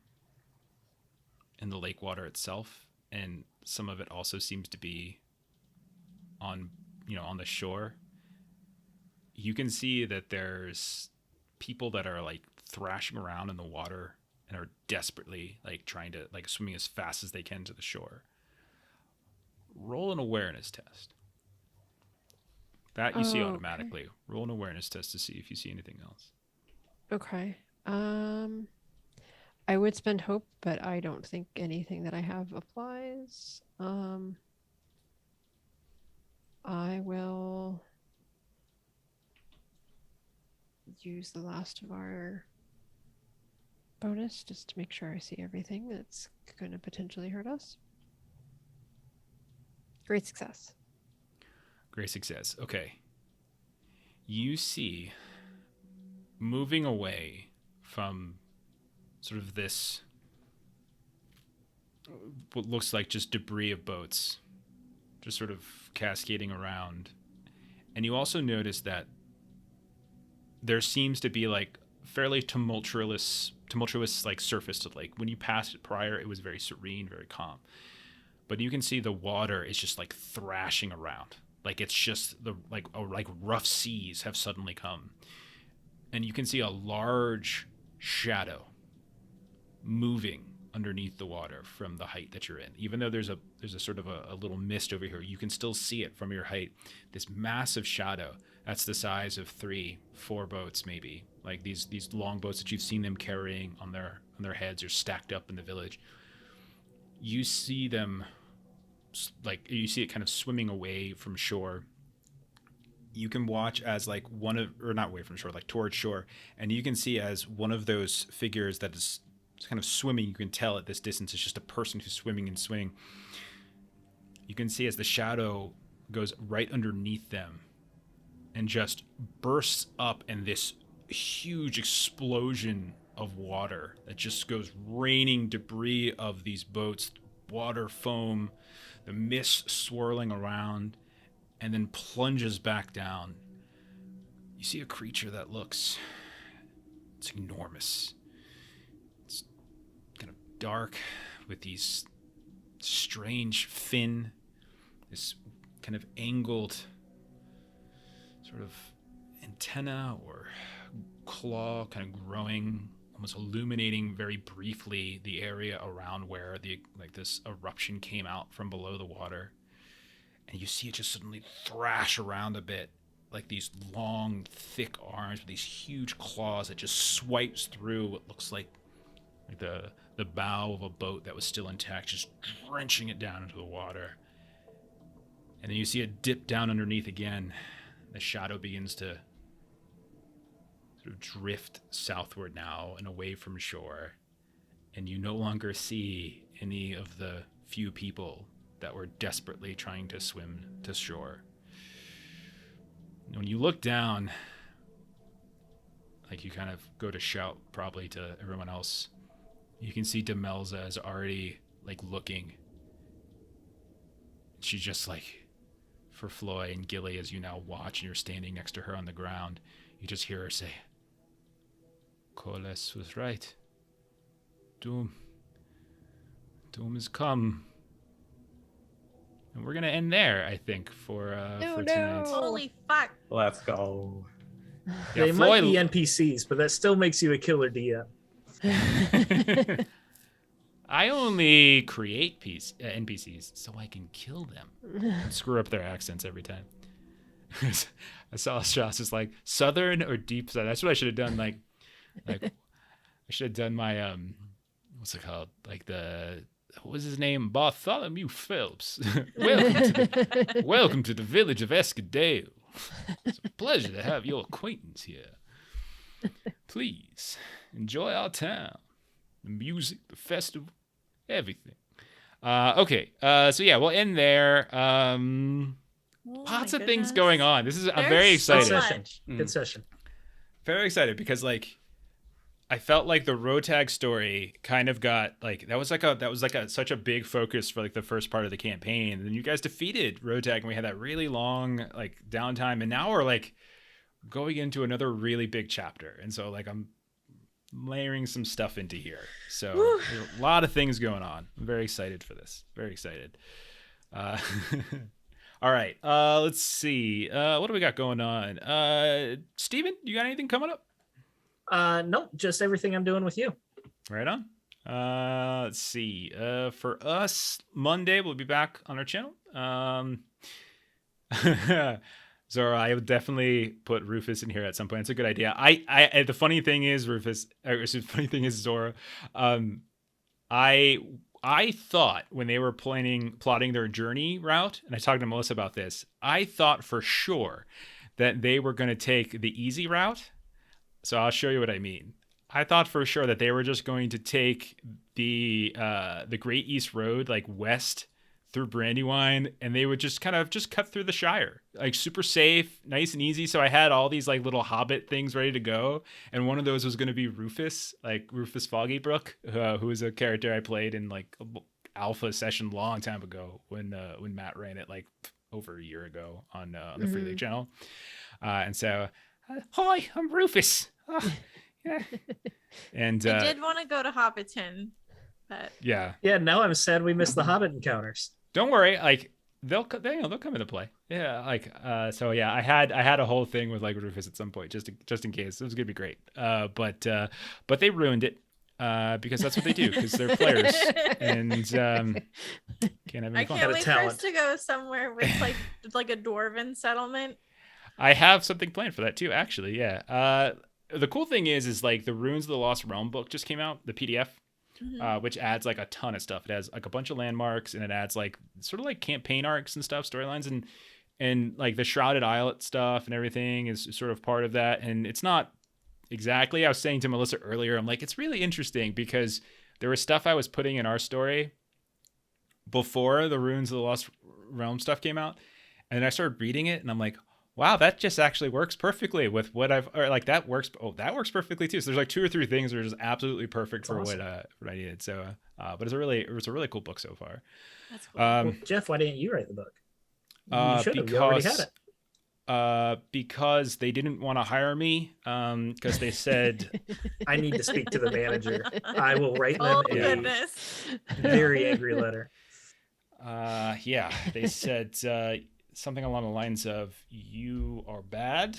in the lake water itself, and some of it also seems to be on the shore. You can see that there's people that are like thrashing around in the water and are desperately like trying to like swimming as fast as they can to the shore. Roll an awareness test. That you see automatically. Okay. Roll an awareness test to see if you see anything else. Okay. I would spend hope, but I don't think anything that I have applies. I will use the last of our bonus just to make sure I see everything that's going to potentially hurt us. Great success. Great success. Okay. You see, moving away from sort of this, what looks like just debris of boats, just sort of cascading around. And you also notice that there seems to be like fairly tumultuous like surface to the lake. When you passed it prior, it was very serene, very calm. But you can see the water is just like thrashing around. Like it's just like rough seas have suddenly come. And you can see a large shadow moving underneath the water from the height that you're in. Even though there's a sort of a little mist over here, you can still see it from your height. This massive shadow that's the size of 3-4 boats maybe, like these long boats that you've seen them carrying on their heads or stacked up in the village. You see them, like you see it kind of swimming away from shore. You can watch as like not away from shore, like towards shore, and you can see as one of those figures that is kind of swimming, you can tell at this distance it's just a person who's swimming and swinging. You can see as the shadow goes right underneath them and just bursts up in this huge explosion of water that just goes raining debris of these boats, water foam, the mist swirling around, and then plunges back down. You see a creature that it's enormous. It's kind of dark with these strange fin, this kind of angled sort of antenna or claw kind of growing, almost illuminating very briefly the area around where this eruption came out from below the water. And you see it just suddenly thrash around a bit, like these long, thick arms with these huge claws that just swipes through what looks like the bow of a boat that was still intact, just drenching it down into the water. And then you see it dip down underneath again. The shadow begins to sort of drift southward now and away from shore. And you no longer see any of the few people that were desperately trying to swim to shore. When you look down, like you kind of go to shout probably to everyone else, you can see Demelza is already like looking. She's just like, Floy and Gilly as you now watch and you're standing next to her on the ground. You just hear her say, Coles was right. Doom has come. And we're going to end there, I think, for tonight. Holy fuck. Let's go. Yeah, They might be Floy... NPCs, but that still makes you a killer DM. I only create NPCs so I can kill them. And screw up their accents every time. I saw Strauss is like, Southern or Deep South. That's what I should have done. Like I should have done my, what's it called? Like what was his name? Bartholomew Phelps. Welcome to the village of Escerdale. It's a pleasure to have your acquaintance here. Please enjoy our town, the music, the festival, everything. Okay, so yeah, we'll end there. Lots of things going on. I'm very excited. Good session. Very excited because like I felt like the Rotag story kind of got like that was such a big focus for like the first part of the campaign. And then you guys defeated Rotag and we had that really long like downtime, and now we're like going into another really big chapter. And so like I'm layering some stuff into here. So there's a lot of things going on. I'm very excited for this. Very excited. All right. Let's see. What do we got going on? Steven, you got anything coming up? Nope, just everything I'm doing with you. Right on. Let's see. For us, Monday we'll be back on our channel. Zora, I would definitely put Rufus in here at some point. It's a good idea. The funny thing is, Zora. I thought when they were plotting their journey route, and I talked to Melissa about this, I thought for sure that they were going to take the easy route. So I'll show you what I mean. I thought for sure that they were just going to take the Great East Road, like west through Brandywine, and they would just kind of just cut through the Shire, like super safe, nice and easy. So I had all these like little Hobbit things ready to go, and one of those was going to be Rufus, like Rufus Foggybrook, who is a character I played in like alpha session long time ago when Matt ran it like over a year ago on the Free League channel, and so hi, I'm Rufus. Yeah. And I did want to go to Hobbiton, but yeah. Now I'm sad we missed the Hobbit encounters. Don't worry, like they'll come into play. Yeah, like so yeah, I had a whole thing with like Rufus at some point just in case. It was gonna be great. But they ruined it because that's what they do because they're players and can't have any fun. I can't wait for us to go somewhere with like a dwarven settlement. I have something planned for that too, actually. Yeah. The cool thing is like the Runes of the Lost Realm book just came out, the PDF. Which adds like a ton of stuff. It has like a bunch of landmarks, and it adds like sort of like campaign arcs and stuff, storylines, and like the Shrouded Islet stuff and everything is sort of part of that. And it's not exactly, I was saying to Melissa earlier, I'm like, it's really interesting because there was stuff I was putting in our story before the Runes of the Lost Realm stuff came out, and then I started reading it, and I'm like, wow, that just actually works perfectly with what that works. Oh, that works perfectly too. So there's like 2 or 3 things that are just absolutely perfect for awesome. what I needed. So, but it was a really cool book so far. That's cool. Well, Jeff, why didn't you write the book? You should have. You already had it. Because they didn't want to hire me. Because they said I need to speak to the manager. I will write them a very angry letter. Yeah, they said. Something along the lines of, you are bad,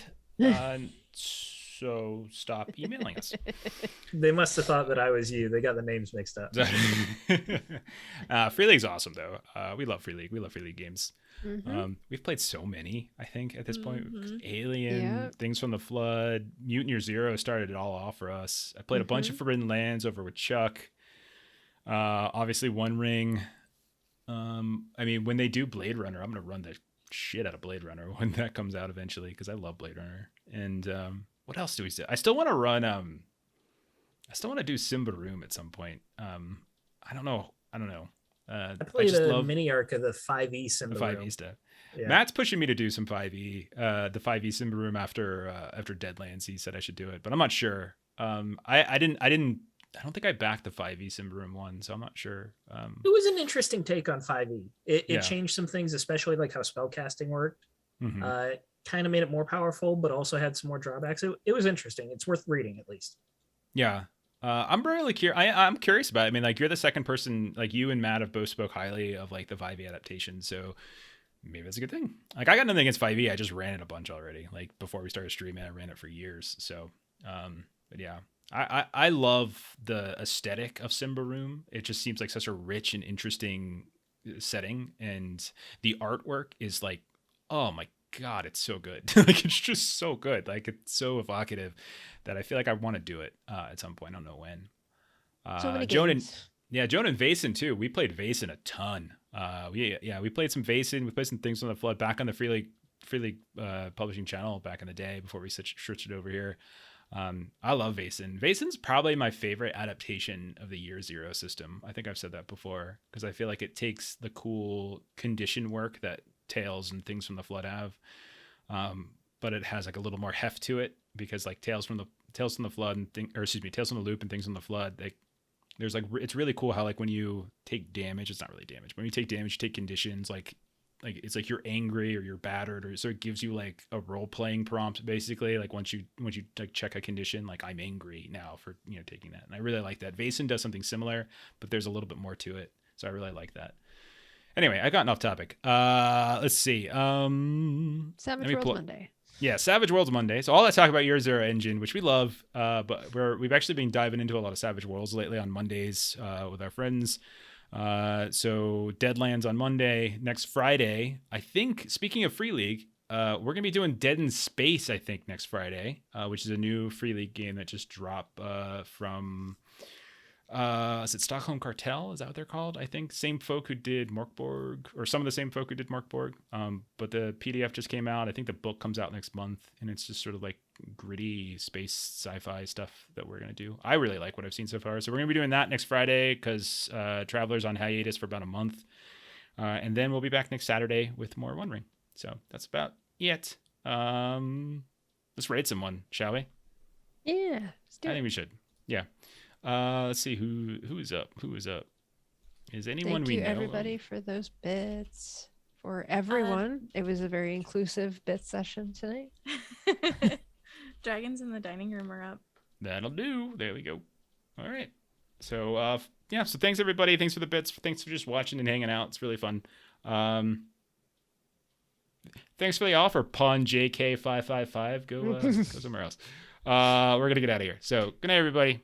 so stop emailing us. They must have thought that I was you. They got the names mixed up. Free League's awesome, though. We love Free League. We love Free League games. We've played so many, I think, at this point. Alien, Things from the Flood, Mutineer Zero started it all off for us. I played a bunch of Forbidden Lands over with Chuck. Obviously, One Ring. I mean, when they do Blade Runner, I'm going to run the shit out of Blade Runner when that comes out eventually because I love Blade Runner. And what else do we say? I still want to run I still want to do Symbaroum at some point. I don't know. I played a mini arc of the 5e Symbaroum. The 5e stuff. Yeah. Matt's pushing me to do some 5e, the 5e Symbaroum after Deadlands. He said I should do it, but I'm not sure. I didn't I don't think I backed the 5e Simbaroom one, so I'm not sure. It was an interesting take on 5e. It Yeah. changed some things, especially like how spellcasting worked. Mhm. Kind of made it more powerful, but also had some more drawbacks. It was interesting. It's worth reading at least. Yeah. I'm really curious. I'm curious about it. I mean, like, you're the second person, like, you and Matt have both spoke highly of, like, the 5e adaptation, so maybe that's a good thing. Like, I got nothing against 5e. I just ran it a bunch already. Like, before we started streaming, I ran it for years. So, but yeah. I love the aesthetic of Simbaroom. It just seems like such a rich and interesting setting, and the artwork is like, oh my God, it's so good. Like, it's just so good. Like, it's so evocative that I feel like I want to do it at some point. I don't know when. So many Joan and games. Joan and Vaesen too. We played Vaesen a ton. We played some Vaesen. We played some Things from the Flood back on the Free League publishing channel back in the day before we switched it over here. I love Vaesen. Vaesen's probably my favorite adaptation of the Year Zero system. I think I've said that before because I feel like it takes the cool condition work that Tales and Things from the Flood have, but it has like a little more heft to it because like Tales from the Flood and Tales from the Loop and Things from the Flood, there's like, it's really cool how like when you take damage, it's not really damage, but when you take damage, you take conditions like it's like you're angry or you're battered, or so it gives you like a role playing prompt basically. Like once you like check a condition, like I'm angry now for taking that, and I really like that. Vaesen does something similar, but there's a little bit more to it, so I really like that. Anyway, I gotten off topic. Let's see. Savage Worlds Monday. Yeah, Savage Worlds Monday. So all that talk about Year Zero engine, which we love, but we've actually been diving into a lot of Savage Worlds lately on Mondays with our friends. So Deadlands on Monday. Next Friday, I think, speaking of Free League, we're going to be doing Dead in Space, I think, next Friday, which is a new Free League game that just dropped from... is it Stockholm Cartel? Is that what they're called? I think same folk who did Morkborg, or some of the same folk who did Morkborg. But the PDF just came out. I think the book comes out next month, and it's just sort of like gritty space sci-fi stuff that we're gonna do. I really like what I've seen so far, so we're gonna be doing that next Friday because Traveler's on hiatus for about a month, and then we'll be back next Saturday with more Wondering. So that's about it. Let's raid someone, shall we? Yeah, let's do I it. think we should. Yeah. Let's see who is up. Is anyone Thank we you know? everybody for those bits. For everyone, it was a very inclusive bit session tonight. Dragons in the dining room are up. That'll do. There we go. All right. So so thanks everybody. Thanks for the bits. Thanks for just watching and hanging out. It's really fun. Thanks for the offer, Pun JK555. Go somewhere else. We're gonna get out of here. So good night, everybody.